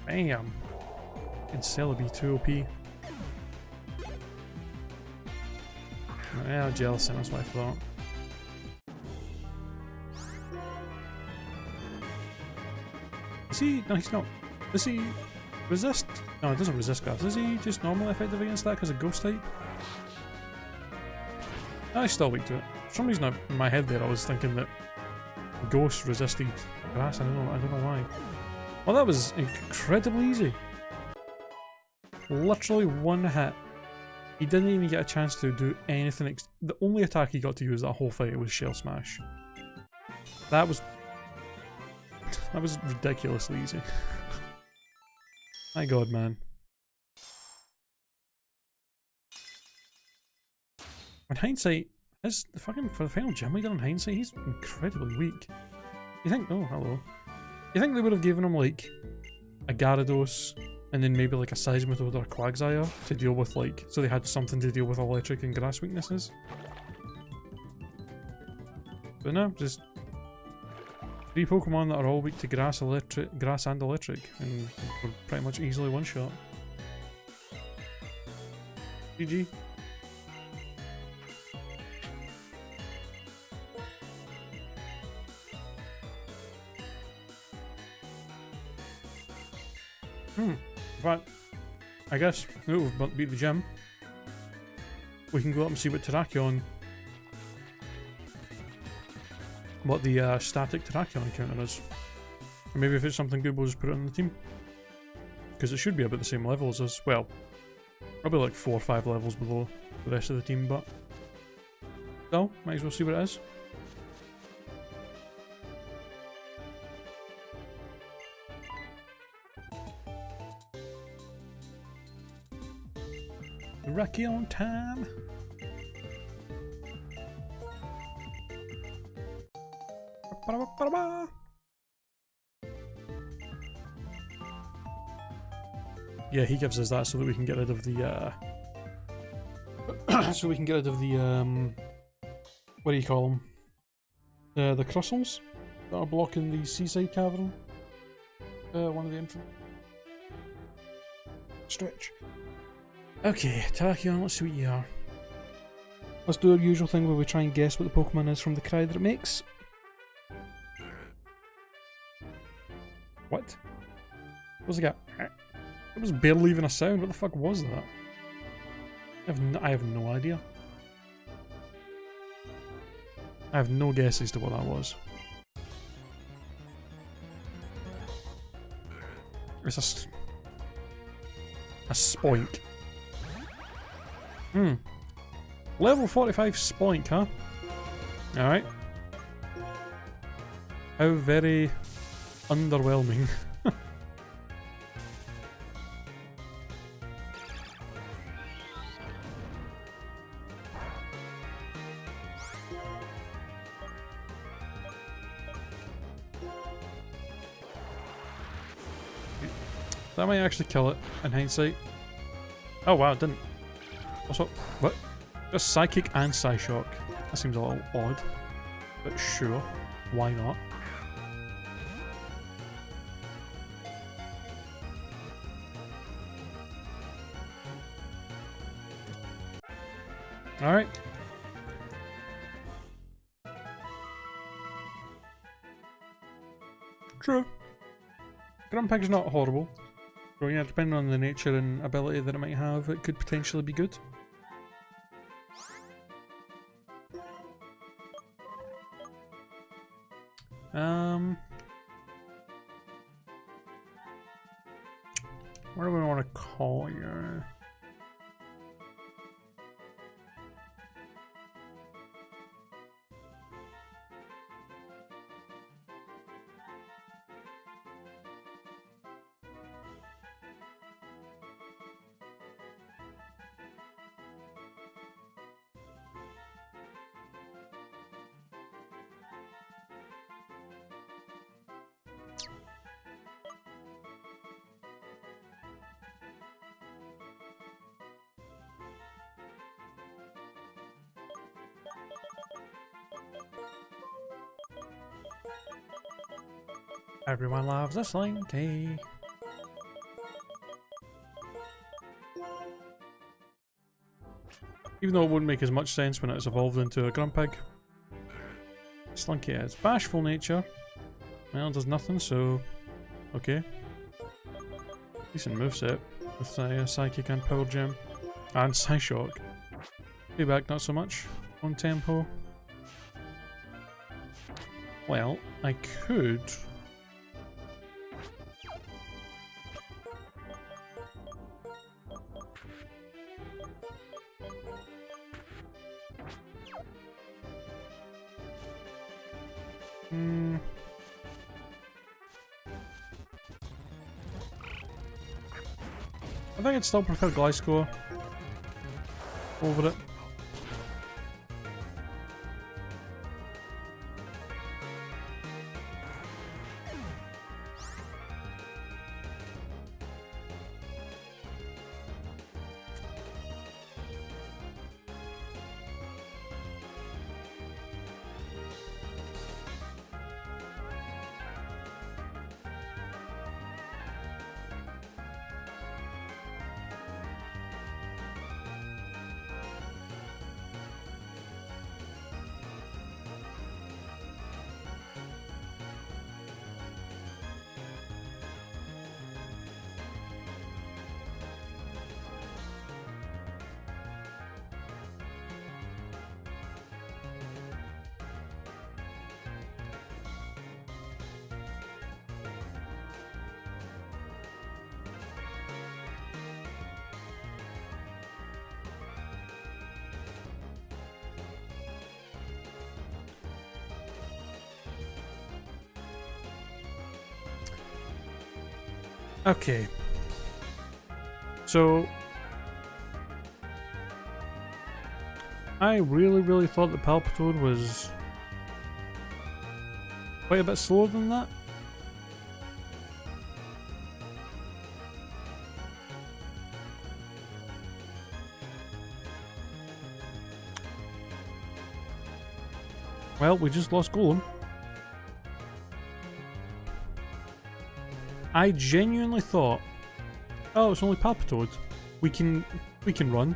Bam. And Celebi 2 OP. Yeah, jealous, that's what I thought. Is he? No, he's not. Does he resist? No, he doesn't resist grass. Is he just normally effective against that because of Ghost type? No, he's still weak to it. For some reason in my head there I was thinking that Ghost resisted grass. I don't know why. Well, that was incredibly easy. Literally one hit. He didn't even get a chance to do anything. The only attack he got to use that whole fight was Shell Smash. That was ridiculously easy. My god, man. In hindsight, for the final gym leader in hindsight, he's incredibly weak. You think, oh, hello. You think they would have given him, like, a Gyarados, and then maybe, like, a Seismitoad or a Quagsire to deal with, like, so they had something to deal with electric and grass weaknesses? But no, just 3 Pokemon that are all weak to grass and electric, and were pretty much easily one-shot. GG. But I guess now we've beat the gym, we can go up and see what Terrakion, what the static Terrakion counter is. Or maybe if it's something good, we'll just put it on the team. Because it should be about the same level as us. Well, probably like 4 or 5 levels below the rest of the team, but still, might as well see what it is. Terrakion time! Yeah, he gives us that so that we can get rid of the so we can get rid of the what do you call them? The crystals that are blocking the seaside cavern. One of the entrance. Stretch. Okay, Terrakion, let's see what you are. Let's do our usual thing where we try and guess what the Pokemon is from the cry that it makes. What? What was it? It was barely even a sound. What the fuck was that? I have no idea. I have no guess as to what that was. It's a spoink. Level 45 spoink, huh? Alright. How very underwhelming. That might actually kill it in hindsight. Oh wow, it didn't. Also, what? Just Psychic and Psyshock. That seems a little odd. But sure, why not? Alright. True. Grumpig's not horrible. So yeah, depending on the nature and ability that it might have, it could potentially be good. What do we want to call you? Everyone loves a Slinky. Even though it wouldn't make as much sense when it's evolved into a Grumpig. Slinky has bashful nature. Well, does nothing, so okay. Decent moveset with Psychic and Power Gem. And Psyshock. Payback not so much on tempo. Well, I could... I think I'd still prefer Gliscor over it. Okay. So I really thought that Palpitoad was quite a bit slower than that. Well, we just lost Golem. I genuinely thought, oh, it's only Palpitoad. We can run.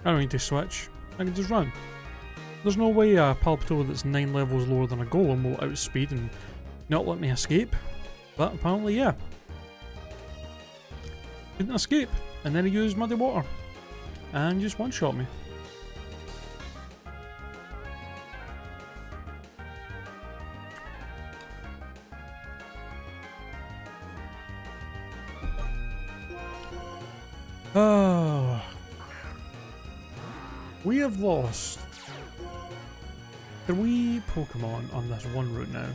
I don't need to switch. I can just run. There's no way a Palpitoad that's 9 levels lower than a Golem will outspeed and not let me escape. But apparently, yeah. Couldn't escape. And then he used Muddy Water. And just one-shot me. Oh, we have lost 3 Pokemon on this one route now.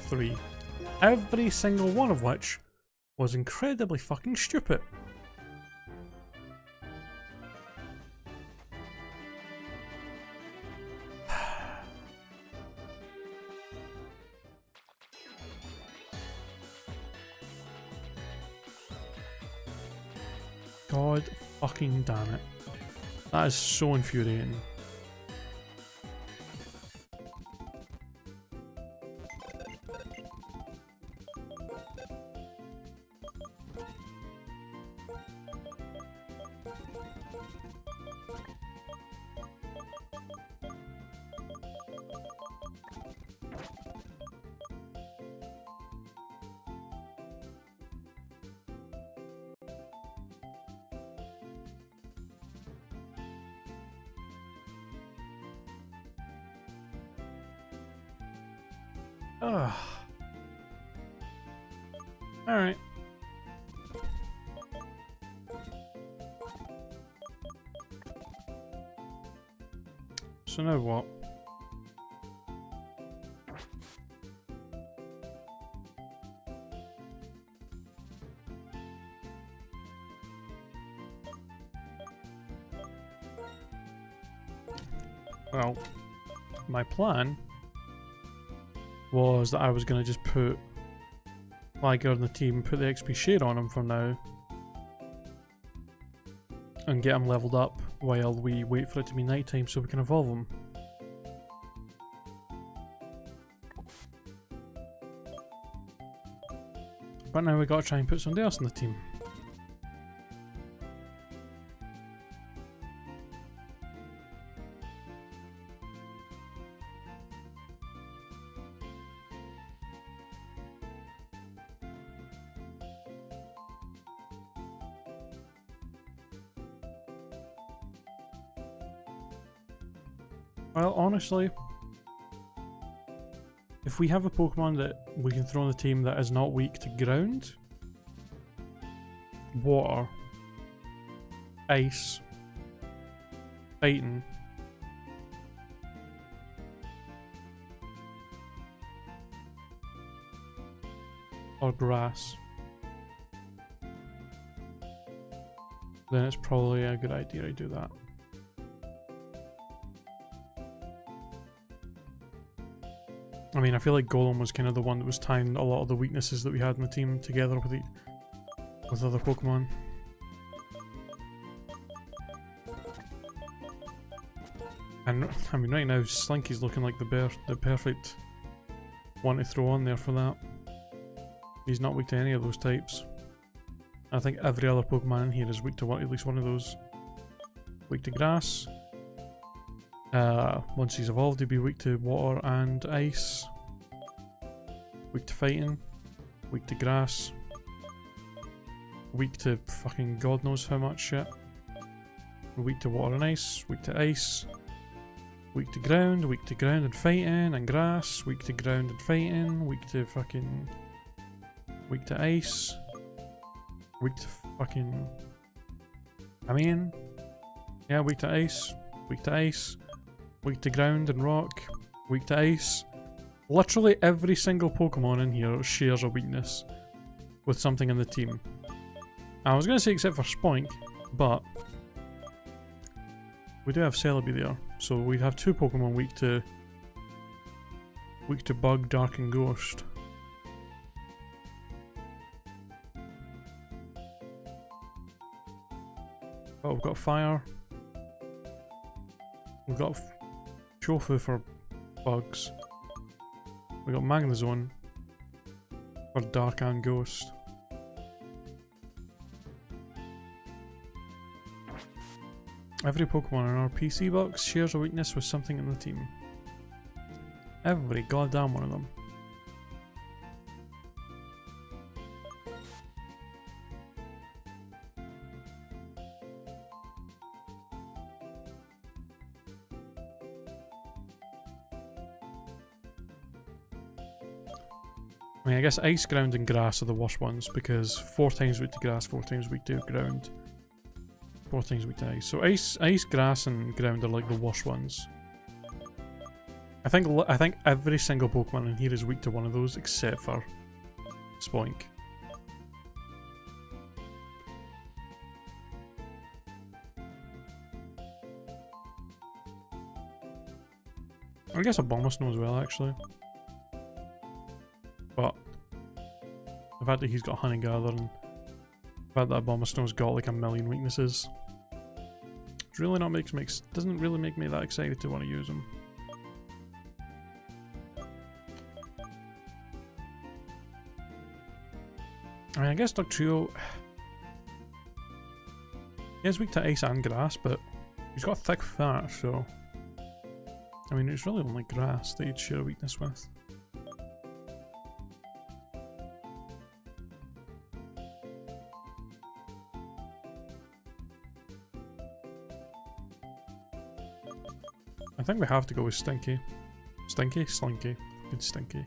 3. Every single one of which was incredibly fucking stupid. God fucking damn it. That is so infuriating. Ugh. Alright. So now what? Well, my plan was that I was going to just put Liger on the team, put the XP share on him for now, and get him leveled up while we wait for it to be nighttime so we can evolve him. But now we gotta try and put somebody else on the team. Well, honestly, if we have a Pokemon that we can throw on the team that is not weak to ground, water, ice, fighting, or grass, then it's probably a good idea to do that. I mean, I feel like Golem was kind of the one that was tying a lot of the weaknesses that we had in the team together with other Pokemon. And I mean, right now Slinky's looking like the perfect one to throw on there for that. He's not weak to any of those types. I think every other Pokemon in here is weak to at least one of those. Weak to grass. Once he's evolved, he'd be weak to water and ice. Weak to fighting. Weak to grass. Weak to fucking god knows how much shit. Weak to water and ice. Weak to ice. Weak to ground and fighting and grass. Weak to ground and fighting. Weak to fucking... Weak to ice. Weak to fucking... I mean... Yeah, weak to ice. Weak to ice. Weak to ground and rock. Weak to ice. Literally every single Pokemon in here shares a weakness with something in the team. I was going to say except for Spoink, but we do have Celebi there, so we have two Pokemon weak to Bug, Dark and Ghost. Oh, we've got Fire. We've got Shofu for bugs. We got Magnezone for Dark and Ghost. Every Pokemon in our PC box shares a weakness with something in the team. Every goddamn one of them. I mean, I guess ice, ground and grass are the worst ones because 4 times weak to grass, 4 times weak to ground, 4 times weak to ice. So ice, grass and ground are like the worst ones. I think every single Pokemon in here is weak to one of those except for Spoink. I guess Abomasnow as well, actually. But the fact that he's got Honey Gather and the fact that Abomasnow's got like a million weaknesses, it's really not doesn't really make me that excited to want to use him. I mean, I guess Dugtrio, he is weak to ice and grass, but he's got thick fat, so I mean, it's really only grass that he'd share a weakness with. I think we have to go with Slinky. Slinky? Good Slinky.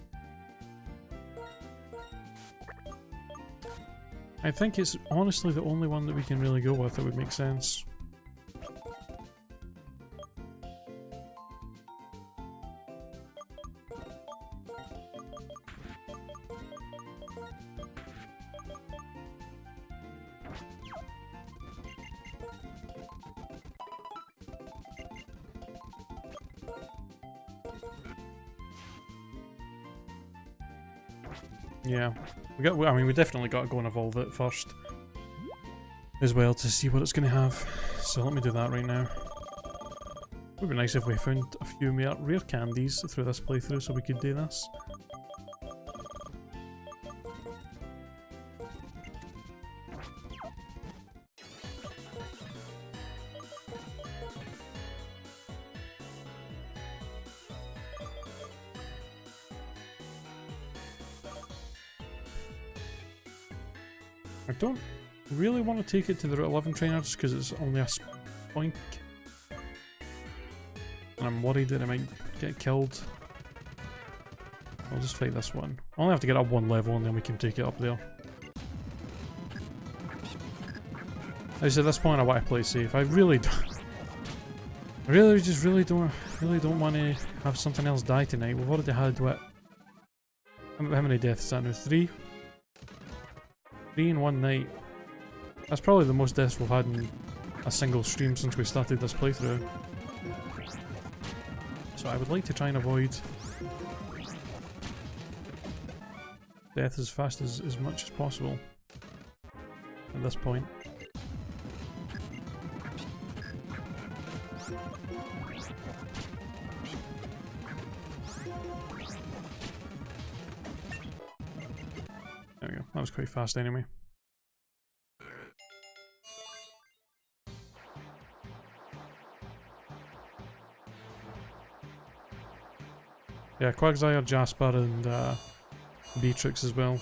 I think it's honestly the only one that we can really go with that would make sense. Yeah, I mean, we definitely got to go and evolve it first as well to see what it's going to have. So let me do that right now. It would be nice if we found a few more rare candies through this playthrough so we could do this. I don't really want to take it to the Route 11 trainers because it's only a Spoink. And I'm worried that I might get killed. I'll just fight this one. I only have to get up 1 level and then we can take it up there. As at this point I want to play safe. I really don't. I really don't want to have something else die tonight. We've already had what? How many deaths is that now? 3? 3 in one night. That's probably the most deaths we've had in a single stream since we started this playthrough. So I would like to try and avoid death as fast as much as possible at this point. There we go. That was quite fast anyway. Yeah, Quagsire, Jasper, and Beatrix as well.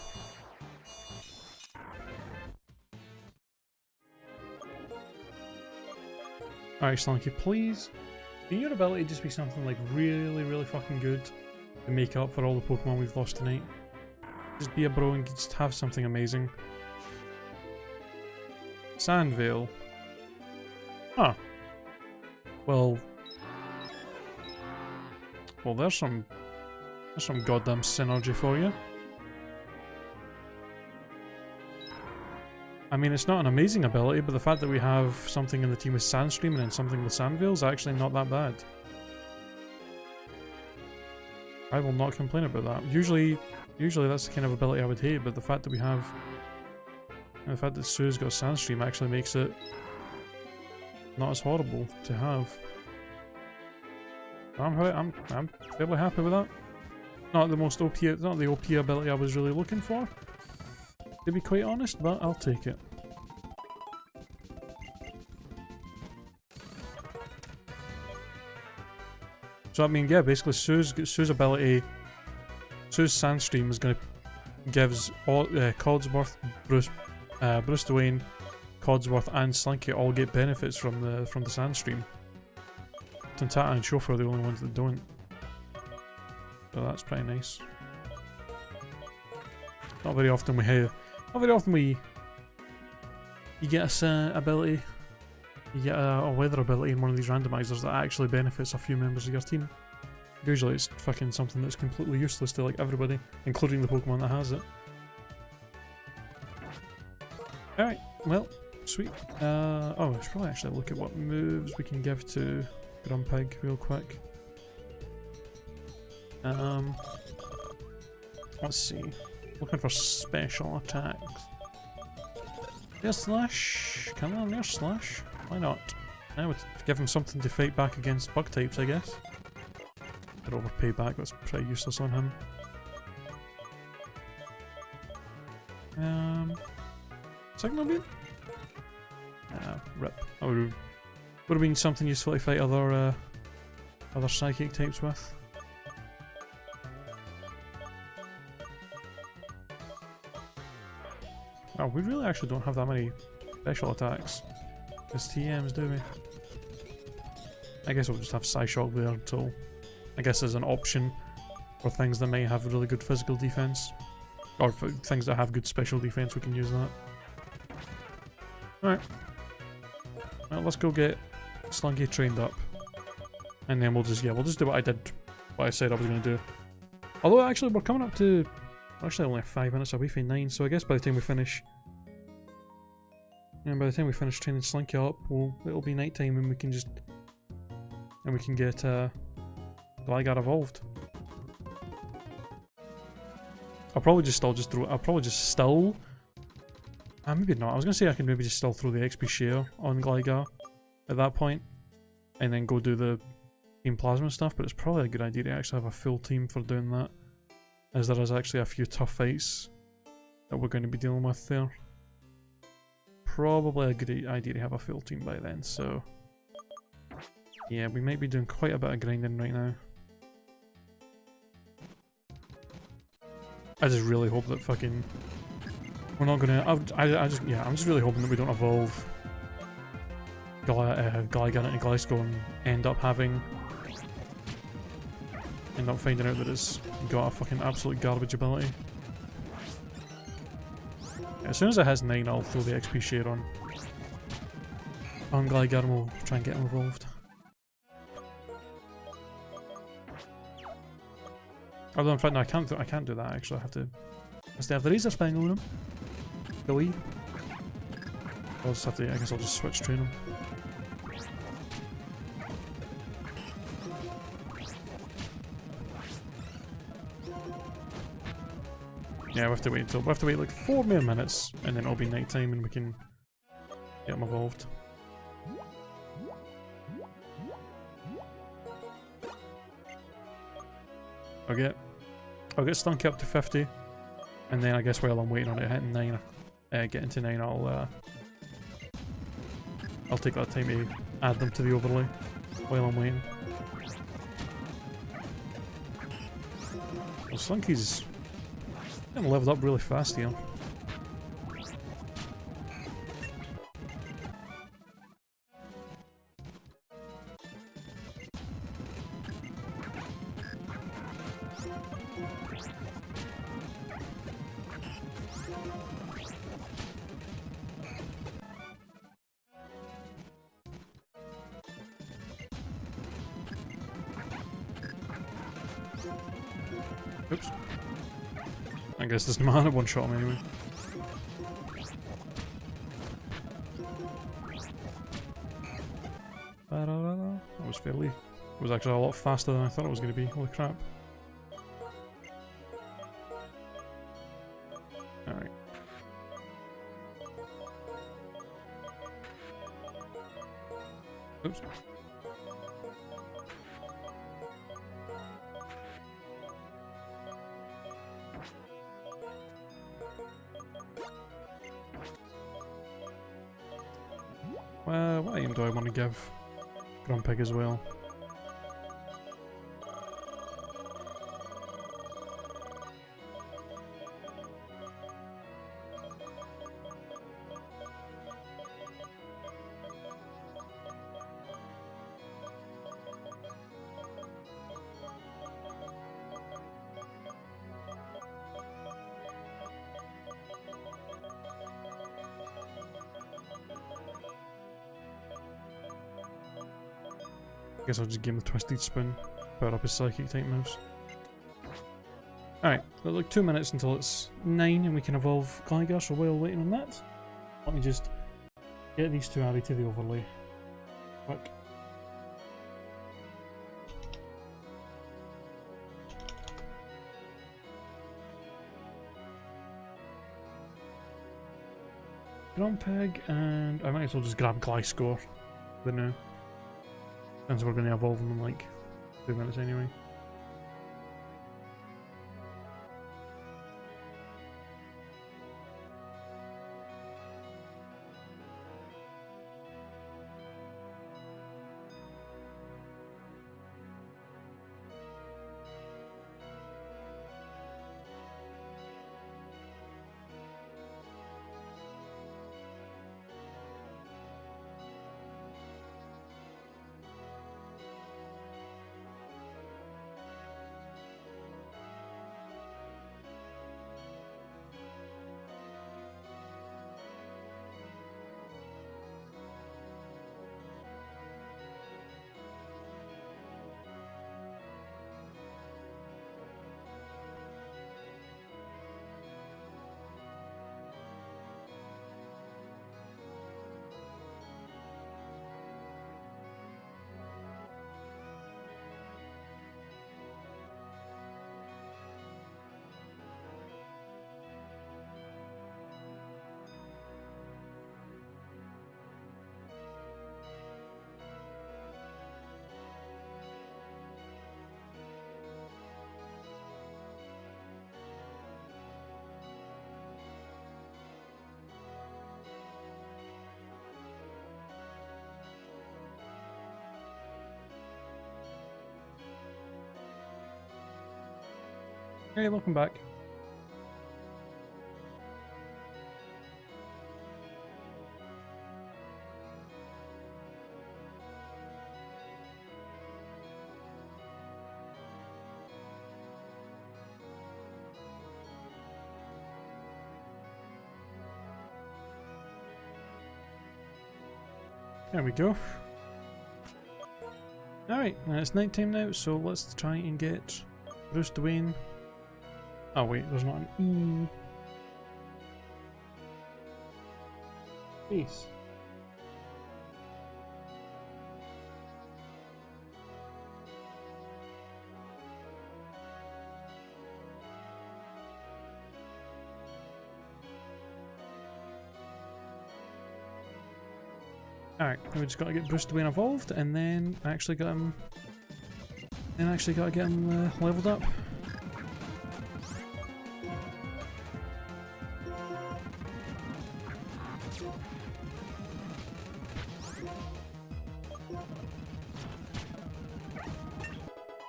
Alright, Slanky, please. Can your ability just be something like really fucking good to make up for all the Pokemon we've lost tonight? Just be a bro and just have something amazing. Sandvale. Huh. Well, there's some goddamn synergy for you. I mean, it's not an amazing ability, but the fact that we have something in the team with Sandstream and then something with Sandvale is actually not that bad. I will not complain about that. Usually that's the kind of ability I would hate, but the fact that we have... the fact that Sue's got Sandstream actually makes it not as horrible to have. I'm fairly happy with that. Not the most OP, not the OP ability I was really looking for, to be quite honest, but I'll take it. So I mean, yeah, basically Sue's ability, Sue's Sandstream is going to gives all Codsworth, Bruce Dwayne, Codsworth, and Slinky all get benefits from the Sandstream. Tantata and Chauffeur are the only ones that don't. So that's pretty nice. Not very often you get a ability, you get a weather ability in one of these randomizers that actually benefits a few members of your team. Usually it's fucking something that's completely useless to like everybody, including the Pokemon that has it. Alright, well, sweet. Oh, I should probably actually look at what moves we can give to Grumpig real quick. Let's see. Looking for special attacks. Air Slash. Come on, Air Slash. Why not? I would give him something to fight back against bug types, I guess. Could overpay back, that's pretty useless on him. Signal Beam? Rip. That would have been something useful to fight other psychic types with. Oh, we really actually don't have that many special attacks as TMs, do we? I guess we'll just have Psyshock there until... I guess as an option for things that might have really good physical defense. Or for things that have good special defense, we can use that. Alright. Well, let's go get Slunky trained up. And then we'll just do what I said I was going to do. Although actually we're coming up to... We're actually only 5 minutes away from 9, so I guess by the time we finish... And by the time we finish training Slinky up, it'll be night time and we can just... And we can get Gligar evolved. I'll probably just still maybe not. I was going to say I can maybe just still throw the XP share on Gligar at that point. And then go do the Team Plasma stuff, but it's probably a good idea to actually have a full team for doing that. As there is actually a few tough fights that we're going to be dealing with there. Probably a good idea to have a full team by then, so... Yeah, we might be doing quite a bit of grinding right now. I just really hope that fucking... We're not gonna... I'm just really hoping that we don't evolve Gligar into Gliscor and end up finding out that it's got a fucking absolute garbage ability. Yeah, as soon as it has 9, I'll throw the XP share on Gligar and we'll try and get him evolved. Although in fact no, I can't do that actually. I have to have the Razor Spangle on him. Billy. I'll just have to, I guess I'll just switch train him. Yeah, we have to wait like 4 more minutes, and then it'll be night time, and we can get them evolved. I'll get Stunky up to 50, and then I guess while I'm waiting on it hitting 9, getting to 9, I'll take that time to add them to the overlay while I'm waiting. Well, Slunky's getting leveled up really fast here. Oops. I guess there's no mana one shot him anyway. That was fairly... It was actually a lot faster than I thought it was going to be. Holy crap. Alright. Oops. What item do I want to give Grumpig as well? I guess I'll just give him the Twisted Spoon, power up his Psychic type moves. Alright, got like 2 minutes until it's 9 and we can evolve Gligar, so while waiting on that, let me just get these two added to the overlay. Quick. Grumpig, and I might as well just grab Gliscor, the new. Since we're going to evolve them in like 2 minutes anyway. Hey, welcome back. There we go. Alright, it's night time now, so let's try and get Bruce Dwayne. Oh wait, there's not an E. Peace. Alright, we just gotta get Bruce to be involved and then actually get him. Then actually gotta get him leveled up.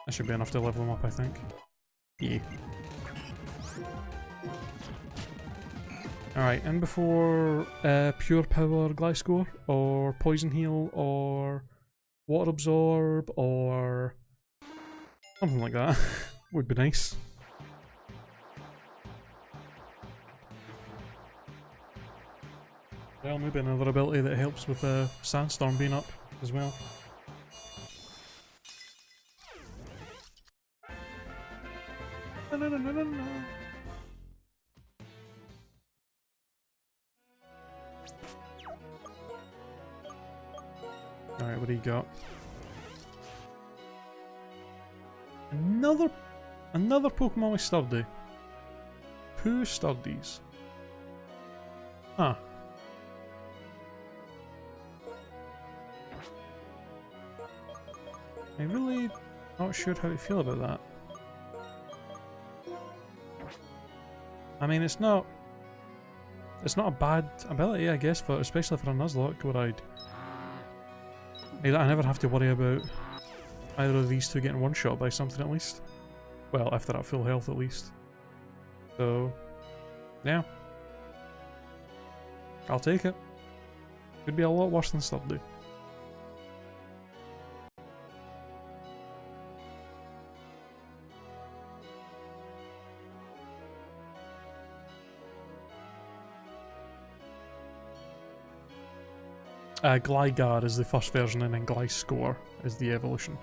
That should be enough to level him up, I think. Yeah. Alright, and before Pure Power Gliscor, or Poison Heal, or Water Absorb, or something like that would be nice. Well, maybe another ability that helps with Sandstorm being up as well. Alright, what do you got? Another Pokemon with Sturdy. Who Sturdies? Huh. I'm really not sure how to feel about that. I mean, it's not a bad ability, I guess, but especially for a Nuzlocke, where I never have to worry about either of these two getting one shot by something at least. Well, if they're at full health at least. So, yeah. I'll take it. Could be a lot worse than Sturdy. Gligar is the first version and then Gliscor is the evolution.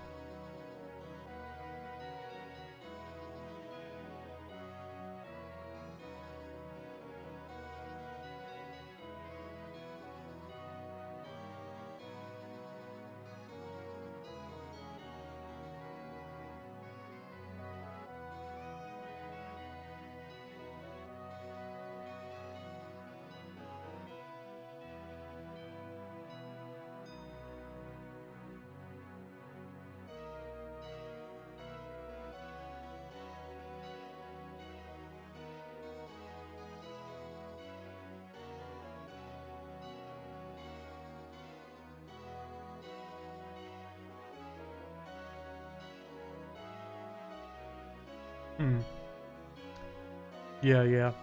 Yeah.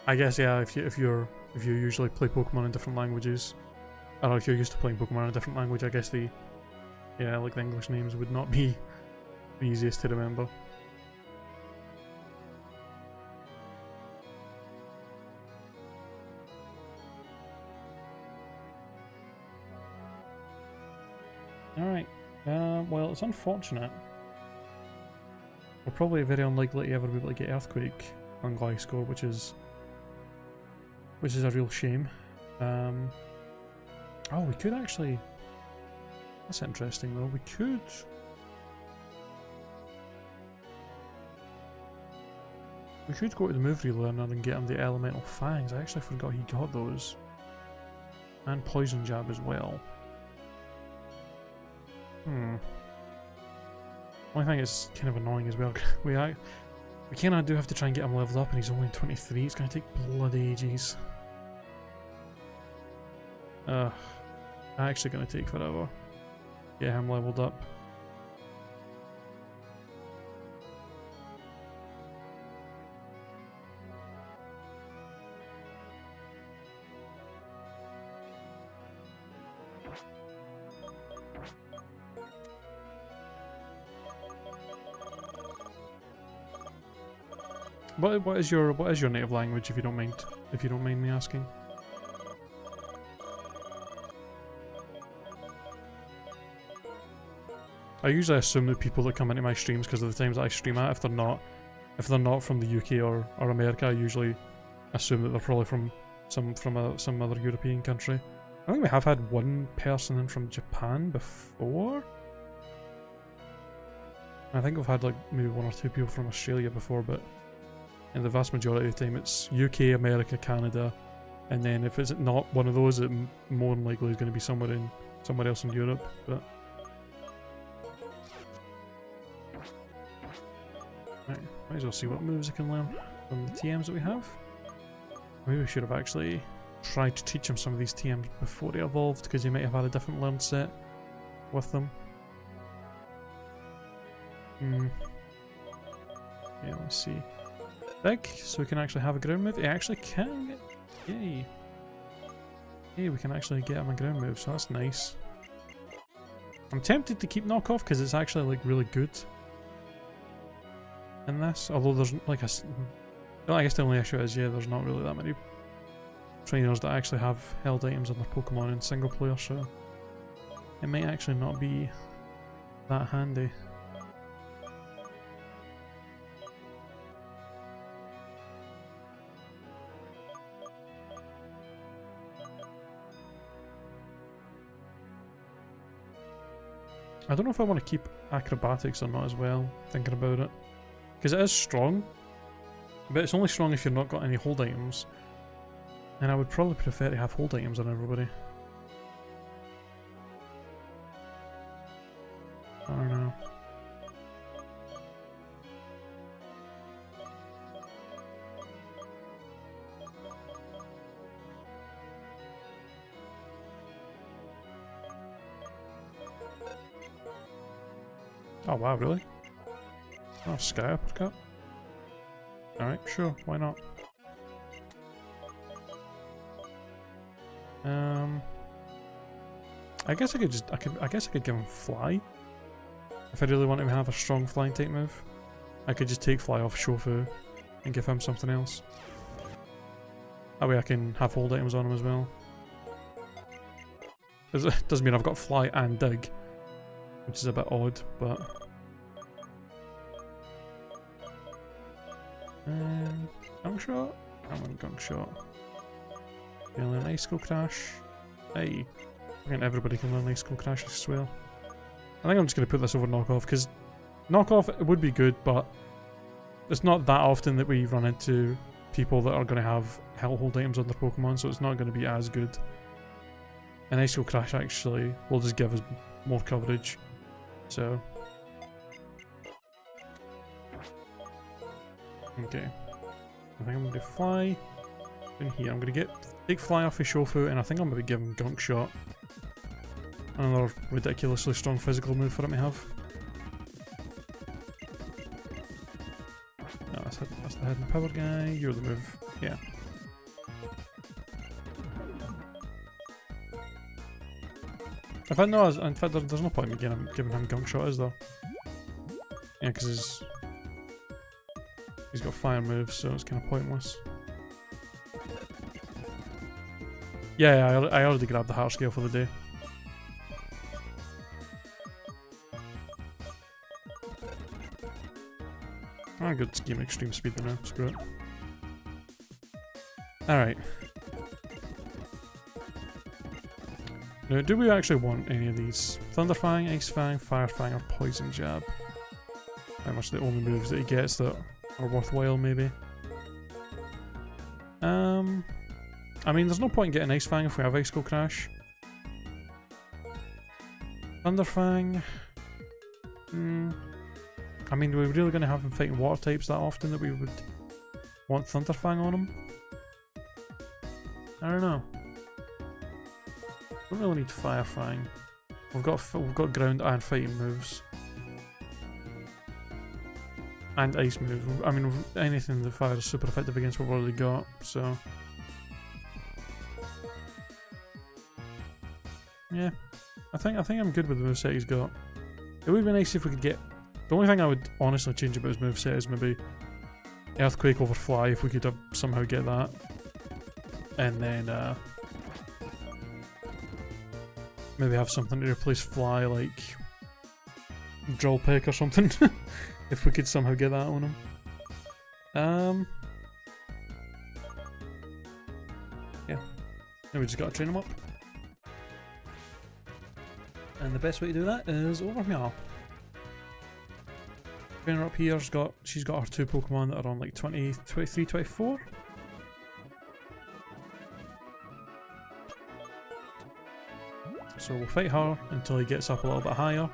I guess if you usually play Pokemon in different languages, or if you're used to playing Pokemon in a different language, I guess the English names would not be the easiest to remember. Alright, well, it's unfortunate. We're probably very unlikely to ever be able to get Earthquake on Gliscor, which is a real shame. Oh, we could actually... That's interesting though, we could go to the move relearner and get him the Elemental Fangs. I actually forgot he got those. And Poison Jab as well. One thing is kind of annoying as well. We kind of do have to try and get him leveled up, and he's only 23. It's going to take bloody ages. Actually going to take forever. Get him leveled up. What is your native language, if you don't mind me asking? I usually assume that people that come into my streams, because of the times that I stream at, if they're not from the UK or America, I usually assume that they're probably from some from some other European country. I think we have had one person in from Japan before. I think we've had like maybe 1 or 2 people from Australia before, but in the vast majority of the time it's UK, America, Canada, and then if it's not one of those, it more than likely is going to be somewhere else in Europe. But right, might as well see what moves I can learn from the TMs that we have. Maybe we should have actually tried to teach him some of these TMs before they evolved, because he might have had a different learn set with them. Yeah, let's see. Big, so we can actually have a ground move. He actually can get... Yay. Hey, we can actually get him a ground move, so that's nice. I'm tempted to keep knockoff because it's actually like really good in this. Although there's like a... Well, I guess the only issue is, yeah, there's not really that many trainers that actually have held items on their Pokemon in single player, so it might actually not be that handy. I don't know if I want to keep acrobatics or not as well, thinking about it. Because it is strong, but it's only strong if you've not got any hold items. And I would probably prefer to have hold items on everybody. I don't know. Oh wow, really? Oh, Sky Uppercut? Alright, sure, why not? I guess I could just, I guess I could give him Fly. If I really want him to have a strong flying type move. I could just take Fly off Shofu and give him something else. That way I can have hold items on him as well. It doesn't mean I've got Fly and Dig, which is a bit odd, but... Gunk Shot? I want Gunk Shot. Can I learn Ice Skull Crash? Hey. I think everybody can learn Ice Skull Crash, I swear. I think I'm just going to put this over Knockoff, because Knockoff it would be good, but it's not that often that we run into people that are going to have hold items on their Pokemon, so it's not going to be as good. And Ice Skull Crash actually will just give us more coverage. So... Okay. I think I'm going to Fly in here. I'm going to take Fly off his Shofu, and I think I'm going to give him Gunk Shot. Another ridiculously strong physical move for him to have. No, that's the Hidden Power guy. You're the move. Yeah. In fact, no, in fact, there's no point in giving him Gunk Shot, is there? Yeah, because he's got fire moves, so it's kind of pointless. Yeah, I already grabbed the heart scale for the day. Oh, good scheme, extreme speed now. Screw it. Alright. Now, do we actually want any of these? Thunder Fang, Ice Fang, Fire Fang, or Poison Jab? Pretty much the only moves that he gets that are worthwhile, maybe. I mean, there's no point in getting Ice Fang if we have Ice Skull Crash. Thunder Fang. I mean, are we really going to have him fighting water types that often that we would want Thunder Fang on him? I don't know. Don't really need Fire Fang. We've got ground and fighting moves. And ice moves. I mean, anything that fire is super effective against we've already got, so... Yeah. I think I'm good with the moveset he's got. It would be nice if we could get... The only thing I would honestly change about his moveset is maybe Earthquake over Fly, if we could somehow get that. And then maybe have something to replace Fly, like Drill Peck or something. If we could somehow get that on him. Yeah, Now we just gotta train him up. And the best way to do that is over here. Trainer up here, she's got her 2 Pokemon that are on like 20, 23, 24. So we'll fight her until he gets up a little bit higher.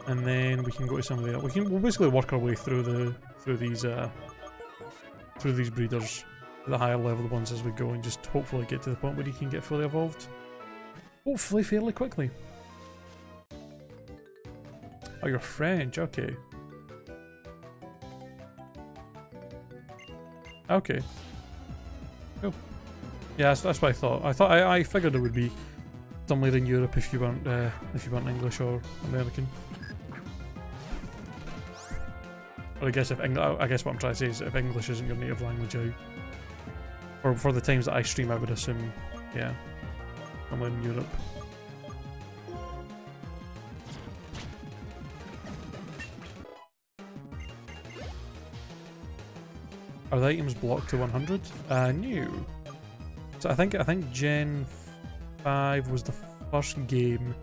And then we can go to some of the we'll basically work our way through these breeders, the higher level ones as we go, and just hopefully get to the point where he can get fully evolved. Hopefully fairly quickly. Oh, you're French, okay. Okay. Cool. Yeah, that's what I thought. I figured it would be somewhere in Europe if you weren't English or American. Or I guess what I'm trying to say is that if English isn't your native language, for the times that I stream, I would assume, yeah, somewhere in Europe. Are the items blocked to 100? No. So I think Gen 5 was the first game.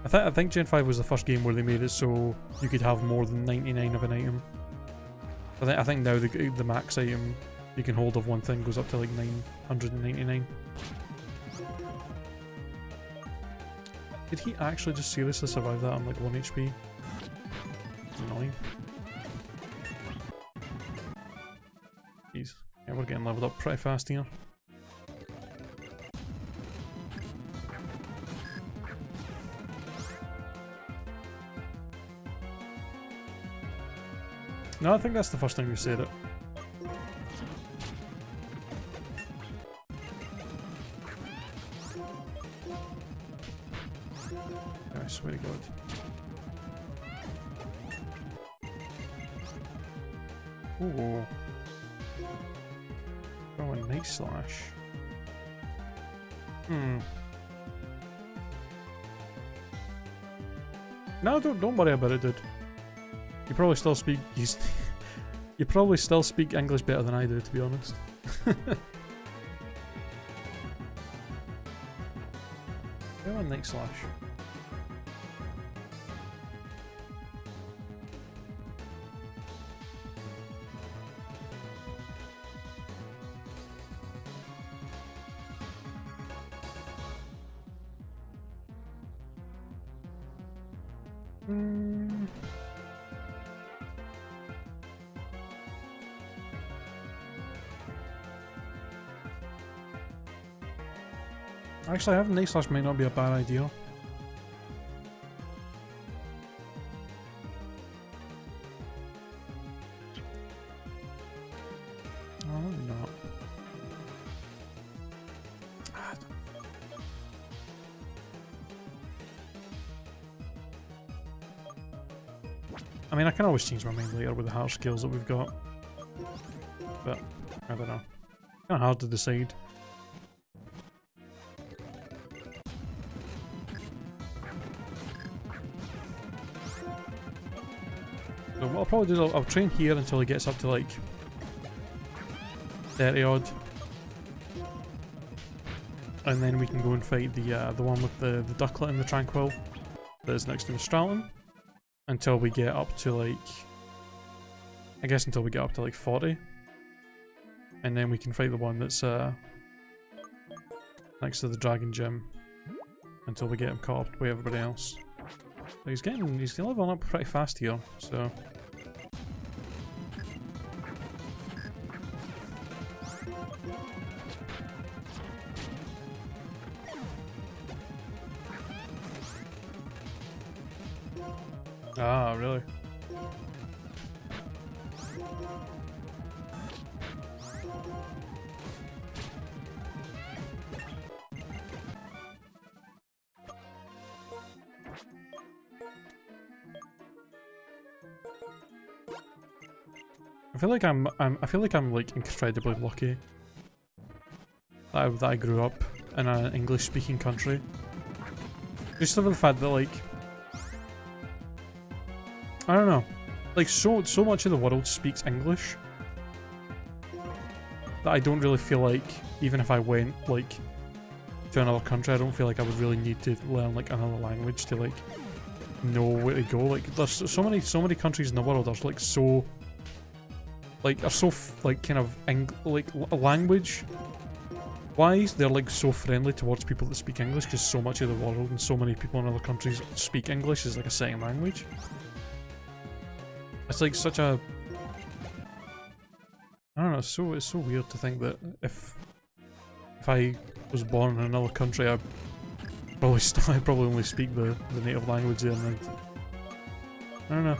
I think Gen 5 was the first game where they made it so you could have more than 99 of an item. I think now the max item you can hold of one thing goes up to like 999. Did he actually just seriously survive that on like 1 HP? It's annoying. Jeez. Yeah, we're getting leveled up pretty fast here. No, I think that's the first time you said it. I swear to God. Ooh. Oh, a Night Slash. No, don't worry about it, dude. You probably still speak. You probably still speak English better than I do, to be honest. Go on, Night Slash. Actually, having Night Slash might not be a bad idea. Oh, maybe not. I mean, I can always change my mind later with the hard skills that we've got. But, I don't know. Kind of hard to decide. So what I'll probably do is I'll train here until he gets up to like 30 odd. And then we can go and fight the one with the ducklet and the tranquil that is next to the Stralton. Until we get up to like, I guess until we get up to like 40. And then we can fight the one that's next to the Dragon Gym. Until we get him caught up with everybody else. So he's leveling up pretty fast here, so. Ah, really? I feel like I'm like incredibly lucky that I grew up in an English-speaking country. Just for the fact that like, I don't know, like so much of the world speaks English that I don't really feel like, even if I went like to another country, I don't feel like I would really need to learn like another language to like know where to go. Like there's so many countries in the world are like so like are so like kind of language wise, they're like so friendly towards people that speak English, because so much of the world and so many people in other countries speak English as like a second language. It's like such a, I don't know, it's so weird to think that if I was born in another country, I'd probably only speak the native language there, and I don't know.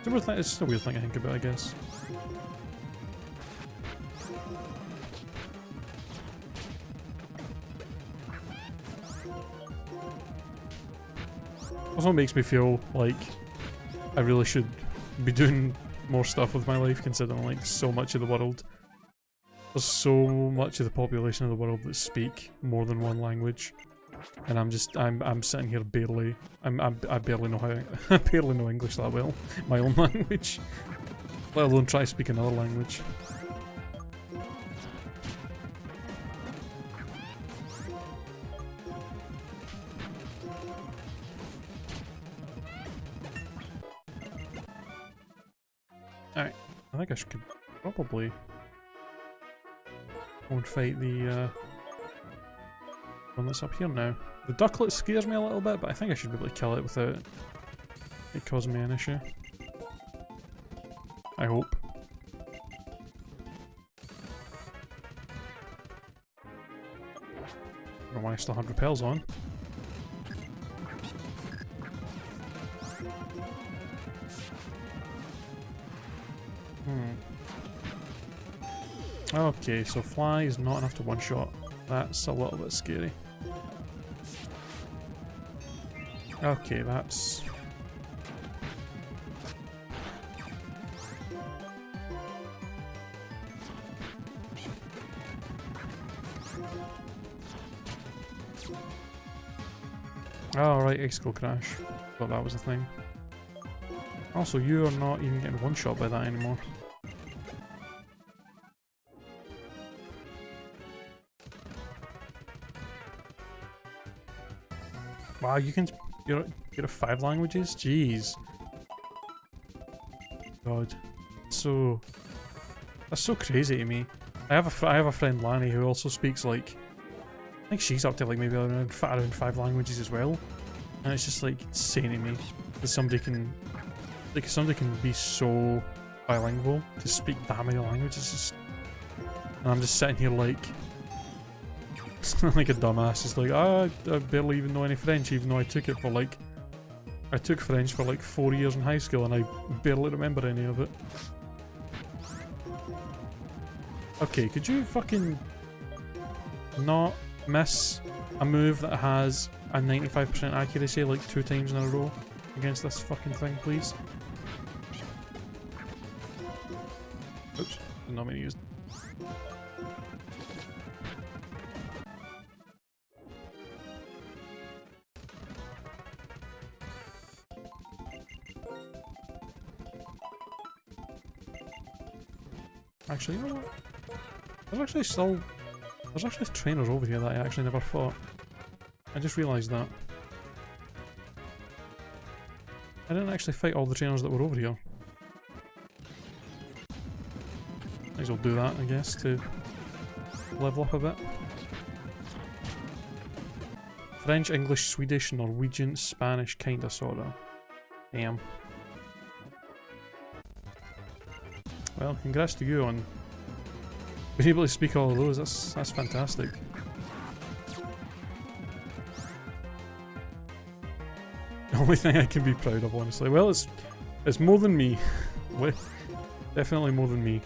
It's a weird thing to think about, I guess. Also makes me feel like I really should be doing more stuff with my life, considering like so much of the world, there's so much of the population of the world that speak more than one language, and I'm sitting here barely, I barely know how I barely know English that well, my own language, let alone try to speak another language. Alright, I think I could probably go and fight the one that's up here now. The ducklet scares me a little bit, but I think I should be able to kill it without it causing me an issue. I hope. I don't know why I still have repels on. Okay, so fly is not enough to one-shot. That's a little bit scary. Okay, that's... Oh, right, Icicle Crash. Thought that was a thing. Also, you are not even getting one-shot by that anymore. Wow, you're at 5 languages? Jeez. God. That's so crazy to me. I have a friend, Lanny, who also speaks like, I think she's up to like maybe around 5 languages as well. And it's just like insane to me that somebody can be so bilingual to speak that many languages. And I'm just sitting here like like a dumbass. It's like, I barely even know any French, even though I took French for like 4 years in high school and I barely remember any of it. Okay, could you fucking not miss a move that has a 95% accuracy like 2 times in a row against this fucking thing, please? Oops, did not mean to use. Actually, you know what? There's actually trainers over here that I actually never fought. I just realised that. I didn't actually fight all the trainers that were over here. Might as well do that, I guess, to level up a bit. French, English, Swedish, Norwegian, Spanish, kinda, sorta. Damn. Well, congrats to you on being able to speak all of those. That's fantastic. The only thing I can be proud of, honestly. Well, it's more than me. Definitely more than me.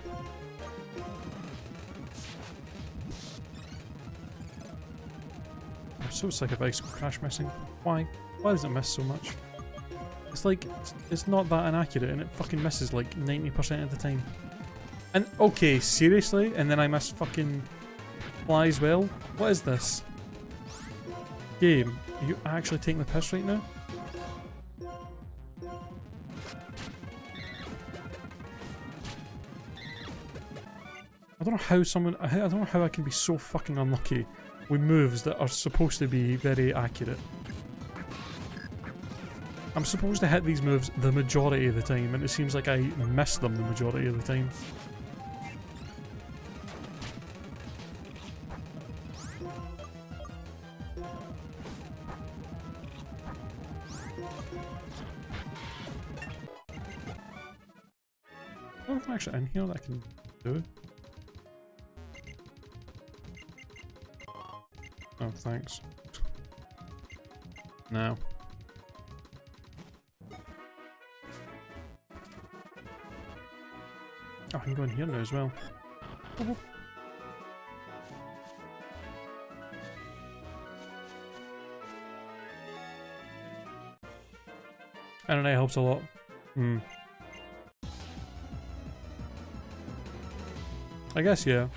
I'm so sick of Icicle Crash missing. Why? Why does it miss so much? It's like, it's not that inaccurate and it fucking misses like 90% of the time. And, okay, seriously? And then I miss fucking fly as well? What is this? Game, are you actually taking the piss right now? I don't know how someone... I don't know how I can be so fucking unlucky with moves that are supposed to be very accurate. I'm supposed to hit these moves the majority of the time, and it seems like I miss them the majority of the time. Oh, there's actually in here that I can do. Oh, thanks. No. Oh, I can go in here now as well. Oh. I don't know, it helps a lot. Hmm. I guess, yeah.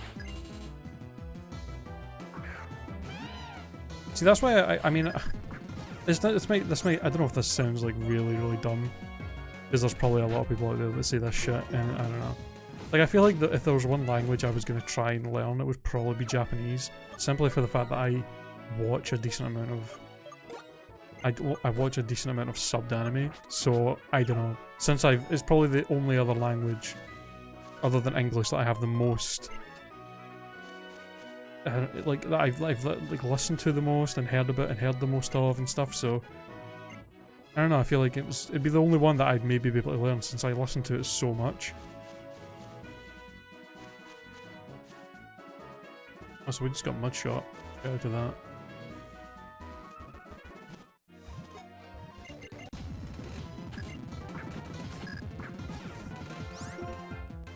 See, that's why I mean, this might, I don't know if this sounds like really, really dumb. Because there's probably a lot of people out there that say this shit, and I don't know. Like, I feel like if there was one language I was going to try and learn, it would probably be Japanese. Simply for the fact that I watch a decent amount of... I watch a decent amount of subbed anime, so I don't know. Since it's probably the only other language, other than English, that I have the most... that I've like listened to the most and heard about and heard the most of and stuff, so... I don't know, I feel like it'd be the only one that I'd maybe be able to learn since I listen to it so much. Oh, so we just got Mudshot. Shout out to that.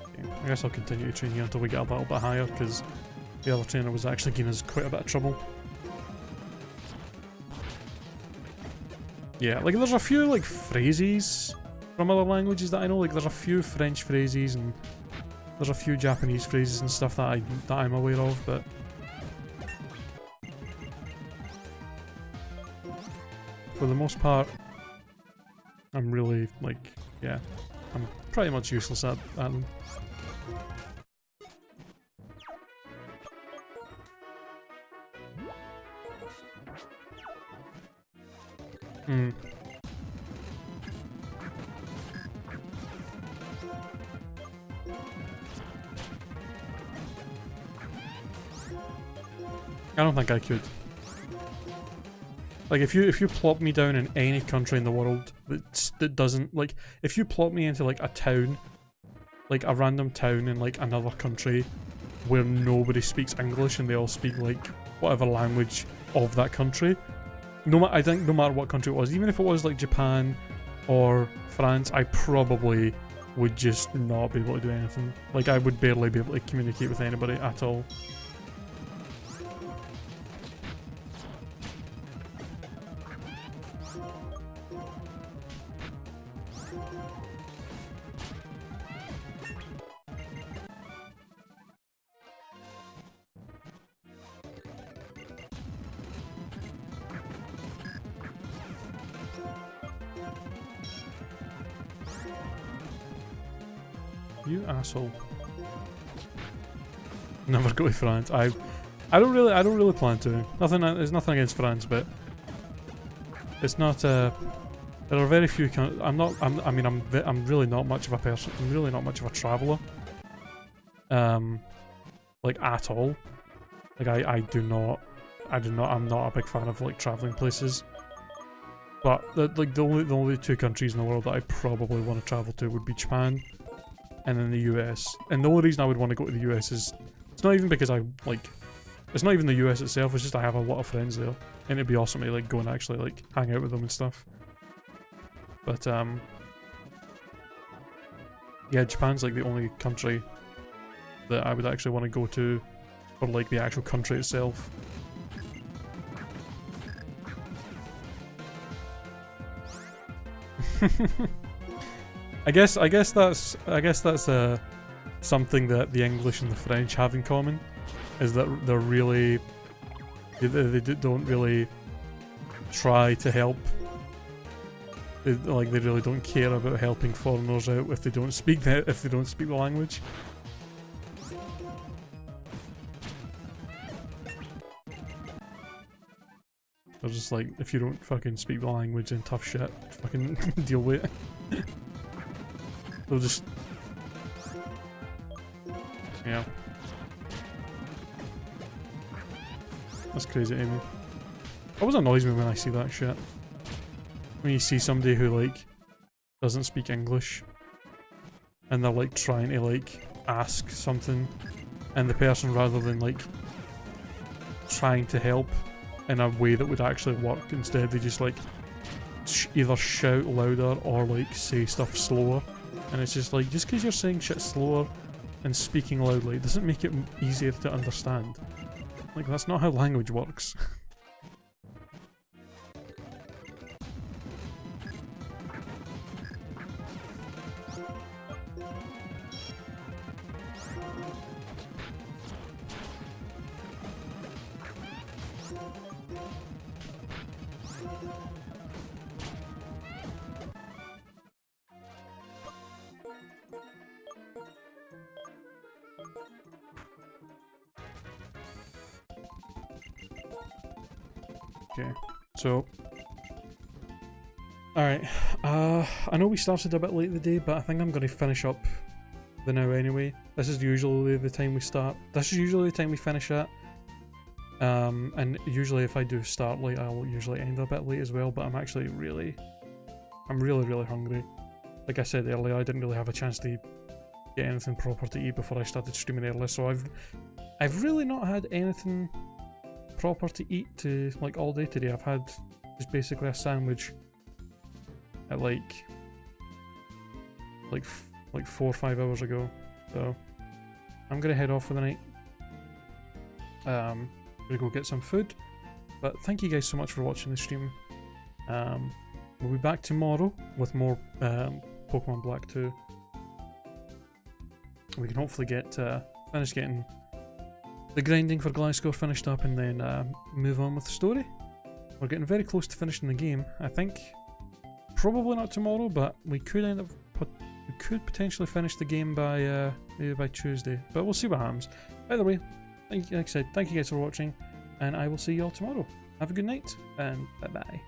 Okay, I guess I'll continue to train here until we get a little bit higher, because the other trainer was actually giving us quite a bit of trouble. Yeah, like there's a few like phrases from other languages that I know, like there's a few French phrases and there's a few Japanese phrases and stuff that I'm aware of, but for the most part, I'm really like, yeah, I'm pretty much useless at them. Hmm. I don't think I could. Like, if you plop me down in any country in the world that doesn't, like, if you plop me into like a town, like a random town in like another country where nobody speaks English and they all speak like whatever language of that country, I think no matter what country it was, even if it was like Japan or France, I probably would just not be able to do anything. Like, I would barely be able to communicate with anybody at all. You asshole. Never go to France. I don't really plan to. There's nothing against France, but it's not there are very few I'm really not much of a person. I'm really not much of a traveler. Like at all. Like I'm not a big fan of like traveling places. But the only two countries in the world that I probably want to travel to would be Japan and then the US. And the only reason I would want to go to the US is, it's not even because it's not even the US itself, it's just I have a lot of friends there. And it'd be awesome to like go and actually like hang out with them and stuff. But yeah, Japan's like the only country that I would actually want to go to for like the actual country itself. I guess that's something that the English and the French have in common, is that they're really they don't really try to help. They really don't care about helping foreigners out if they don't speak the language. They're just like, if you don't fucking speak the language, then tough shit. Fucking deal with it. They'll just... Yeah. That's crazy to me. It always annoys me when I see that shit. When you see somebody who, like, doesn't speak English, and they're, like, trying to, like, ask something, and the person, rather than, like, trying to help in a way that would actually work, instead they just, like, either shout louder or, like, say stuff slower. And it's just like, just because you're saying shit slower and speaking loudly doesn't make it easier to understand. Like, that's not how language works. Okay, so... Alright, I know we started a bit late in the day, but I think I'm going to finish up the now anyway. This is usually the time we start. This is usually the time we finish at. And usually if I do start late, I'll usually end a bit late as well, but I'm actually really hungry. Like I said earlier, I didn't really have a chance to get anything proper to eat before I started streaming earlier, so I've really not had anything proper to eat to like all day today. I've had just basically a sandwich at like 4 or 5 hours ago, so I'm gonna head off for the night. Gonna go get some food, but thank you guys so much for watching the stream. We'll be back tomorrow with more Pokemon Black 2. We can hopefully get finish getting the grinding for Gliscor finished up, and then move on with the story. We're getting very close to finishing the game, I think. Probably not tomorrow, but we could end up we could potentially finish the game by maybe by Tuesday, but we'll see what happens. Either way, like I said, thank you guys for watching, and I will see you all tomorrow. Have a good night, and bye bye.